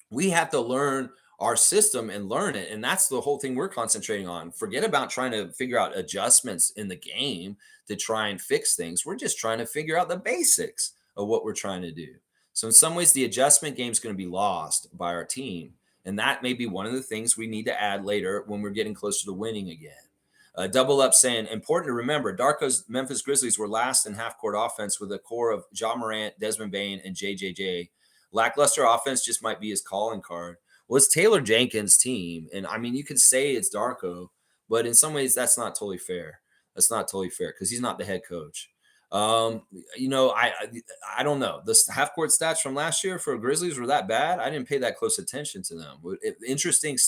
We have to learn our system and learn it. And that's the whole thing we're concentrating on. Forget about trying to figure out adjustments in the game to try and fix things. We're just trying to figure out the basics of what we're trying to do. So in some ways, the adjustment game is going to be lost by our team. And that may be one of the things we need to add later when we're getting closer to winning again. Double Up saying, important to remember, Darko's Memphis Grizzlies were last in half-court offense with a core of Ja Morant, Desmond Bane, and JJJ. Lackluster offense just might be his calling card. Well, it's Taylor Jenkins' team. And I mean, you could say it's Darko, but in some ways, that's not totally fair. That's not totally fair because he's not the head coach. I don't know. The half-court stats from last year for Grizzlies were that bad. I didn't pay that close attention to them. Interesting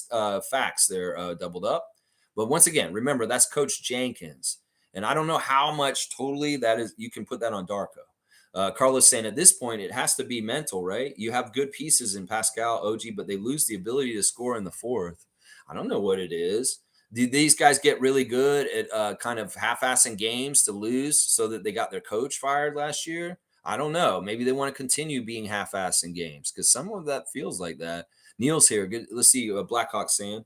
facts there, Doubled Up. But once again, remember, that's Coach Jenkins. And I don't know how much totally that is. You can put that on Darko. Carlos saying at this point, it has to be mental, right? You have good pieces in Pascal, OG, but they lose the ability to score in the fourth. I don't know what it is. Did these guys get really good at kind of half-assing games to lose so that they got their coach fired last year? I don't know. Maybe they want to continue being half-assing games because some of that feels like that. Neil's here. Good. Let's see. Blackhawk saying,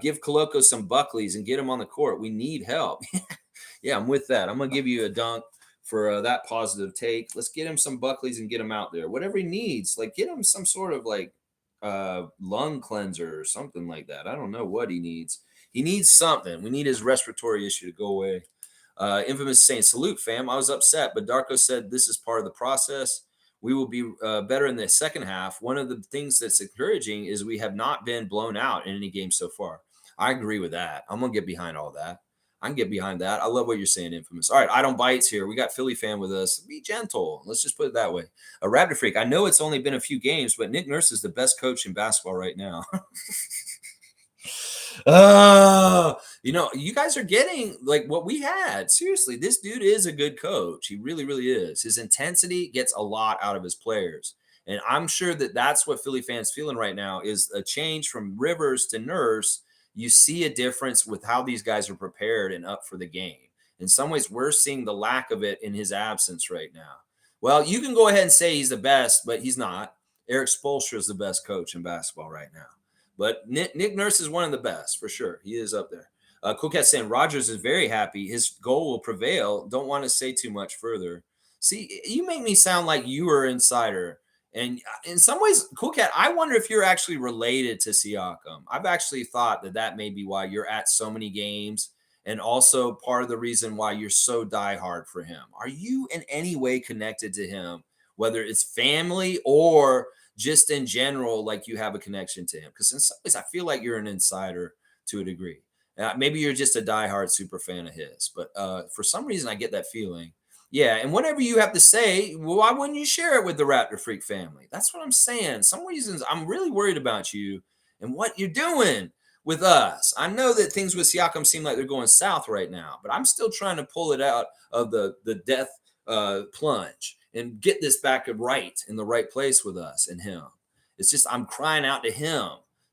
give Koloko some Buckleys and get him on the court. We need help. Yeah, I'm with that. I'm going to give you a dunk for that positive take. Let's get him some Buckleys and get him out there. Whatever he needs, like get him some sort of like lung cleanser or something like that. I don't know what he needs. He needs something. We need his respiratory issue to go away. Infamous saying, salute, fam. I was upset, but Darko said this is part of the process. We will be better in the second half. One of the things that's encouraging is we have not been blown out in any game so far. I agree with that. I'm going to get behind all that. I can get behind that. I love what you're saying, Infamous. All right, I don't bites here. We got Philly fan with us. Be gentle. Let's just put it that way. A Raptor Freak. I know it's only been a few games, but Nick Nurse is the best coach in basketball right now. You guys are getting like what we had. Seriously, this dude is a good coach. He really, really is. His intensity gets a lot out of his players. And I'm sure that that's what Philly fans feeling right now is a change from Rivers to Nurse. You see a difference with how these guys are prepared and up for the game. In some ways, we're seeing the lack of it in his absence right now. Well, you can go ahead and say he's the best, but he's not. Eric Spoelstra is the best coach in basketball right now. But Nick Nurse is one of the best, for sure. He is up there. Cool Cat saying Rodgers is very happy. His goal will prevail. Don't want to say too much further. See, you make me sound like you are an insider. And in some ways, Cool Cat, I wonder if you're actually related to Siakam. I've actually thought that may be why you're at so many games and also part of the reason why you're so diehard for him. Are you in any way connected to him, whether it's family or just in general, like you have a connection to him? Because in some ways, I feel like you're an insider to a degree. Maybe you're just a diehard super fan of his. But for some reason, I get that feeling. Yeah, and whatever you have to say, well, why wouldn't you share it with the Raptor Freak family? That's what I'm saying. Some reasons I'm really worried about you and what you're doing with us. I know that things with Siakam seem like they're going south right now, but I'm still trying to pull it out of the death plunge and get this back right in the right place with us and him. It's just I'm crying out to him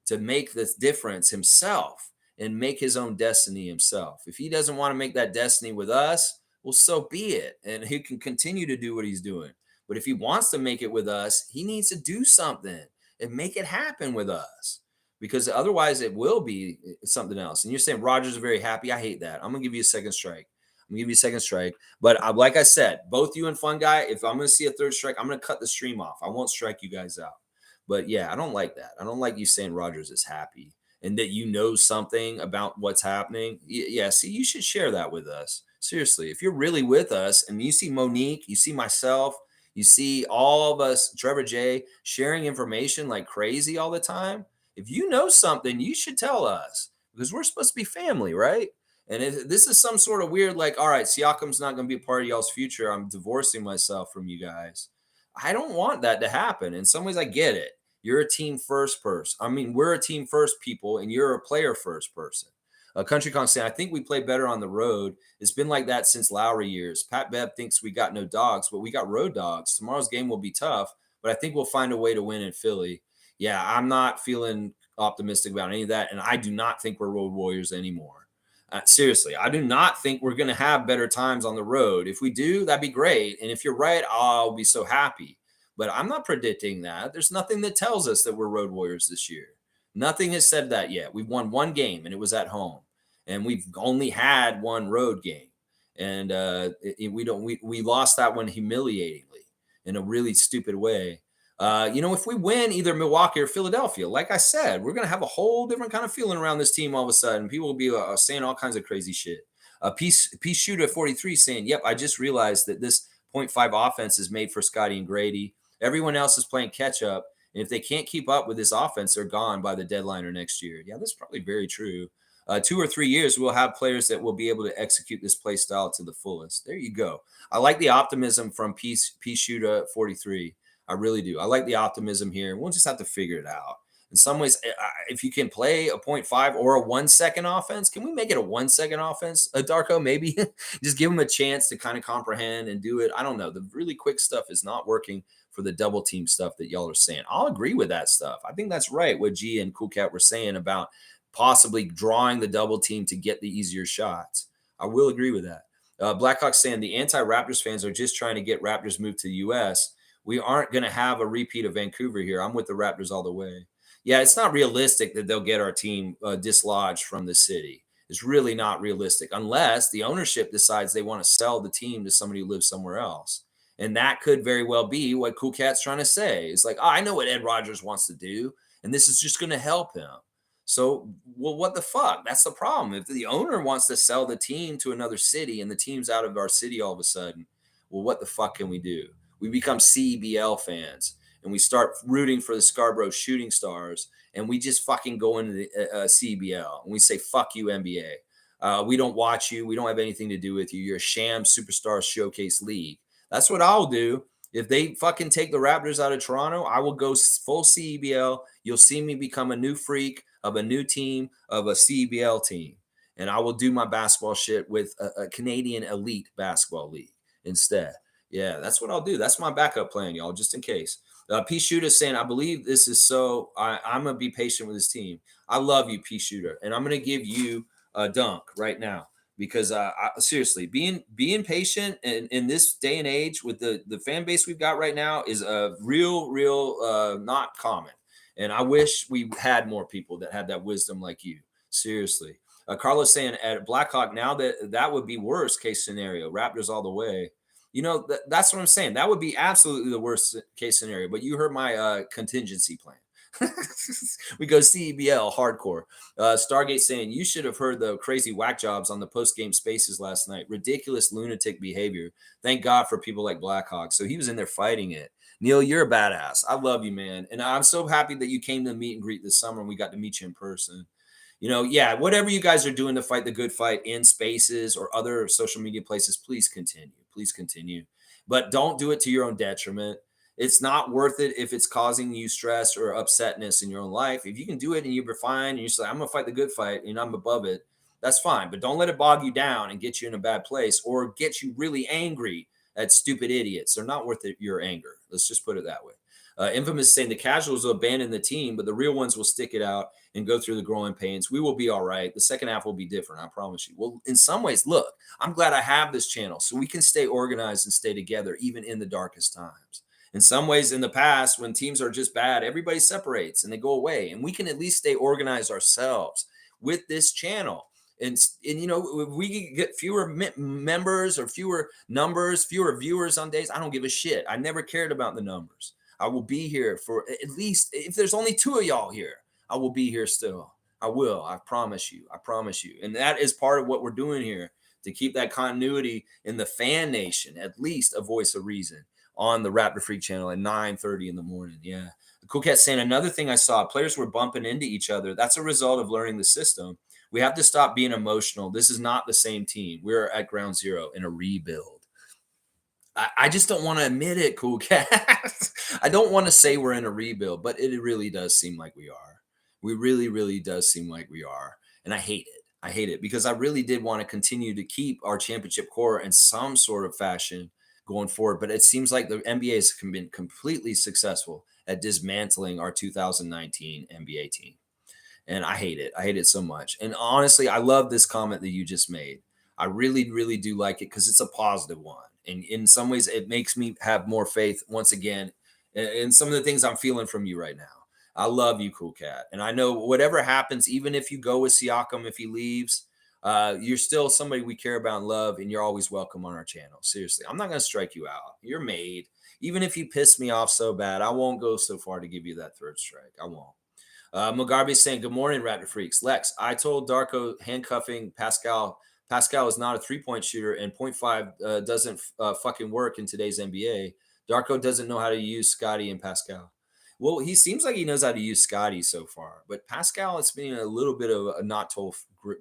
to make this difference himself and make his own destiny himself. If he doesn't want to make that destiny with us, well, so be it. And he can continue to do what he's doing. But if he wants to make it with us, he needs to do something and make it happen with us, because otherwise it will be something else. And you're saying Rogers is very happy. I hate that. I'm going to give you a second strike. I'm going to give you a second strike. But like I said, both you and Fun Guy, if I'm going to see a third strike, I'm going to cut the stream off. I won't strike you guys out. But yeah, I don't like that. I don't like you saying Rogers is happy and that you know something about what's happening. Yeah, see, you should share that with us. Seriously, if you're really with us and you see Monique, you see myself, you see all of us, Trevor J, sharing information like crazy all the time. If you know something, you should tell us, because we're supposed to be family, right? And if this is some sort of weird, like, all right, Siakam's not going to be a part of y'all's future, I'm divorcing myself from you guys. I don't want that to happen. In some ways, I get it. You're a team first person. I mean, we're a team first people, and you're a player first person. Country Kong saying, I think we play better on the road. It's been like that since Lowry years. Pat Bev thinks we got no dogs, but we got road dogs. Tomorrow's game will be tough, but I think we'll find a way to win in Philly. Yeah, I'm not feeling optimistic about any of that, and I do not think we're road warriors anymore. Seriously, I do not think we're going to have better times on the road. If we do, that'd be great. And if you're right, I'll be so happy. But I'm not predicting that. There's nothing that tells us that we're road warriors this year. Nothing has said that yet. We've won one game, and it was at home. And we've only had one road game. And we lost that one humiliatingly in a really stupid way. If we win either Milwaukee or Philadelphia, like I said, we're going to have a whole different kind of feeling around this team all of a sudden. People will be saying all kinds of crazy shit. Peace Shooter 43 saying, yep, I just realized that this 0.5 offense is made for Scottie and Gradey. Everyone else is playing catch up. And if they can't keep up with this offense, they're gone by the deadline or next year. Yeah, that's probably very true. 2 or 3 years, we'll have players that will be able to execute this play style to the fullest. There you go. I like the optimism from Peace Shooter 43. I really do. I like the optimism here. We'll just have to figure it out. In some ways, if you can play a 0.5 or a 1 second offense, can we make it a 1 second offense, Darko? Maybe just give them a chance to kind of comprehend and do it. I don't know. The really quick stuff is not working for the double team stuff that y'all are saying. I'll agree with that stuff. I think that's right, what G and Cool Cat were saying about possibly drawing the double team to get the easier shots. I will agree with that. Blackhawk saying the anti-Raptors fans are just trying to get Raptors moved to the U.S. We aren't going to have a repeat of Vancouver here. I'm with the Raptors all the way. Yeah, it's not realistic that they'll get our team dislodged from the city. It's really not realistic unless the ownership decides they want to sell the team to somebody who lives somewhere else. And that could very well be what Cool Cat's trying to say. It's like, I know what Ed Rogers wants to do, and this is just going to help him. So, well, what the fuck? That's the problem. If the owner wants to sell the team to another city and the team's out of our city all of a sudden, well, what the fuck can we do? We become CBL fans and we start rooting for the Scarborough Shooting Stars, and we just fucking go into the CBL and we say, fuck you, NBA. We don't watch you. We don't have anything to do with you. You're a sham superstar showcase league. That's what I'll do. If they fucking take the Raptors out of Toronto, I will go full CBL. You'll see me become a new freak of a new team, of a CBL team. And I will do my basketball shit with a Canadian elite basketball league instead. Yeah, that's what I'll do. That's my backup plan, y'all, just in case. P. Shooter saying, I believe this is so. I'm going to be patient with this team. I love you, P. Shooter. And I'm going to give you a dunk right now. Because seriously, being patient in this day and age with the fan base we've got right now is a real not common. And I wish we had more people that had that wisdom like you. Seriously. Carlos saying at Blackhawk, now that would be worst case scenario. Raptors all the way. That's what I'm saying. That would be absolutely the worst case scenario. But you heard my contingency plan. We go CBL hardcore. Stargate saying you should have heard the crazy whack jobs on the post-game spaces last night. Ridiculous lunatic behavior. Thank God for people like Blackhawk. So he was in there fighting it. Neil, you're a badass. I love you, man. And I'm so happy that you came to meet and greet this summer and we got to meet you in person. Whatever you guys are doing to fight the good fight in spaces or other social media places, please continue. Please continue. But don't do it to your own detriment. It's not worth it if it's causing you stress or upsetness in your own life. If you can do it and you're fine and you're just like, I'm going to fight the good fight and I'm above it, that's fine. But don't let it bog you down and get you in a bad place or get you really angry at stupid idiots. They're not worth your anger. Let's just put it that way. Infamous saying the casuals will abandon the team, but the real ones will stick it out and go through the growing pains. We will be all right. The second half will be different, I promise you. Well, in some ways, look, I'm glad I have this channel so we can stay organized and stay together even in the darkest times. In some ways, in the past, when teams are just bad, everybody separates and they go away. And we can at least stay organized ourselves with this channel. And you know, if we get fewer members or fewer numbers, fewer viewers on days, I don't give a shit. I never cared about the numbers. I will be here for at least, if there's only 2 of y'all here, I will be here still. I will. I promise you. I promise you. And that is part of what we're doing here to keep that continuity in the fan nation, at least a voice of reason on the Raptor Freak channel at 9:30 in the morning. Yeah. The Cool Cat saying another thing I saw, players were bumping into each other. That's a result of learning the system. We have to stop being emotional. This is not the same team. We're at ground zero in a rebuild. I just don't want to admit it, Cool Cat. I don't want to say we're in a rebuild, but it really does seem like we are. We really, really does seem like we are. And I hate it. I hate it because I really did want to continue to keep our championship core in some sort of fashion going forward. But it seems like the NBA has been completely successful at dismantling our 2019 NBA team. And I hate it. I hate it so much. And honestly, I love this comment that you just made. I really, really do like it because it's a positive one. And in some ways, it makes me have more faith once again in some of the things I'm feeling from you right now. I love you, Cool Cat. And I know whatever happens, even if you go with Siakam, if he leaves, you're still somebody we care about and love, and you're always welcome on our channel. Seriously, I'm not going to strike you out. You're made. Even if you piss me off so bad, I won't go so far to give you that third strike. I won't. Mugabe saying, good morning, Raptor Freaks. Lex, I told Darko handcuffing Pascal. Pascal is not a three-point shooter, and 0.5 doesn't fucking work in today's NBA. Darko doesn't know how to use Scottie and Pascal. Well, he seems like he knows how to use Scottie so far, but Pascal, it's been a little bit of a not total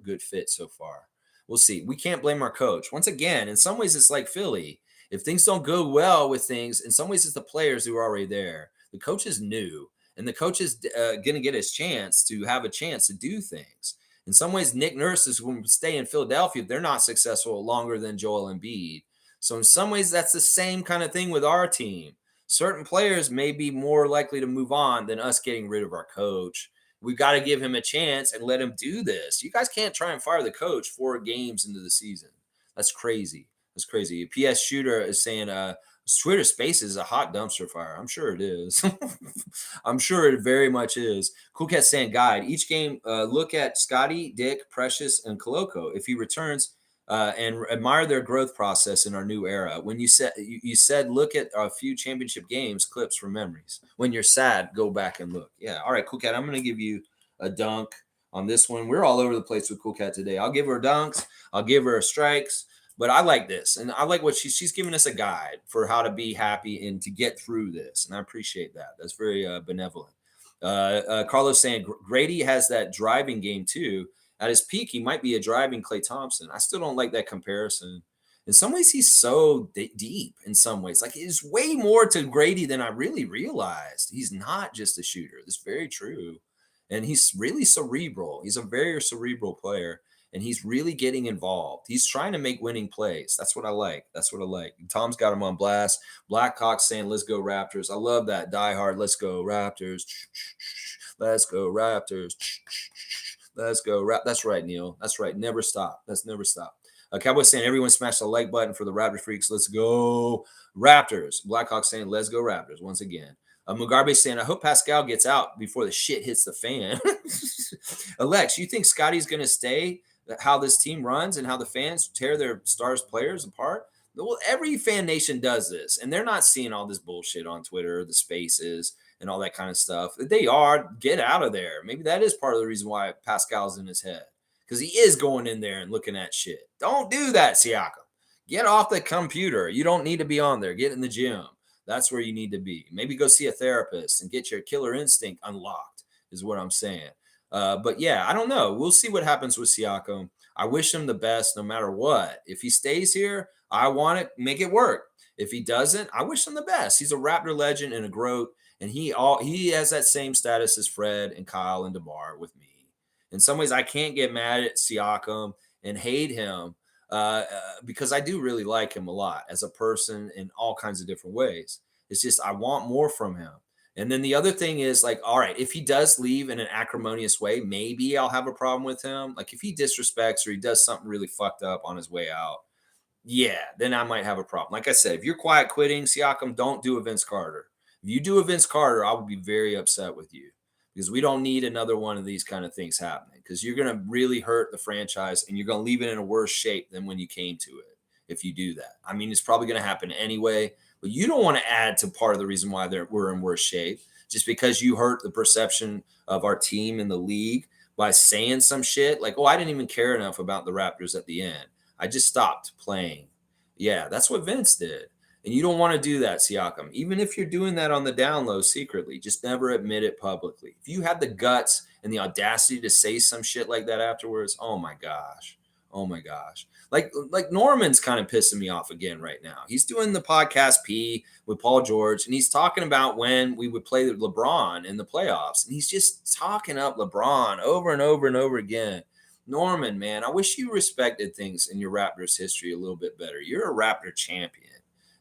good fit so far. We'll see. We can't blame our coach. Once again, in some ways, it's like Philly. If things don't go well with things, in some ways, it's the players who are already there. The coach is new. And the coach is going to get his chance to have a chance to do things. In some ways, Nick Nurse is going to stay in Philadelphia if they're not successful longer than Joel Embiid. So in some ways, that's the same kind of thing with our team. Certain players may be more likely to move on than us getting rid of our coach. We've got to give him a chance and let him do this. You guys can't try and fire the coach 4 games into the season. That's crazy. That's crazy. PS Shooter is saying, Twitter Spaces is a hot dumpster fire. I'm sure it is. I'm sure it very much is. Cool Cat saying, guide each game. Look at Scottie, Dick, Precious, and Koloko. If he returns, and admire their growth process in our new era. When you said look at a few championship games, clips from memories. When you're sad, go back and look. Yeah. All right, Cool Cat. I'm going to give you a dunk on this one. We're all over the place with Cool Cat today. I'll give her dunks. I'll give her strikes. But I like this, and I like what she's giving us a guide for how to be happy and to get through this, and I appreciate that. That's very benevolent. Carlos saying Gradey has that driving game too. At his peak, he might be a driving Klay Thompson. I still don't like that comparison. In some ways, he's so deep. In some ways, like there's way more to Gradey than I really realized. He's not just a shooter. That's very true, and he's really cerebral. He's a very cerebral player. And he's really getting involved. He's trying to make winning plays. That's what I like. That's what I like. Tom's got him on blast. Blackhawk saying, let's go Raptors. I love that. Die Hard, let's go Raptors. Let's go Raptors. Let's go. That's right, Neil. That's right. Never stop. That's never stop. Cowboy saying, everyone smash the like button for the Raptor Freaks. Let's go Raptors. Blackhawk saying, let's go Raptors once again. Mugabe saying, I hope Pascal gets out before the shit hits the fan. Alex, you think Scottie's going to stay? How this team runs and how the fans tear their stars players apart? Well, every fan nation does this, and they're not seeing all this bullshit on Twitter, the spaces, and all that kind of stuff. If they are, get out of there. Maybe that is part of the reason why Pascal's in his head, because he is going in there and looking at shit. Don't do that, Siakam. Get off the computer. You don't need to be on there. Get in the gym. That's where you need to be. Maybe go see a therapist and get your killer instinct unlocked is what I'm saying. But yeah, I don't know. We'll see what happens with Siakam. I wish him the best no matter what. If he stays here, I want to make it work. If he doesn't, I wish him the best. He's a Raptor legend and a GOAT, and he has that same status as Fred and Kyle and DeMar with me. In some ways, I can't get mad at Siakam and hate him because I do really like him a lot as a person in all kinds of different ways. It's just I want more from him. And then the other thing is like, all right, if he does leave in an acrimonious way, maybe I'll have a problem with him. Like if he disrespects or he does something really fucked up on his way out, yeah, then I might have a problem. Like I said, if you're quiet quitting, Siakam, don't do a Vince Carter. If you do a Vince Carter, I would be very upset with you because we don't need another one of these kind of things happening because you're going to really hurt the franchise and you're going to leave it in a worse shape than when you came to it if you do that. I mean, it's probably going to happen anyway, but you don't want to add to part of the reason why we're in worse shape just because you hurt the perception of our team in the league by saying some shit like, oh, I didn't even care enough about the Raptors at the end. I just stopped playing. Yeah, that's what Vince did. And you don't want to do that, Siakam. Even if you're doing that on the down low secretly, just never admit it publicly. If you have the guts and the audacity to say some shit like that afterwards, oh my gosh. Oh my gosh. Like Norman's kind of pissing me off again right now. He's doing the podcast P with Paul George, and he's talking about when we would play LeBron in the playoffs. And he's just talking up LeBron over and over and over again. Norman, man, I wish you respected things in your Raptors history a little bit better. You're a Raptor champion.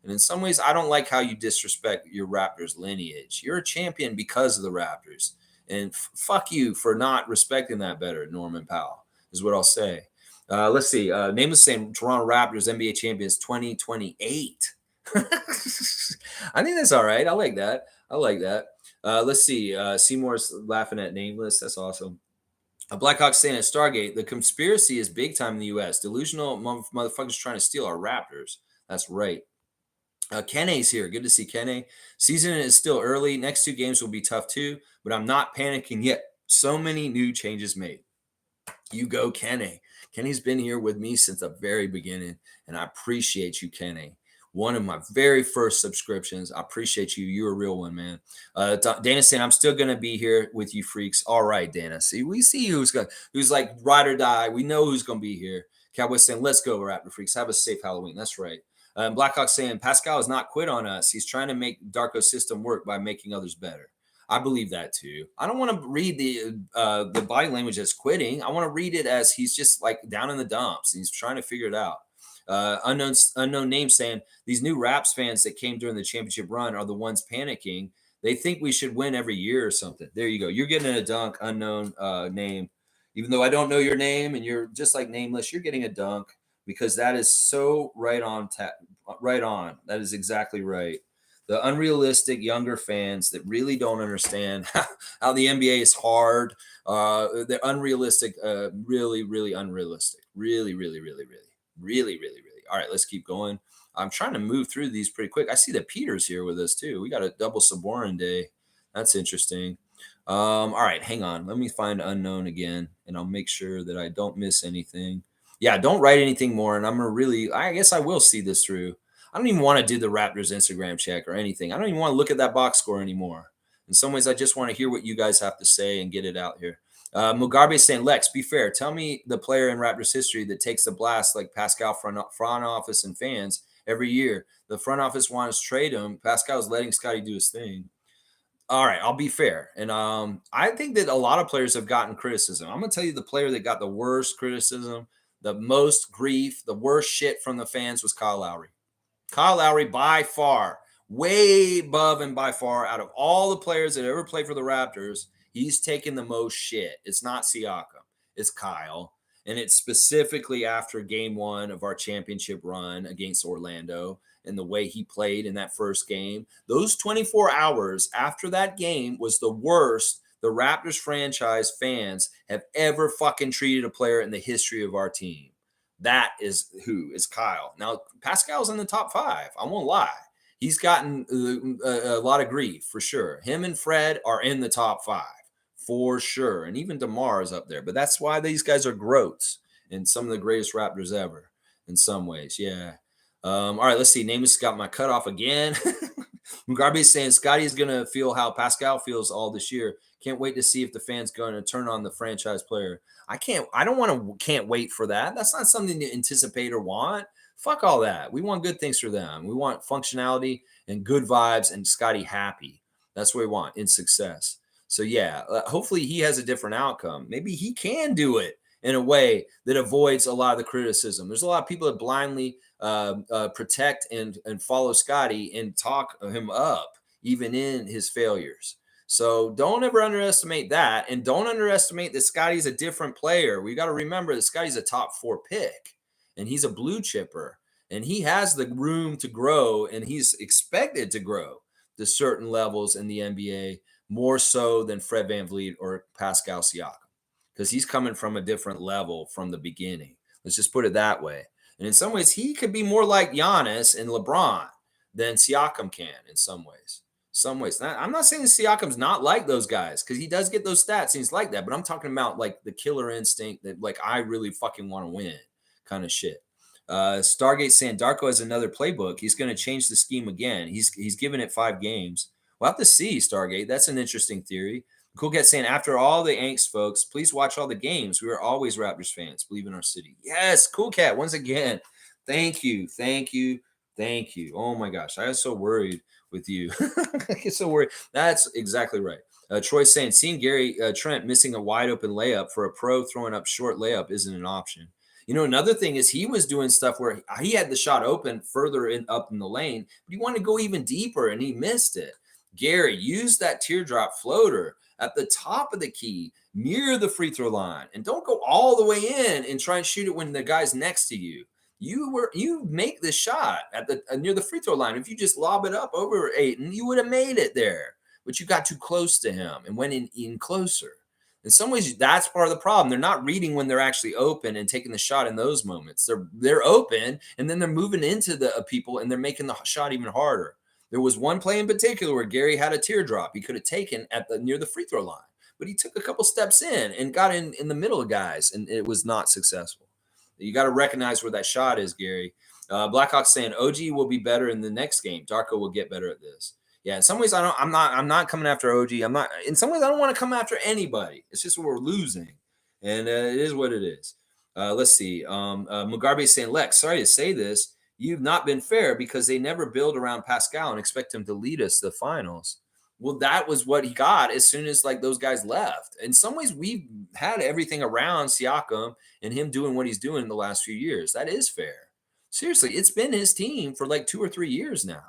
And in some ways, I don't like how you disrespect your Raptors lineage. You're a champion because of the Raptors. And fuck you for not respecting that better, Norman Powell, is what I'll say. Let's see. Name the same Toronto Raptors NBA champions 2028. I think that's all right. I like that. Let's see. Seymour's laughing at Nameless. That's awesome. Blackhawks saying at Stargate, the conspiracy is big time in the U.S. Delusional motherfuckers trying to steal our Raptors. That's right. Kenne's here. Good to see Kenne. Season is still early. Next two games will be tough too, but I'm not panicking yet. So many new changes made. You go, Kenne. Kenne's been here with me since the very beginning, and I appreciate you, Kenne. One of my very first subscriptions. I appreciate you. You're a real one, man. Dana saying, I'm still going to be here with you freaks. All right, Dana. See, we see who's like ride or die. We know who's going to be here. Cowboys saying, let's go, Raptor freaks. Have a safe Halloween. That's right. Blackhawk saying, Pascal has not quit on us. He's trying to make Darko's system work by making others better. I believe that too. I don't want to read the body language as quitting. I want to read it as he's just like down in the dumps. And he's trying to figure it out. Unknown name saying these new Raps fans that came during the championship run are the ones panicking. They think we should win every year or something. There you go. You're getting a dunk, unknown name. Even though I don't know your name and you're just like Nameless, you're getting a dunk because that is so right on. Right on. That is exactly right. The unrealistic younger fans that really don't understand how the NBA is hard. They're unrealistic, really, really unrealistic. Really, really, really, really. Really, really, really. All right, let's keep going. I'm trying to move through these pretty quick. I see that Peter's here with us too. We got a double Saborin day. That's interesting. All right, hang on. Let me find unknown again, and I'll make sure that I don't miss anything. Yeah, don't write anything more, and I'm going to really, I guess I will see this through. I don't even want to do the Raptors Instagram check or anything. I don't even want to look at that box score anymore. In some ways, I just want to hear what you guys have to say and get it out here. Mugabe is saying, Lex, be fair. Tell me the player in Raptors history that takes the blast like Pascal front office and fans every year. The front office wants to trade him. Pascal's letting Scottie do his thing. All right, I'll be fair. And I think that a lot of players have gotten criticism. I'm going to tell you the player that got the worst criticism, the most grief, the worst shit from the fans was Kyle Lowry. Kyle Lowry by far, way above and by far out of all the players that ever played for the Raptors, he's taken the most shit. It's not Siakam. It's Kyle. And it's specifically after game one of our championship run against Orlando and the way he played in that first game. Those 24 hours after that game was the worst the Raptors franchise fans have ever fucking treated a player in the history of our team. That is who is Kyle. Now, Pascal's in the top 5. I won't lie. He's gotten a lot of grief for sure. Him and Fred are in the top 5 for sure. And even DeMar is up there. But that's why these guys are groats and some of the greatest Raptors ever in some ways. Yeah. All right, let's see. Namus got my cutoff again. Mugabe is saying Scottie is going to feel how Pascal feels all this year. Can't wait to see if the fans going to turn on the franchise player. Can't wait for that. That's not something to anticipate or want. Fuck all that. We want good things for them. We want functionality and good vibes and Scottie happy. That's what we want in success. So yeah, hopefully he has a different outcome. Maybe he can do it in a way that avoids a lot of the criticism. There's a lot of people that blindly protect and follow Scottie and talk him up, even in his failures. So don't ever underestimate that. And don't underestimate that Scottie's a different player. We got to remember that Scottie's a top 4 pick and he's a blue chipper and he has the room to grow and he's expected to grow to certain levels in the NBA more so than Fred VanVleet or Pascal Siakam because he's coming from a different level from the beginning. Let's just put it that way. And in some ways, he could be more like Giannis and LeBron than Siakam can in some ways. I'm not saying Siakam's not like those guys because he does get those stats and he's like that, but I'm talking about like the killer instinct that like I really fucking want to win kind of shit. Stargate saying Darko has another playbook. He's going to change the scheme again. He's given it 5 games. We'll have to see, Stargate. That's an interesting theory. Cool Cat saying, after all the angst, folks, please watch all the games. We are always Raptors fans. Believe in our city. Yes, Cool Cat, once again. Thank you. Oh, my gosh. I was so worried with you. I get so worried. That's exactly right. Troy's saying, seeing Gary Trent missing a wide open layup for a pro throwing up short layup isn't an option. You know, another thing is he was doing stuff where he had the shot open further up in the lane, but he wanted to go even deeper, and he missed it. Gary, use that teardrop floater at the top of the key, near the free throw line, and don't go all the way in and try and shoot it when the guy's next to you. You make this shot at the near the free throw line. If you just lob it up over Ayton, you would have made it there, but you got too close to him and went in closer. In some ways, that's part of the problem. They're not reading when they're actually open and taking the shot in those moments. They're open, and then they're moving into the people, and they're making the shot even harder. There was one play in particular where Gary had a teardrop he could have taken near the free throw line, but he took a couple steps in and got in the middle of guys, and it was not successful. You got to recognize where that shot is, Gary. Blackhawk saying OG will be better in the next game. Darko will get better at this. Yeah, in some ways, I'm not coming after OG. In some ways, I don't want to come after anybody. It's just we're losing, and it is what it is. Let's see. Mugarbe saying, Lex, sorry to say this, you've not been fair because they never build around Pascal and expect him to lead us to the finals. Well, that was what he got as soon as like those guys left. In some ways, we've had everything around Siakam and him doing what he's doing in the last few years. That is fair. Seriously, it's been his team for like 2 or 3 years now.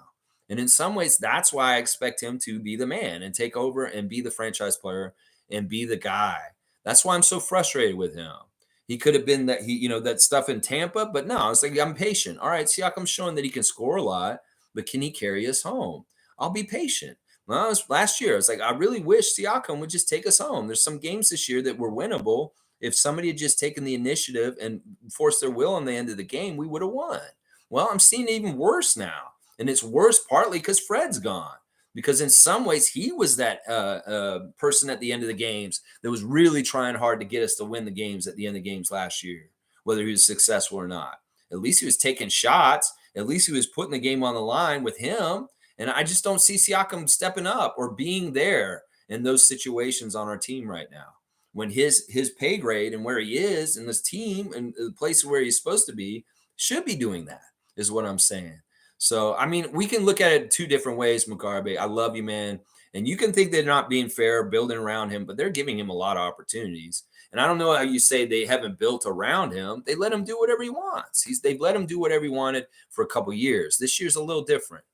And in some ways, that's why I expect him to be the man and take over and be the franchise player and be the guy. That's why I'm so frustrated with him. He could have been that stuff in Tampa, but no, it's like, I'm patient. All right, Siakam's showing that he can score a lot, but can he carry us home? I'll be patient. Well, last year, it's like, I really wish Siakam would just take us home. There's some games this year that were winnable. If somebody had just taken the initiative and forced their will on the end of the game, we would have won. Well, I'm seeing it even worse now. And it's worse partly because Fred's gone. Because in some ways, he was that person at the end of the games that was really trying hard to get us to win the games at the end of the games last year, whether he was successful or not. At least he was taking shots. At least he was putting the game on the line with him. And I just don't see Siakam stepping up or being there in those situations on our team right now. When his pay grade and where he is in this team and the place where he's supposed to be should be doing that, is what I'm saying. So, I mean, we can look at it 2 different ways, Mugarbe. I love you, man. And you can think they're not being fair, building around him, but they're giving him a lot of opportunities. And I don't know how you say they haven't built around him. They let him do whatever he wants. They've let him do whatever he wanted for a couple years. This year's a little different.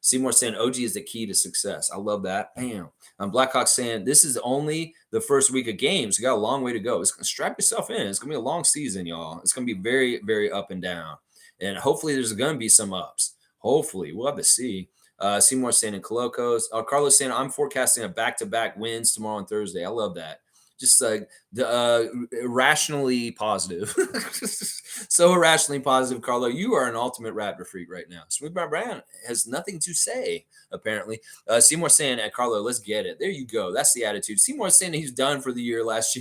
Seymour saying OG is the key to success. I love that. Bam. Blackhawk saying this is only the first week of games. You got a long way to go. It's gonna strap yourself in. It's gonna be a long season, y'all. It's gonna be very, very up and down. And hopefully there's going to be some ups. Hopefully. We'll have to see. Seymour saying in Colocos. Carlos saying, I'm forecasting a back-to-back wins tomorrow and Thursday. I love that. Just irrationally positive. So irrationally positive, Carlo. You are an ultimate Raptor freak right now. Smooth Brown has nothing to say, apparently. Seymour saying, Carlo, let's get it. There you go. That's the attitude. Seymour saying he's done for the year last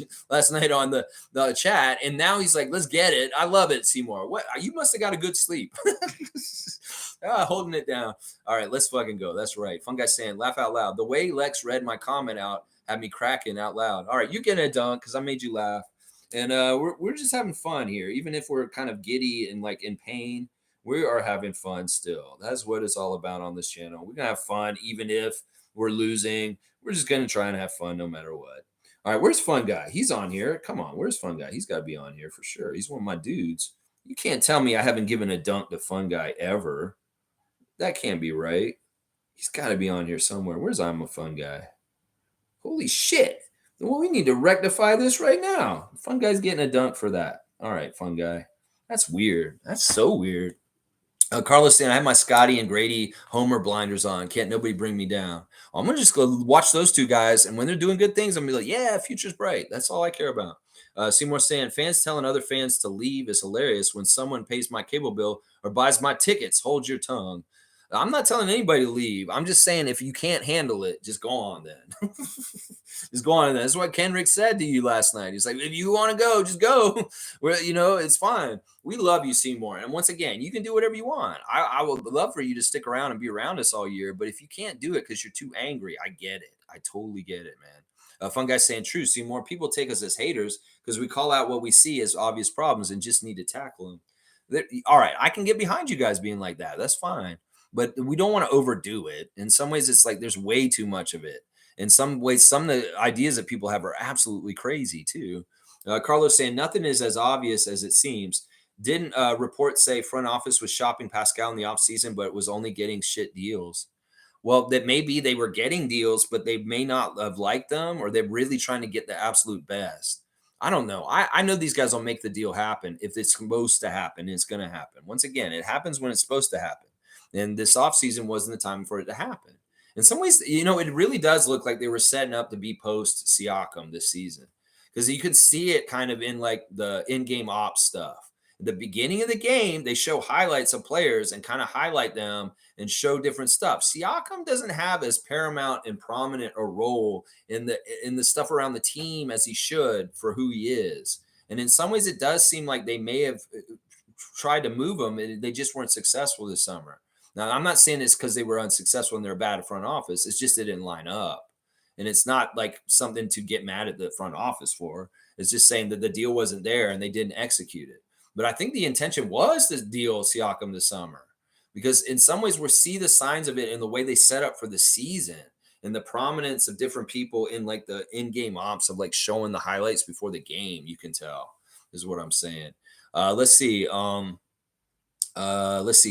night on the chat, and now he's like, let's get it. I love it, Seymour. What? You must have got a good sleep. Holding it down. All right, let's fucking go. That's right. Fun guy saying, laugh out loud. The way Lex read my comment out had me cracking out loud. All right, you're getting a dunk because I made you laugh. And we're just having fun here. Even if we're kind of giddy and like in pain, we are having fun still. That's what it's all about on this channel. We're going to have fun even if we're losing. We're just going to try and have fun no matter what. All right, where's Fun Guy? He's on here. Come on, where's Fun Guy? He's got to be on here for sure. He's one of my dudes. You can't tell me I haven't given a dunk to Fun Guy ever. That can't be right. He's got to be on here somewhere. Where's I'm a Fun Guy? Holy shit. Well, we need to rectify this right now. Fun Guy's getting a dunk for that. All right, Fun Guy. That's weird. That's so weird. Carlos saying, I have my Scottie and Gradey homer blinders on. Can't nobody bring me down. I'm going to just go watch those two guys. And when they're doing good things, I'm going to be like, yeah, future's bright. That's all I care about. Seymour saying, fans telling other fans to leave is hilarious when someone pays my cable bill or buys my tickets. Hold your tongue. I'm not telling anybody to leave. I'm just saying if you can't handle it, just go on then. Just go on then. That's what Kenrick said to you last night. He's like, if you want to go, just go. Well, it's fine. We love you, Seymour. And once again, you can do whatever you want. I would love for you to stick around and be around us all year. But if you can't do it because you're too angry, I get it. I totally get it, man. Fun Guy saying, true, Seymour. People take us as haters because we call out what we see as obvious problems and just need to tackle them. All right, I can get behind you guys being like that. That's fine. But we don't want to overdo it. In some ways, it's like there's way too much of it. In some ways, some of the ideas that people have are absolutely crazy too. Carlos saying nothing is as obvious as it seems. Didn't reports say front office was shopping Pascal in the offseason, but it was only getting shit deals? Well, that maybe they were getting deals, but they may not have liked them, or they're really trying to get the absolute best. I don't know. I know these guys will make the deal happen if it's supposed to happen. It's going to happen. Once again, it happens when it's supposed to happen. And this offseason wasn't the time for it to happen. In some ways, it really does look like they were setting up to be post Siakam this season, because you could see it kind of in like the in-game ops stuff. At the beginning of the game, they show highlights of players and kind of highlight them and show different stuff. Siakam doesn't have as paramount and prominent a role in the stuff around the team as he should for who he is. And in some ways, it does seem like they may have tried to move him and they just weren't successful this summer. Now, I'm not saying it's because they were unsuccessful and they're bad at front office. It's just they didn't line up. And it's not like something to get mad at the front office for. It's just saying that the deal wasn't there and they didn't execute it. But I think the intention was to deal Siakam this summer, because in some ways we see the signs of it in the way they set up for the season and the prominence of different people in like the in-game ops of like showing the highlights before the game. You can tell is what I'm saying. Let's see.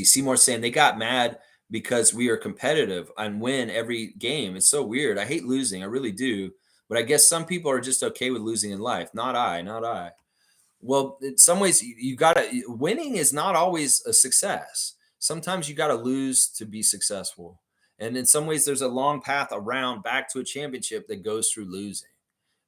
Seymour saying they got mad because we are competitive and win every game. It's so weird. I hate losing. I really do. But I guess some people are just okay with losing in life. Not I. Well, in some ways, you got to winning is not always a success. Sometimes you got to lose to be successful. And in some ways, there's a long path around back to a championship that goes through losing.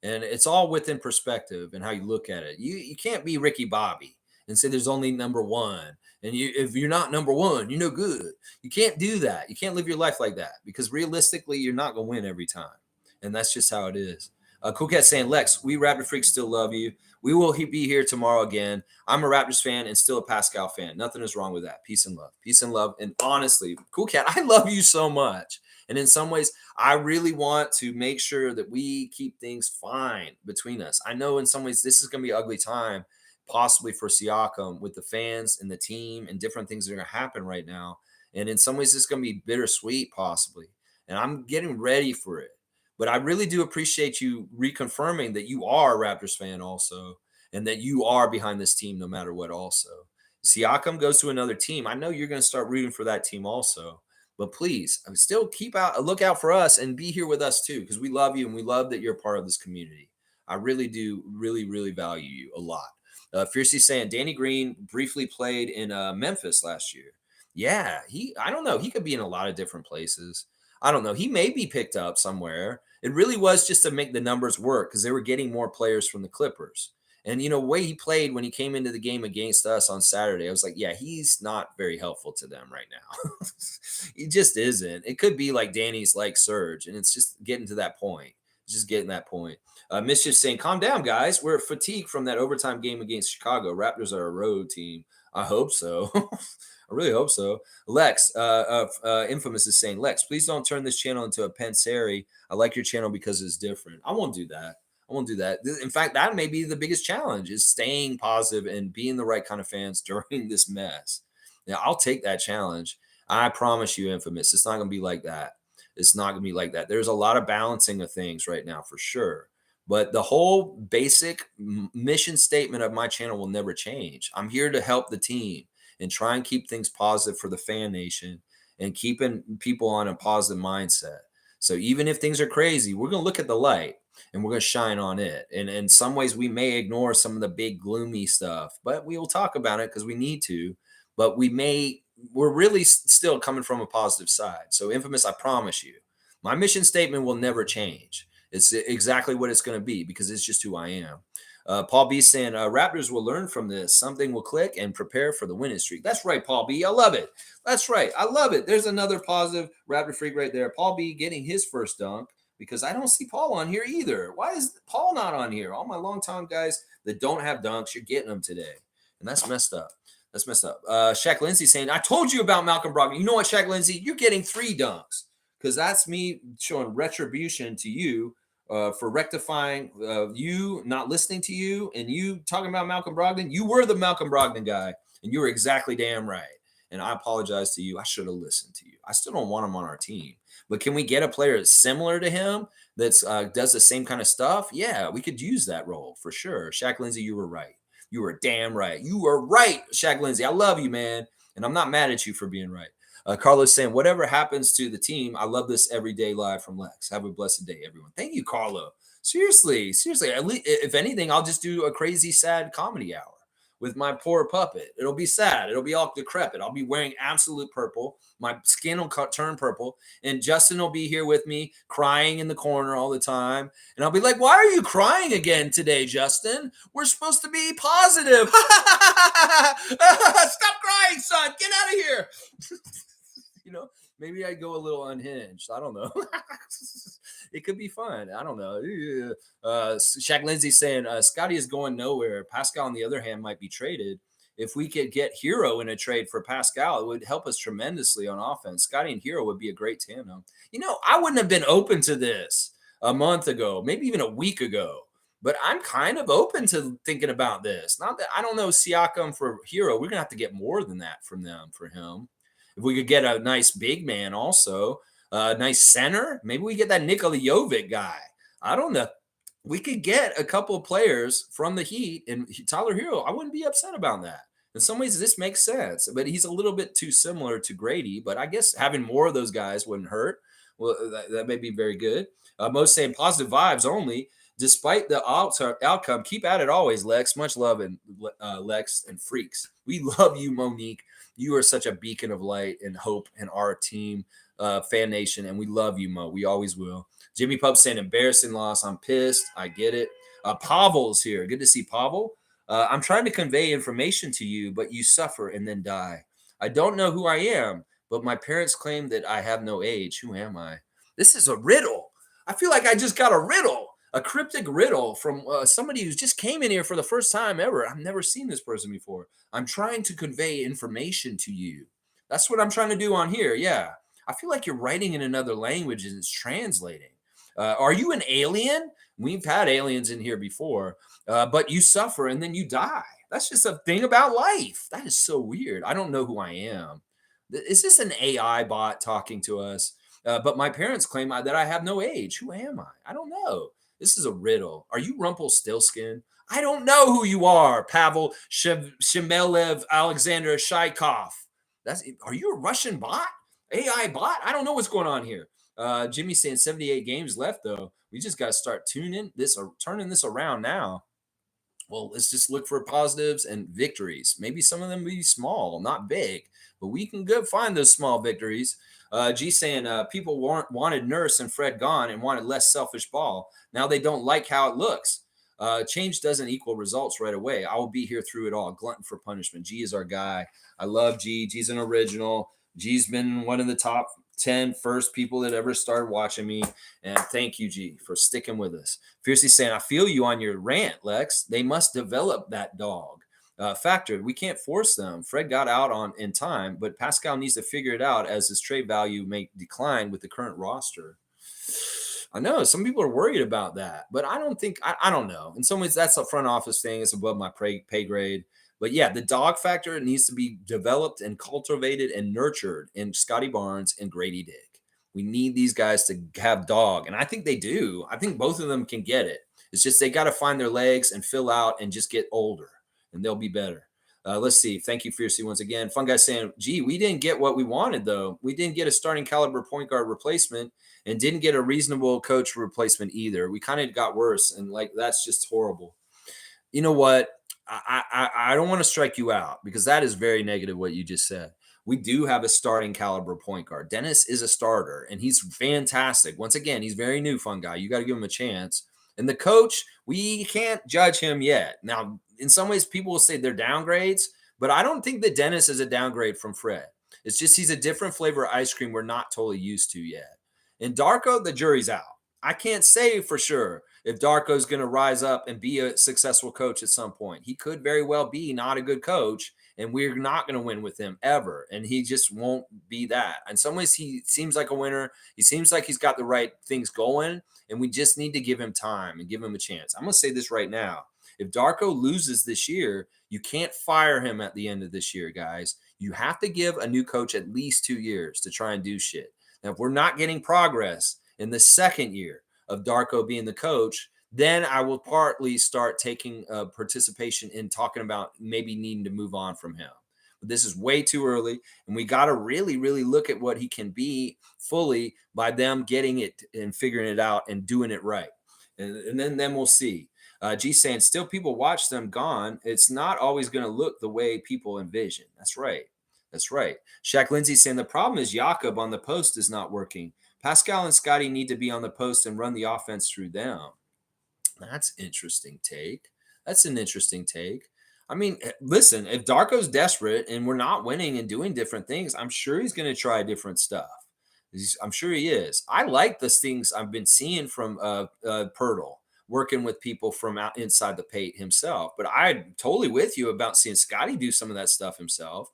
And it's all within perspective and how you look at it. You can't be Ricky Bobby and say there's only number one. And if you're not number one, you're no good. You can't do that. You can't live your life like that, because realistically, you're not going to win every time. And that's just how it is. Cool Cat saying, Lex, we Raptor freaks still love you. We will be here tomorrow again. I'm a Raptors fan and still a Pascal fan. Nothing is wrong with that. Peace and love. Peace and love. And honestly, Cool Cat, I love you so much. And in some ways, I really want to make sure that we keep things fine between us. I know in some ways this is going to be an ugly time, possibly for Siakam, with the fans and the team and different things that are going to happen right now. And in some ways, it's going to be bittersweet, possibly. And I'm getting ready for it. But I really do appreciate you reconfirming that you are a Raptors fan also, and that you are behind this team no matter what also. Siakam goes to another team. I know you're going to start rooting for that team also. But please, still keep a lookout for us and be here with us too, because we love you and we love that you're a part of this community. I really do, really value you a lot. Fiercey saying Danny Green briefly played in Memphis last year. Yeah, I don't know. He could be in a lot of different places. I don't know. He may be picked up somewhere. It really was just to make the numbers work because they were getting more players from the Clippers. And, the way he played when he came into the game against us on Saturday, I was like, yeah, he's not very helpful to them right now. He just isn't. It could be like Danny's like Serge, and it's just getting to that point. Just getting that point. Mischief saying, calm down, guys. We're fatigued from that overtime game against Chicago. Raptors are a road team. I hope so. I really hope so. Lex, Infamous is saying, Lex, please don't turn this channel into a Panseri. I like your channel because it's different. I won't do that. I won't do that. In fact, that may be the biggest challenge is staying positive and being the right kind of fans during this mess. Now, I'll take that challenge. I promise you, Infamous, it's not going to be like that. It's not going to be like that. There's a lot of balancing of things right now for sure. But the whole basic mission statement of my channel will never change. I'm here to help the team and try and keep things positive for the fan nation and keeping people on a positive mindset. So even if things are crazy, we're going to look at the light and we're going to shine on it. And in some ways, we may ignore some of the big gloomy stuff, but we will talk about it because we need to. But we're really still coming from a positive side. So Infamous, I promise you, my mission statement will never change. It's exactly what it's going to be because it's just who I am. Paul B saying, Raptors will learn from this. Something will click and prepare for the winning streak. That's right, Paul B. I love it. That's right. I love it. There's another positive Raptor freak right there. Paul B getting his first dunk because I don't see Paul on here either. Why is Paul not on here? All my longtime guys that don't have dunks, you're getting them today. And that's messed up. That's messed up. Shaq Lindsay saying, I told you about Malcolm Brogdon. You know what, Shaq Lindsay? You're getting 3 dunks because that's me showing retribution to you for rectifying you not listening to you and you talking about Malcolm Brogdon. You were the Malcolm Brogdon guy, and you were exactly damn right. And I apologize to you. I should have listened to you. I still don't want him on our team. But can we get a player that's similar to him that's does the same kind of stuff? Yeah, we could use that role for sure. Shaq Lindsay, you were right. You were damn right. You were right, Shaq Lindsay. I love you, man. And I'm not mad at you for being right. Carlos saying, whatever happens to the team, I love this every day live from Lex. Have a blessed day, everyone. Thank you, Carlo. Seriously. At least, if anything, I'll just do a crazy, sad comedy hour with my poor puppet. It'll be sad. It'll be all decrepit. I'll be wearing absolute purple. My skin will turn purple. And Justin will be here with me crying in the corner all the time. And I'll be like, why are you crying again today, Justin? We're supposed to be positive. Stop crying, son. Get out of here. Maybe I go a little unhinged. I don't know. It could be fun. I don't know. Shaq Lindsay saying, Scottie is going nowhere. Pascal, on the other hand, might be traded. If we could get Hero in a trade for Pascal, it would help us tremendously on offense. Scottie and Hero would be a great tandem. I wouldn't have been open to this a month ago, maybe even a week ago. But I'm kind of open to thinking about this. Not that I don't know Siakam for Hero. We're going to have to get more than that from them for him. If we could get a nice big man also, a nice center, maybe we get that Nikola Jovic guy. I don't know. We could get a couple of players from the Heat and Tyler Hero. I wouldn't be upset about that. In some ways, this makes sense, but he's a little bit too similar to Gradey. But I guess having more of those guys wouldn't hurt. Well, that may be very good. Most saying positive vibes only. Despite the outcome, keep at it always, Lex. Much love, and Lex and freaks. We love you, Monique. You are such a beacon of light and hope in our team, fan nation, and we love you, Mo. We always will. Jimmy Pup saying embarrassing loss. I'm pissed. I get it. Pavel's here. Good to see Pavel. I'm trying to convey information to you, but you suffer and then die. I don't know who I am, but my parents claim that I have no age. Who am I? This is a riddle. I feel like I just got a riddle. A cryptic riddle from somebody who just came in here for the first time ever. I've never seen this person before. I'm trying to convey information to you. That's what I'm trying to do on here. Yeah. I feel like you're writing in another language and it's translating. Are you an alien? We've had aliens in here before, but you suffer and then you die. That's just a thing about life. That is so weird. I don't know who I am. Is this an AI bot talking to us? But my parents claim that I have no age. Who am I? I don't know. This is a riddle. Are you Rumpelstiltskin? I don't know who you are, Pavel Shemelev Alexander Shaikov. Are you a Russian bot? AI bot? I don't know what's going on here. Jimmy's saying 78 games left, though. We just got to start turning this around now. Well, let's just look for positives and victories. Maybe some of them will be small, not big, but we can go find those small victories. G saying people wanted Nurse and Fred gone and wanted less selfish ball. Now they don't like how it looks. Change doesn't equal results right away. I will be here through it all. Glutton for punishment. G is our guy. I love G. G's an original. G's been one of the top 10 first people that ever started watching me. And thank you, G, for sticking with us. Fiercely saying, I feel you on your rant, Lex. They must develop that dog. Factor, we can't force them. Fred got out in time, but Pascal needs to figure it out as his trade value may decline with the current roster. I know some people are worried about that, but I don't think, I don't know. In some ways, that's a front office thing. It's above my pay grade. But yeah, the dog factor needs to be developed and cultivated and nurtured in Scottie Barnes and Gradey Dick. We need these guys to have dog. And I think they do. I think both of them can get it. It's just they got to find their legs and fill out and just get older, and they'll be better. Let's see. Thank you, Fiercely, once again. Fun guy saying, gee, we didn't get what we wanted, though. We didn't get a starting caliber point guard replacement and didn't get a reasonable coach replacement either. We kind of got worse, and like that's just horrible. You know what? I don't want to strike you out because that is very negative what you just said. We do have a starting caliber point guard. Dennis is a starter, and he's fantastic. Once again, he's very new, fun guy. You got to give him a chance. And the coach, we can't judge him yet. Now, in some ways, people will say they're downgrades, but I don't think that Dennis is a downgrade from Fred. It's just he's a different flavor of ice cream we're not totally used to yet. And Darko, the jury's out. I can't say for sure if Darko's going to rise up and be a successful coach at some point. He could very well be not a good coach, and we're not going to win with him ever. And he just won't be that. In some ways, he seems like a winner. He seems like he's got the right things going, and we just need to give him time and give him a chance. I'm going to say this right now. If Darko loses this year, you can't fire him at the end of this year, guys. You have to give a new coach at least 2 years to try and do shit. Now, if we're not getting progress in the second year of Darko being the coach, then I will partly start taking participation in talking about maybe needing to move on from him. But this is way too early, and we got to really, really look at what he can be fully by them getting it and figuring it out and doing it right. And then we'll see. G saying, still people watch them gone. It's not always going to look the way people envision. That's right. That's right. Shaq Lindsay saying, the problem is Jakob on the post is not working. Pascal and Scottie need to be on the post and run the offense through them. That's interesting take. That's an interesting take. I mean, listen, if Darko's desperate and we're not winning and doing different things, I'm sure he's going to try different stuff. I'm sure he is. I like the things I've been seeing from Pirtle, working with people from out inside the paint himself. But I'm totally with you about seeing Scottie do some of that stuff himself.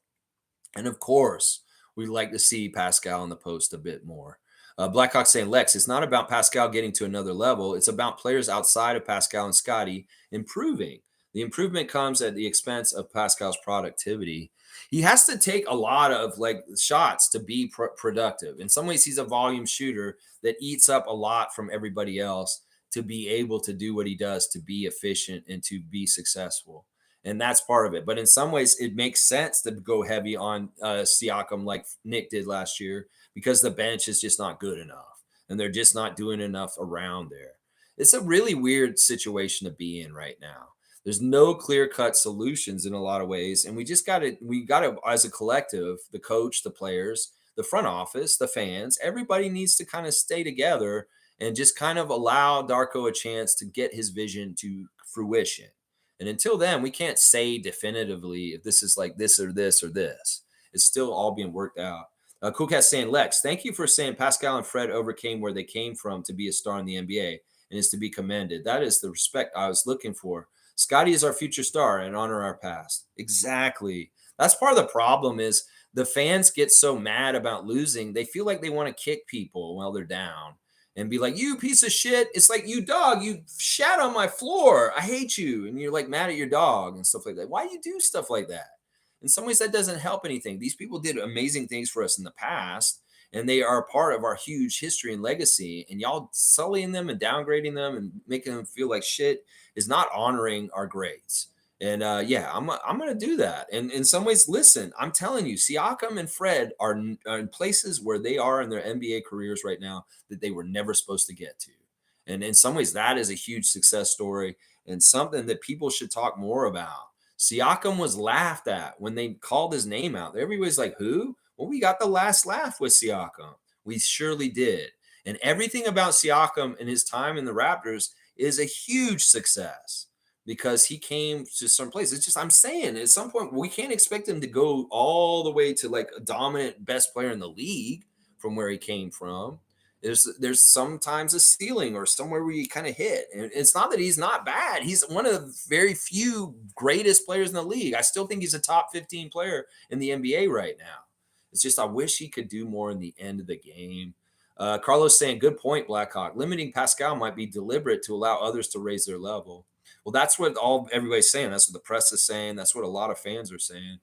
And of course, we'd like to see Pascal on the post a bit more. Blackhawk saying, Lex, it's not about Pascal getting to another level. It's about players outside of Pascal and Scottie improving. The improvement comes at the expense of Pascal's productivity. He has to take a lot of like shots to be productive. In some ways, he's a volume shooter that eats up a lot from everybody else to be able to do what he does, to be efficient and to be successful. And that's part of it. But in some ways, it makes sense to go heavy on Siakam like Nick did last year because the bench is just not good enough. And they're just not doing enough around there. It's a really weird situation to be in right now. There's no clear-cut solutions in a lot of ways. And we got to, as a collective, the coach, the players, the front office, the fans, everybody needs to kind of stay together and just kind of allow Darko a chance to get his vision to fruition. And until then, we can't say definitively if this is like this or this or this. It's still all being worked out. Cool Cat saying, Lex, thank you for saying Pascal and Fred overcame where they came from to be a star in the NBA and is to be commended. That is the respect I was looking for. Scottie is our future star and honor our past. Exactly. That's part of the problem is the fans get so mad about losing. They feel like they want to kick people while they're down and be like, you piece of shit. It's like, you dog, you shat on my floor. I hate you. And you're like mad at your dog and stuff like that. Why do you do stuff like that? In some ways, that doesn't help anything. These people did amazing things for us in the past, and they are a part of our huge history and legacy. And y'all sullying them and downgrading them and making them feel like shit is not honoring our grades. And yeah, I'm going to do that. And in some ways, listen, I'm telling you, Siakam and Fred are in places where they are in their NBA careers right now that they were never supposed to get to. And in some ways, that is a huge success story and something that people should talk more about. Siakam was laughed at when they called his name out. Everybody's like, who? Well, we got the last laugh with Siakam. We surely did. And everything about Siakam and his time in the Raptors is a huge success. because he came to some place. It's just, I'm saying at some point we can't expect him to go all the way to like a dominant best player in the league from where he came from. There's sometimes a ceiling or somewhere where you kind of hit. And it's not that he's not bad. He's one of the very few greatest players in the league. I still think he's a top 15 player in the NBA right now. It's just I wish he could do more in the end of the game. Carlos saying, good point, Blackhawk. Limiting Pascal might be deliberate to allow others to raise their level. Well, that's what everybody's saying. That's what the press is saying. That's what a lot of fans are saying.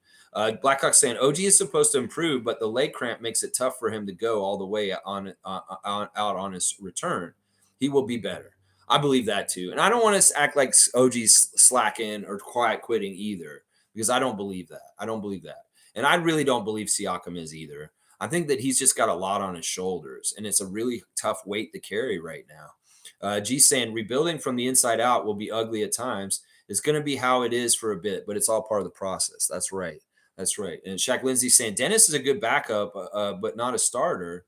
Blackhawk saying OG is supposed to improve, but the leg cramp makes it tough for him to go all the way out on his return. He will be better. I believe that too. And I don't want to act like OG's slacking or quiet quitting either, because I don't believe that. I don't believe that. And I really don't believe Siakam is either. I think that he's just got a lot on his shoulders, and it's a really tough weight to carry right now. G saying rebuilding from the inside out will be ugly at times. It's going to be how it is for a bit, but it's all part of the process. That's right. That's right. And Shaq Lindsay saying Dennis is a good backup, but not a starter.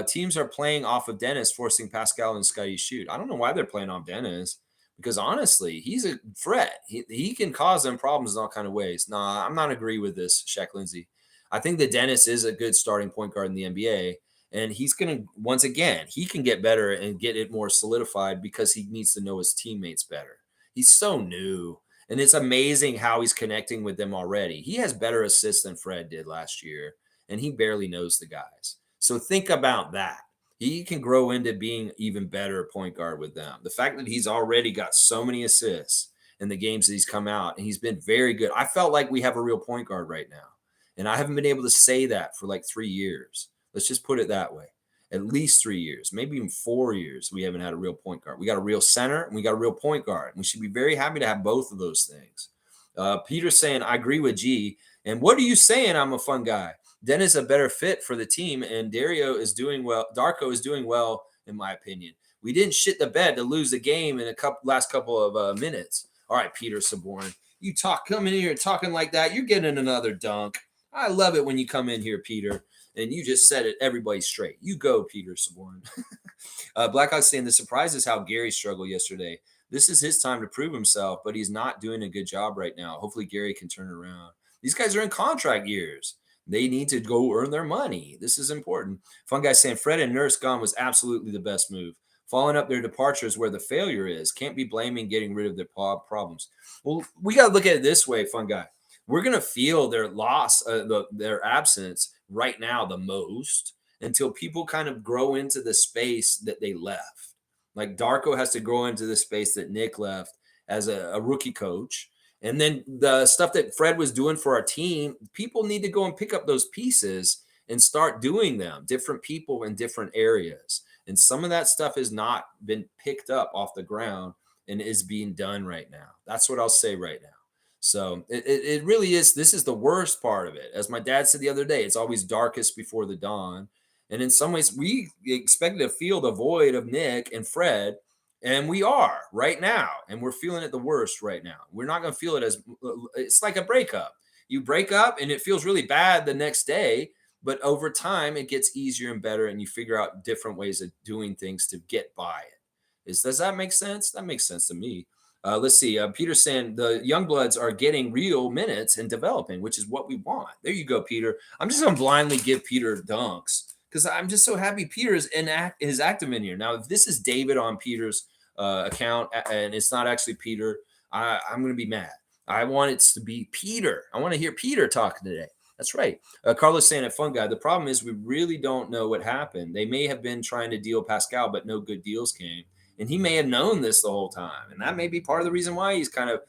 Teams are playing off of Dennis, forcing Pascal and Scottie to shoot. I don't know why they're playing off Dennis, because honestly, he's a threat. He can cause them problems in all kind of ways. Nah, I'm not agree with this, Shaq Lindsay. I think that Dennis is a good starting point guard in the NBA. And he's going to, once again, he can get better and get it more solidified because he needs to know his teammates better. He's so new. And it's amazing how he's connecting with them already. He has better assists than Fred did last year, and he barely knows the guys. So think about that. He can grow into being even better point guard with them. The fact that he's already got so many assists in the games that he's come out, and he's been very good. I felt like we have a real point guard right now. And I haven't been able to say that for like 3 years. Let's just put it that way. At least 3 years, maybe even 4 years, we haven't had a real point guard. We got a real center and we got a real point guard. We should be very happy to have both of those things. Peter's saying, I agree with G. And what are you saying? I'm a fun guy. Dennis is a better fit for the team, and Dario is doing well. Darko is doing well, in my opinion. We didn't shit the bed to lose the game in last couple of minutes. All right, Peter Saborn, you come in here talking like that. You're getting another dunk. I love it when you come in here, Peter, and you just set it everybody straight. You go, Peter Saborn. Blackhawk saying the surprise is how Gary struggled yesterday. This is his time to prove himself, but he's not doing a good job right now. Hopefully Gary can turn around. These guys are in contract years. They need to go earn their money. This is important. Fun guy saying Fred and Nurse gone was absolutely the best move. Following up their departure is where the failure is. Can't be blaming getting rid of their problems. Well, we got to look at it this way, fun guy. We're going to feel their loss, their absence right now the most until people kind of grow into the space that they left. Like Darko has to grow into the space that Nick left as a rookie coach. And then the stuff that Fred was doing for our team, people need to go and pick up those pieces and start doing them. Different people in different areas. And some of that stuff has not been picked up off the ground and is being done right now. That's what I'll say right now. So it really is. This is the worst part of it. As my dad said the other day, it's always darkest before the dawn. And in some ways, we expected to feel the void of Nick and Fred. And we are right now. And we're feeling it the worst right now. We're not going to feel it as it's like a breakup. You break up and it feels really bad the next day. But over time, it gets easier and better. And you figure out different ways of doing things to get by it. Does that make sense? That makes sense to me. Let's see. Peter's saying the young bloods are getting real minutes and developing, which is what we want. There you go, Peter. I'm just going to blindly give Peter dunks because I'm just so happy Peter is active in here. Now, if this is David on Peter's account and it's not actually Peter, I'm going to be mad. I want it to be Peter. I want to hear Peter talking today. That's right. Carlos saying a fun guy. The problem is we really don't know what happened. They may have been trying to deal Pascal, but no good deals came. And he may have known this the whole time. And that may be part of the reason why he's kind of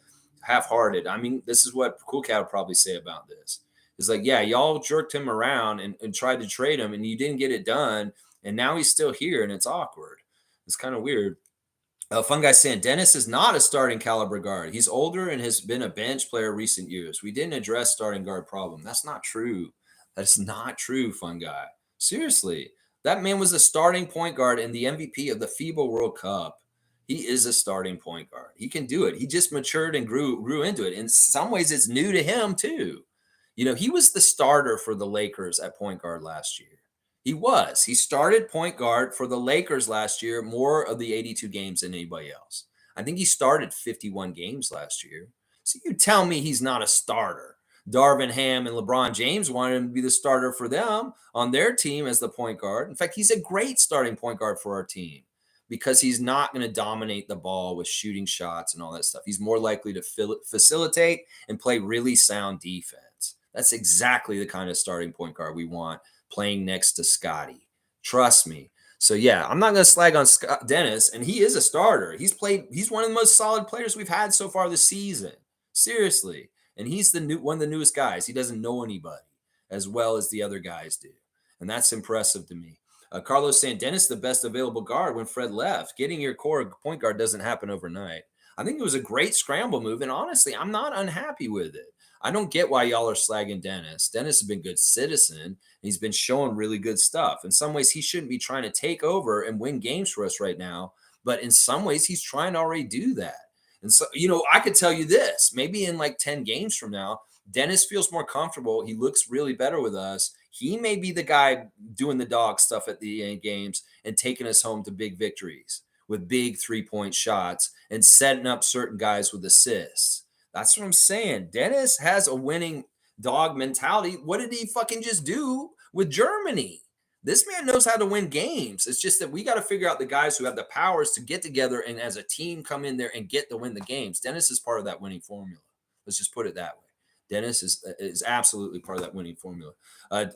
half-hearted. I mean, this is what Cool Cat would probably say about this. It's like, yeah, y'all jerked him around and tried to trade him, and you didn't get it done. And now he's still here, and it's awkward. It's kind of weird. Fun guy saying, Dennis is not a starting caliber guard. He's older and has been a bench player recent years. We didn't address starting guard problem. That's not true. That's not true, fun guy. Seriously. That man was a starting point guard and the MVP of the FIBA World Cup. He is a starting point guard. He can do it. He just matured and grew into it. In some ways, it's new to him, too. You know, he was the starter for the Lakers at point guard last year. He was. He started point guard for the Lakers last year, more of the 82 games than anybody else. I think he started 51 games last year. So you tell me he's not a starter. Darvin Ham and LeBron James wanted him to be the starter for them on their team as the point guard. In fact, he's a great starting point guard for our team because he's not going to dominate the ball with shooting shots and all that stuff. He's more likely to facilitate and play really sound defense. That's exactly the kind of starting point guard we want playing next to Scottie. Trust me. So yeah, I'm not going to slag on Dennis, and he is a starter. He's one of the most solid players we've had so far this season. Seriously. And he's one of the newest guys. He doesn't know anybody as well as the other guys do. And that's impressive to me. Carlos saying Dennis the best available guard when Fred left. Getting your core point guard doesn't happen overnight. I think it was a great scramble move, and honestly, I'm not unhappy with it. I don't get why y'all are slagging Dennis. Dennis has been a good citizen. He's been showing really good stuff. In some ways, he shouldn't be trying to take over and win games for us right now. But in some ways, he's trying to already do that. And so, I could tell you this, maybe in like 10 games from now, Dennis feels more comfortable. He looks really better with us. He may be the guy doing the dog stuff at the end games and taking us home to big victories with big 3-point shots and setting up certain guys with assists. That's what I'm saying. Dennis has a winning dog mentality. What did he fucking just do with Germany? This man knows how to win games. It's just that we got to figure out the guys who have the powers to get together and as a team come in there and get to win the games. Dennis is part of that winning formula. Let's just put it that way. Dennis is absolutely part of that winning formula.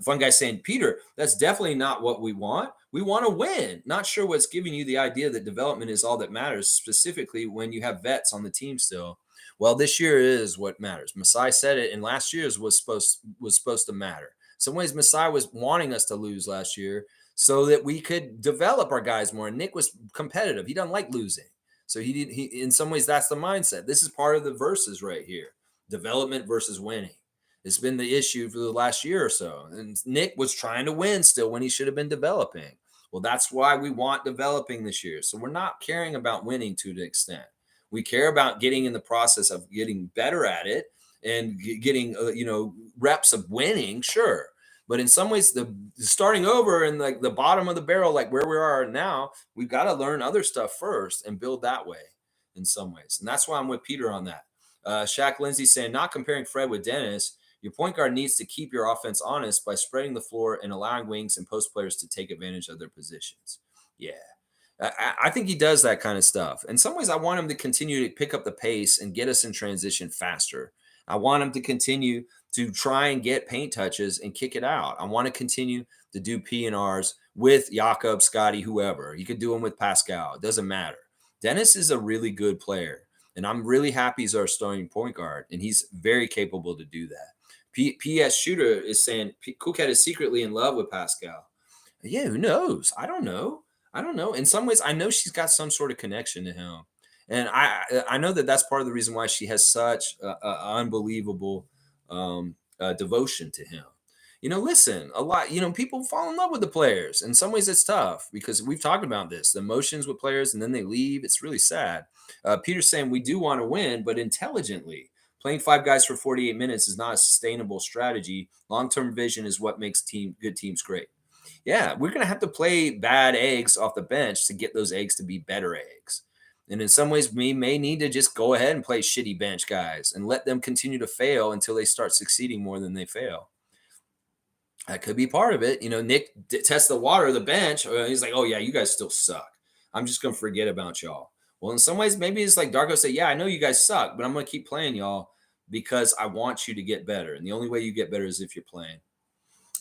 Fun guy saying, Peter, that's definitely not what we want. We want to win. Not sure what's giving you the idea that development is all that matters, specifically when you have vets on the team still. Well, this year is what matters. Masai said it, and last year's was supposed to matter. In some ways, Masai was wanting us to lose last year so that we could develop our guys more. And Nick was competitive. He doesn't like losing. So he in some ways, that's the mindset. This is part of the verses right here. Development versus winning. It's been the issue for the last year or so. And Nick was trying to win still when he should have been developing. Well, that's why we want developing this year. So we're not caring about winning to the extent. We care about getting in the process of getting better at it and getting, reps of winning, sure. But in some ways, the starting over and like the bottom of the barrel, like where we are now, we've got to learn other stuff first and build that way in some ways. And that's why I'm with Peter on that. Shaq Lindsay saying, not comparing Fred with Dennis, your point guard needs to keep your offense honest by spreading the floor and allowing wings and post players to take advantage of their positions. Yeah. I think he does that kind of stuff. In some ways, I want him to continue to pick up the pace and get us in transition faster. I want him to continue to try and get paint touches and kick it out. I want to continue to do P&Rs with Jakob, Scottie, whoever. He could do them with Pascal. It doesn't matter. Dennis is a really good player, and I'm really happy he's our starting point guard, and he's very capable to do that. P.S. Shooter is saying Coolcat is secretly in love with Pascal. Yeah, who knows? I don't know. In some ways, I know she's got some sort of connection to him. And I know that that's part of the reason why she has such unbelievable devotion to him. Listen, a lot, people fall in love with the players. In some ways, it's tough because we've talked about this, the emotions with players, and then they leave. It's really sad. Peter's saying we do want to win, but intelligently. Playing 5 guys for 48 minutes is not a sustainable strategy. Long-term vision is what makes good teams great. Yeah, we're going to have to play bad eggs off the bench to get those eggs to be better eggs. And in some ways, we may need to just go ahead and play shitty bench guys and let them continue to fail until they start succeeding more than they fail. That could be part of it. Nick tests the water of the bench. He's like, oh, yeah, you guys still suck. I'm just going to forget about y'all. Well, in some ways, maybe it's like Darko said, yeah, I know you guys suck, but I'm going to keep playing y'all because I want you to get better. And the only way you get better is if you're playing.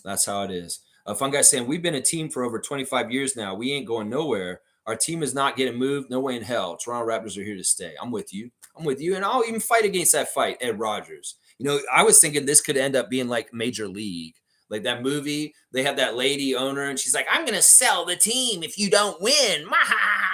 That's how it is. Fun guy saying, we've been a team for over 25 years now. We ain't going nowhere. Our team is not getting moved. No way in hell. Toronto Raptors are here to stay. I'm with you. And I'll even fight against that fight, Ed Rogers. I was thinking this could end up being like Major League. Like that movie, they have that lady owner, and she's like, I'm going to sell the team if you don't win.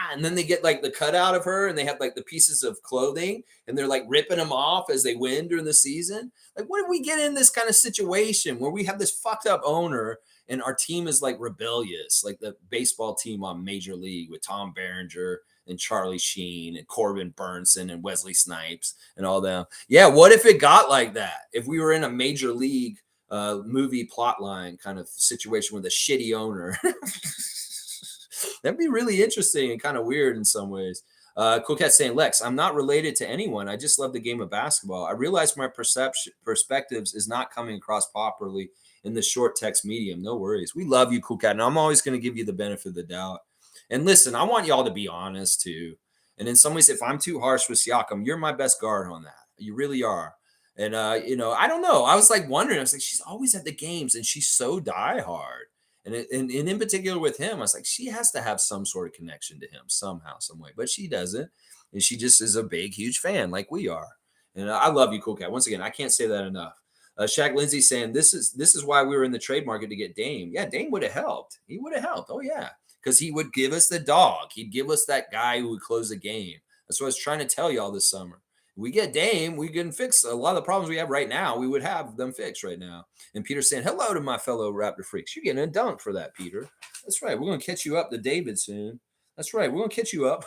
And then they get like the cutout of her, and they have like the pieces of clothing, and they're like ripping them off as they win during the season. Like, what if we get in this kind of situation where we have this fucked up owner and our team is like rebellious, like the baseball team on Major League with Tom Berenger and Charlie Sheen and Corbin Burnson and Wesley Snipes and all them? Yeah, what if it got like that? If we were in a Major League movie plotline kind of situation with a shitty owner. That'd be really interesting and kind of weird in some ways. Cool Cat saying, Lex, I'm not related to anyone. I just love the game of basketball. I realize my perspectives is not coming across properly in the short text medium. No worries. We love you, Cool Cat. And I'm always going to give you the benefit of the doubt. And listen, I want y'all to be honest too. And in some ways, if I'm too harsh with Siakam, you're my best guard on that. You really are. And, I don't know. I was like wondering, I was like, she's always at the games and she's so diehard. And in particular with him, I was like, she has to have some sort of connection to him somehow, some way, but she doesn't. And she just is a big, huge fan like we are. And I love you, Cool Cat. Once again, I can't say that enough. Shaq Lindsay saying this is why we were in the trade market to get Dame. Yeah, Dame would have helped. He would have helped. Oh yeah, because he would give us the dog. He'd give us that guy who would close the game. That's what I was trying to tell y'all this summer. We get Dame, we can fix a lot of the problems we have right now. We would have them fixed right now. And Peter saying, hello to my fellow Raptor freaks. You're getting a dunk for that, Peter. That's right. We're going to catch you up to David soon. That's right. We're going to catch you up.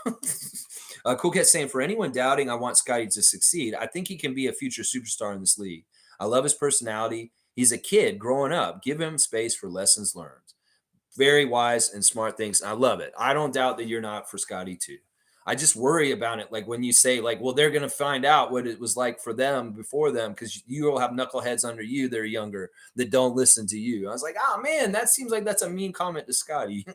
Cool Cat saying, for anyone doubting I want Scottie to succeed, I think he can be a future superstar in this league. I love his personality. He's a kid growing up. Give him space for lessons learned. Very wise and smart things. I love it. I don't doubt that you're not for Scottie too. I just worry about it. Like when you say like, well, they're going to find out what it was like for them before them because you will have knuckleheads under you that are younger that don't listen to you. I was like, oh man, that seems like that's a mean comment to Scottie.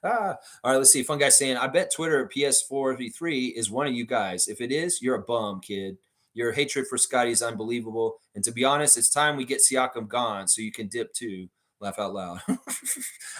All right, let's see. Fun guy saying, I bet Twitter PS43 is one of you guys. If it is, you're a bum, kid. Your hatred for Scottie is unbelievable. And to be honest, it's time we get Siakam gone so you can dip too. Laugh out loud.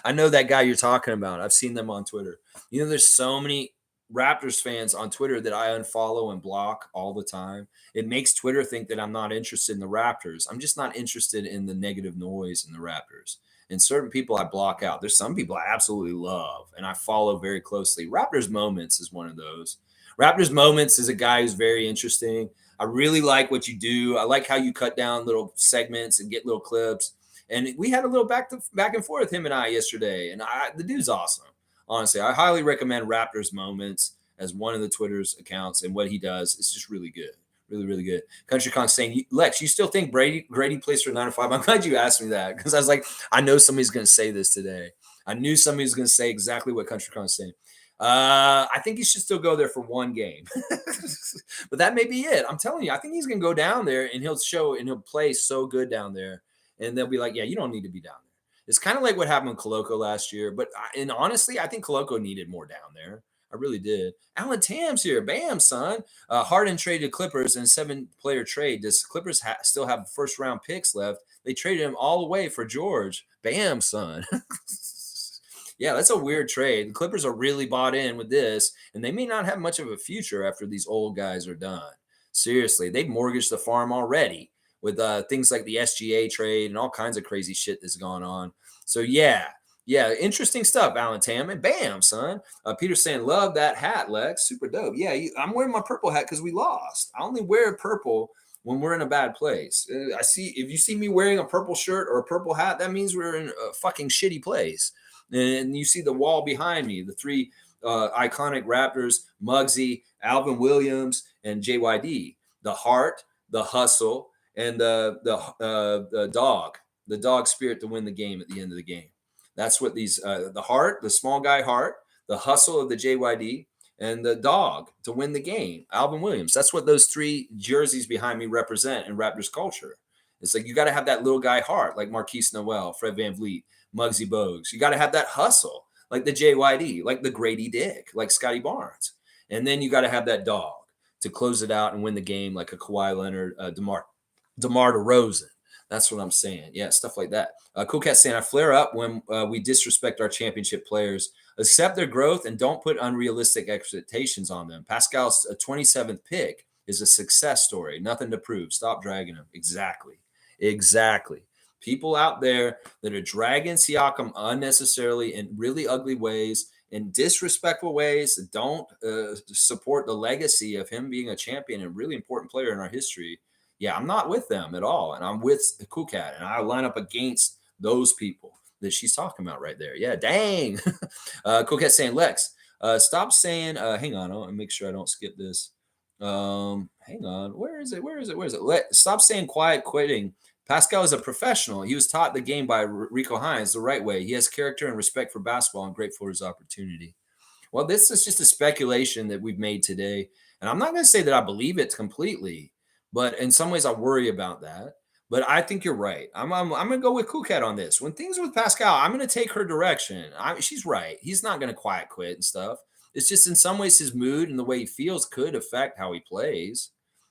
I know that guy you're talking about. I've seen them on Twitter. There's so many Raptors fans on Twitter that I unfollow and block all the time. It makes Twitter think that I'm not interested in the Raptors. I'm just not interested in the negative noise in the Raptors. And certain people I block out. There's some people I absolutely love and I follow very closely. Raptors Moments is one of those. Raptors Moments is a guy who's very interesting. I really like what you do. I like how you cut down little segments and get little clips. And we had a little back and forth, him and I, yesterday. And the dude's awesome. Honestly, I highly recommend Raptors Moments as one of the Twitter's accounts. And what he does is just really good. Really, really good. Country Con saying, Lex, you still think Gradey plays for 9 to 5? I'm glad you asked me that because I was like, I know somebody's going to say this today. I knew somebody was going to say exactly what Country Con's saying. I think he should still go there for one game. But that may be it. I'm telling you, I think he's going to go down there and he'll play so good down there. And they'll be like, yeah, you don't need to be down there. It's kind of like what happened with Koloko last year. And honestly, I think Koloko needed more down there. I really did. Alan Tam's here. Bam, son. Harden traded Clippers in a 7-player trade. Does Clippers still have first-round picks left? They traded him all the way for George. Bam, son. Yeah, that's a weird trade. The Clippers are really bought in with this, and they may not have much of a future after these old guys are done. Seriously, they've mortgaged the farm already with things like the SGA trade and all kinds of crazy shit that's gone on. So, yeah, interesting stuff, Alan Tam. And bam, son. Peter's saying, love that hat, Lex. Super dope. Yeah, I'm wearing my purple hat because we lost. I only wear purple when we're in a bad place. If you see me wearing a purple shirt or a purple hat, that means we're in a fucking shitty place. And you see the wall behind me, the 3 iconic Raptors, Muggsy, Alvin Williams, and JYD. The heart, the hustle, and the dog spirit to win the game at the end of the game. That's what these the heart, the small guy heart, the hustle of the JYD, and the dog to win the game. Alvin Williams. That's what those 3 jerseys behind me represent in Raptors culture. It's like you got to have that little guy heart, like Marquise Noel, Fred VanVleet, Muggsy Bogues. You got to have that hustle, like the JYD, like the Gradey Dick, like Scottie Barnes. And then you got to have that dog to close it out and win the game, like a Kawhi Leonard, DeMar DeRozan. That's what I'm saying. Yeah, stuff like that. Cool Cat saying, I flare up when we disrespect our championship players. Accept their growth and don't put unrealistic expectations on them. Pascal's 27th pick is a success story. Nothing to prove. Stop dragging him. Exactly. People out there that are dragging Siakam unnecessarily in really ugly ways, in disrespectful ways, that don't support the legacy of him being a champion and really important player in our history. Yeah, I'm not with them at all. And I'm with the Cool Cat. And I line up against those people that she's talking about right there. Yeah, dang. Cool Cat saying, Lex, stop saying, hang on, I'll make sure I don't skip this. Hang on. Where is it? Stop saying quiet quitting. Pascal is a professional. He was taught the game by Rico Hines the right way. He has character and respect for basketball and grateful for his opportunity. Well, this is just a speculation that we've made today. And I'm not going to say that I believe it completely, but in some ways I worry about that. But I think you're right. I'm going to go with Cool Cat on this. When things with Pascal, I'm going to take her direction. She's right. He's not going to quiet quit and stuff. It's just in some ways his mood and the way he feels could affect how he plays.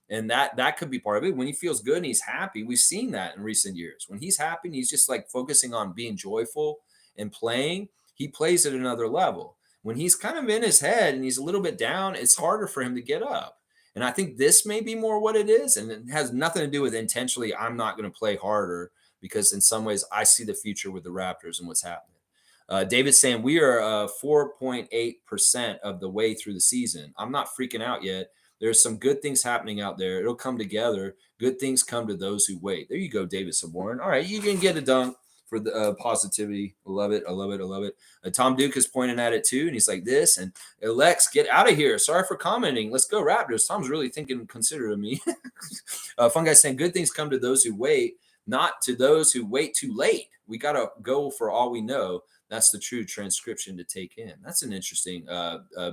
And that could be part of it. When he feels good and he's happy, we've seen that in recent years. When he's happy and he's just like focusing on being joyful and playing, he plays at another level. When he's kind of in his head and he's a little bit down, it's harder for him to get up. And I think this may be more what it is. And it has nothing to do with intentionally, I'm not going to play harder, because in some ways I see the future with the Raptors and what's happening. David's saying we are 4.8% of the way through the season. I'm not freaking out yet. There's some good things happening out there. It'll come together. Good things come to those who wait. There you go, David Saborn. All right, you can get a dunk for the positivity. I love it. I love it. I love it. Tom Duke is pointing at it too, and he's like this. And Lex, get out of here. Sorry for commenting. Let's go Raptors. Tom's really thinking considerate of me. Fun guy saying good things come to those who wait, not to those who wait too late. We got to go for all we know. That's the true transcription to take in. That's an interesting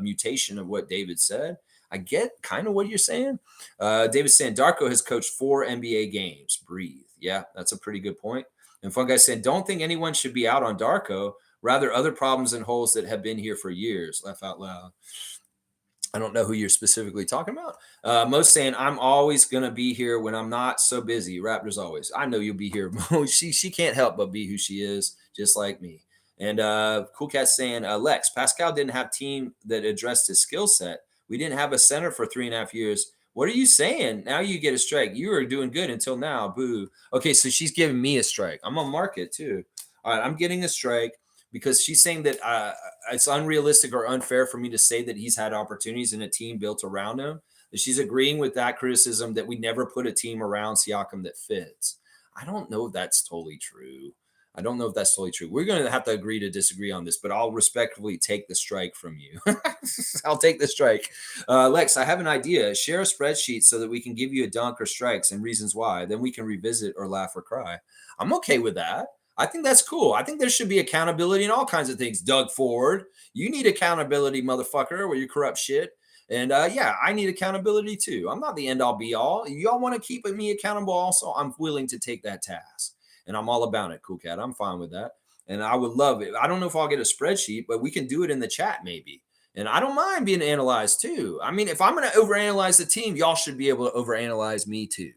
mutation of what David said. I get kind of what you're saying. David's saying Darko has coached 4 NBA games. Breathe. Yeah, that's a pretty good point. And Fun Guy's saying, don't think anyone should be out on Darko. Rather, other problems and holes that have been here for years. Laugh out loud. I don't know who you're specifically talking about. Most saying, I'm always going to be here when I'm not so busy. Raptors always. I know you'll be here. she can't help but be who she is, just like me. And Cool Cat's saying, Lex, Pascal didn't have team that addressed his skill set. We didn't have a center for 3.5 years. What are you saying? Now you get a strike. You were doing good until now. Boo. Okay, so she's giving me a strike. I'm on market too. All right, I'm getting a strike because she's saying that it's unrealistic or unfair for me to say that he's had opportunities in a team built around him. She's agreeing with that criticism that we never put a team around Siakam that fits. I don't know if that's totally true. We're going to have to agree to disagree on this, but I'll respectfully take the strike from you. I'll take the strike. Lex, I have an idea. Share a spreadsheet so that we can give you a dunk or strikes and reasons why. Then we can revisit or laugh or cry. I'm okay with that. I think that's cool. I think there should be accountability in all kinds of things. Doug Ford, you need accountability, motherfucker, with your corrupt shit. And yeah, I need accountability too. I'm not the end all be all. Y'all want to keep me accountable also? I'm willing to take that task. And I'm all about it, Cool Cat. I'm fine with that. And I would love it. I don't know if I'll get a spreadsheet, but we can do it in the chat maybe. And I don't mind being analyzed too. I mean, if I'm going to overanalyze the team, y'all should be able to overanalyze me too.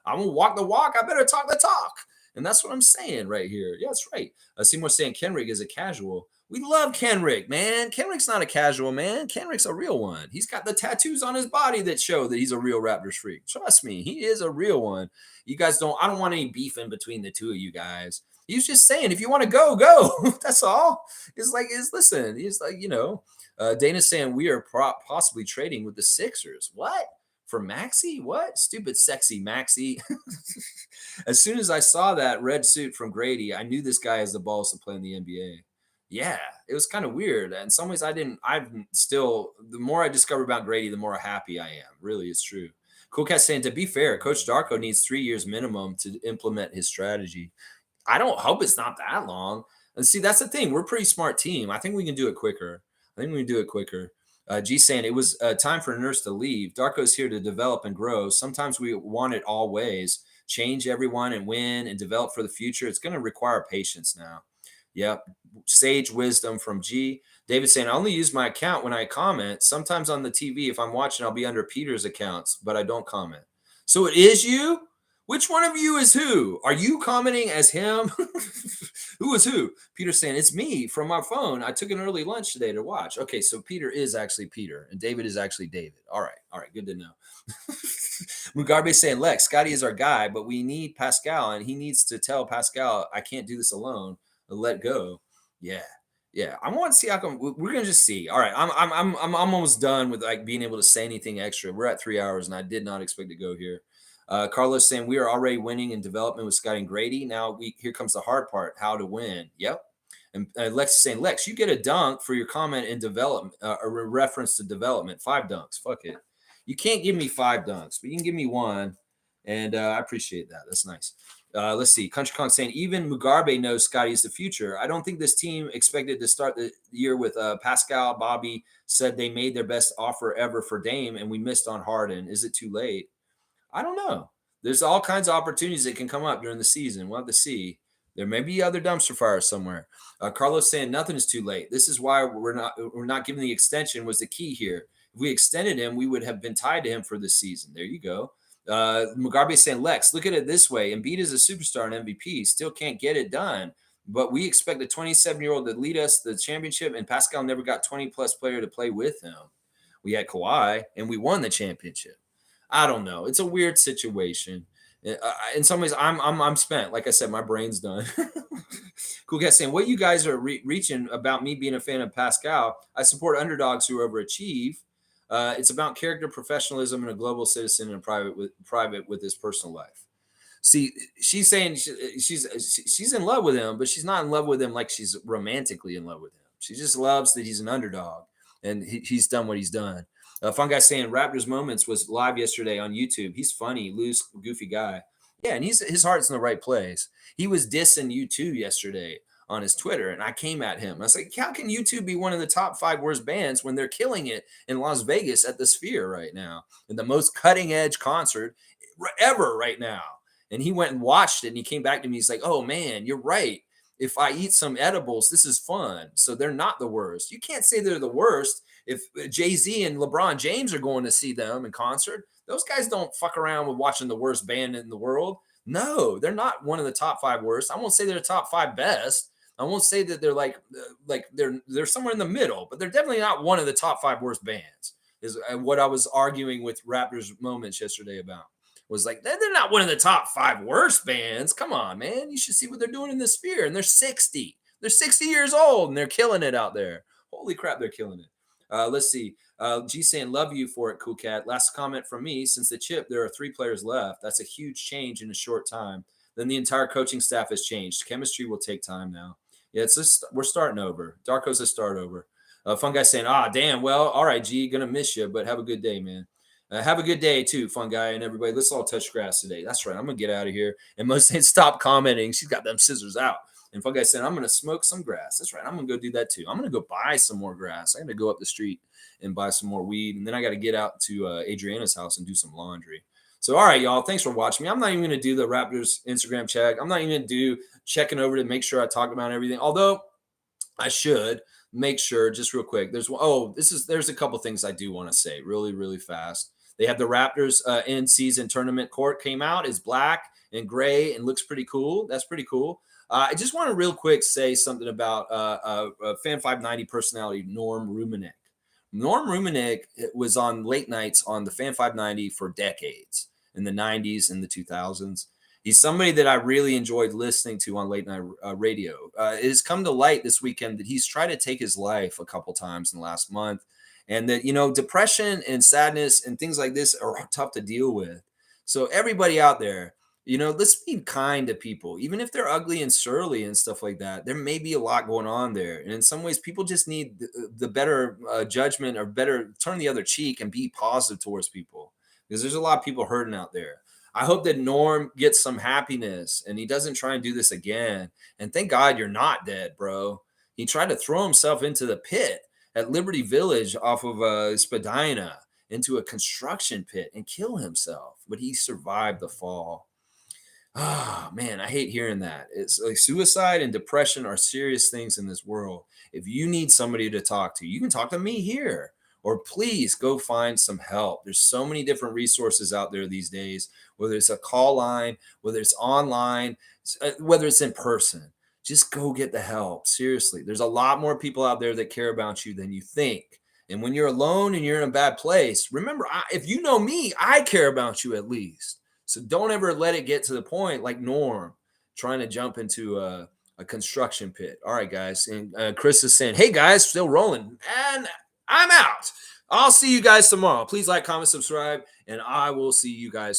I'm going to walk the walk. I better talk the talk. And that's what I'm saying right here. Yeah, that's right. Seymour saying Kenrick is a casual. We love Kenrick, man. Kenrick's not a casual, man. Kenrick's a real one. He's got the tattoos on his body that show that he's a real Raptors freak. Trust me, he is a real one. You guys I don't want any beef in between the two of you guys. He was just saying, if you want to go, go. That's all. Listen, he's like, Dana's saying we are possibly trading with the Sixers. What? For Maxey? What? Stupid, sexy Maxey. As soon as I saw that red suit from Gradey, I knew this guy has the balls to play in the NBA. Yeah, it was kind of weird. In some ways, the more I discover about Gradey, the more happy I am. Really, it's true. Cool Cat saying, to be fair, Coach Darko needs 3 years minimum to implement his strategy. I don't hope it's not that long. And see, that's the thing. We're a pretty smart team. I think we can do it quicker. G saying, it was time for a nurse to leave. Darko's here to develop and grow. Sometimes we want it all ways. Change everyone and win and develop for the future. It's going to require patience now. Yep. Sage wisdom from G. David saying, I only use my account when I comment. Sometimes on the TV, if I'm watching, I'll be under Peter's accounts, but I don't comment. So it is you? Which one of you is who? Are you commenting as him? Who is who? Peter saying, it's me from my phone. I took an early lunch today to watch. Okay, so Peter is actually Peter, and David is actually David. All right, good to know. Mugabe saying, Lex, Scottie is our guy, but we need Pascal, and he needs to tell Pascal, I can't do this alone. Let go. Yeah. I want Siakam. We're gonna just see. All right, I'm almost done with like being able to say anything extra. We're at 3 hours, and I did not expect to go here. Carlos saying we are already winning in development with Scottie and Gradey. Now here comes the hard part: how to win. Yep. And Lex is saying, Lex, you get a dunk for your comment in development, a reference to development. 5 dunks. Fuck it. You can't give me 5 dunks, but you can give me 1, and I appreciate that. That's nice. Let's see. Country Kong saying even Mugabe knows Scottie is the future. I don't think this team expected to start the year with Pascal. Bobby said they made their best offer ever for Dame, and we missed on Harden. Is it too late? I don't know. There's all kinds of opportunities that can come up during the season. We'll have to see. There may be other dumpster fires somewhere. Carlos saying nothing is too late. This is why we're not giving the extension was the key here. If we extended him, we would have been tied to him for this season. There you go. Mugabe saying, Lex, look at it this way. Embiid is a superstar and MVP, still can't get it done. But we expect a 27-year-old to lead us to the championship, and Pascal never got 20-plus player to play with him. We had Kawhi, and we won the championship. I don't know. It's a weird situation. In some ways, I'm spent. Like I said, my brain's done. Cool guy saying, what you guys are reaching about me being a fan of Pascal, I support underdogs who overachieve. It's about character, professionalism, and a global citizen and private with his personal life. See, she's saying she's in love with him, but she's not in love with him like she's romantically in love with him. She just loves that he's an underdog and he's done what he's done. Fun guy saying Raptors Moments was live yesterday on YouTube. He's funny, loose, goofy guy. Yeah, and his heart's in the right place. He was dissing U2 yesterday on his Twitter, and I came at him. I was like, how can U2 be one of the top 5 worst bands when they're killing it in Las Vegas at the Sphere right now? And the most cutting-edge concert ever right now. And he went and watched it, and he came back to me. He's like, oh, man, you're right. If I eat some edibles, this is fun. So they're not the worst. You can't say they're the worst. If Jay-Z and LeBron James are going to see them in concert, those guys don't fuck around with watching the worst band in the world. No, they're not one of the top 5 worst. I won't say they're the top 5 best. I won't say that they're like they're somewhere in the middle, but they're definitely not one of the top 5 worst bands. Is what I was arguing with Raptors Moments yesterday about. Was like, they're not one of the top 5 worst bands. Come on, man. You should see what they're doing in the Sphere. And they're 60. They're 60 years old, and they're killing it out there. Holy crap, they're killing it. Let's see. G saying, love you for it, cool cat. Last comment from me. Since the chip, there are 3 players left. That's a huge change in a short time. Then the entire coaching staff has changed. Chemistry will take time now. Yeah, we're starting over. Darko's a start over. Fun guy saying, damn, well, all right, G, gonna miss you, but have a good day, man. Have a good day, too, fun guy, and everybody. Let's all touch grass today. That's right. I'm going to get out of here. And Most saying, stop commenting. She's got them scissors out. And fun guy said, I'm going to smoke some grass. That's right. I'm going to go do that, too. I'm going to go buy some more grass. I'm going to go up the street and buy some more weed. And then I got to get out to Adriana's house and do some laundry. So, all right, y'all. Thanks for watching me. I'm not even going to do the Raptors Instagram check. I'm not even going to do checking over to make sure I talk about everything. Although I should make sure, just real quick. There's a couple things I do want to say really, really fast. They have the Raptors in-season tournament court came out. It's black and gray and looks pretty cool. That's pretty cool. I just want to real quick say something about Fan 590 personality Norm Rumenek. Norm Rumenek was on late nights on the Fan 590 for decades in the 90s and the 2000s. He's somebody that I really enjoyed listening to on late night radio. It has come to light this weekend that he's tried to take his life a couple times in the last month. And that, depression and sadness and things like this are tough to deal with. So everybody out there, let's be kind to people, even if they're ugly and surly and stuff like that. There may be a lot going on there. And in some ways, people just need the better judgment or better turn the other cheek and be positive towards people because there's a lot of people hurting out there. I hope that Norm gets some happiness and he doesn't try and do this again. And thank God you're not dead, bro. He tried to throw himself into the pit at Liberty Village off of Spadina into a construction pit and kill himself, but he survived the fall. Man, I hate hearing that. It's like suicide and depression are serious things in this world. If you need somebody to talk to, you can talk to me here, or please go find some help. There's so many different resources out there these days, whether it's a call line, whether it's online, whether it's in person. Just go get the help. Seriously, there's a lot more people out there that care about you than you think. And when you're alone and you're in a bad place, remember, if you know me, I care about you at least. So don't ever let it get to the point like Norm trying to jump into a construction pit. All right, guys. And Chris is saying, hey, guys, still rolling. And I'm out. I'll see you guys tomorrow. Please like, comment, subscribe, and I will see you guys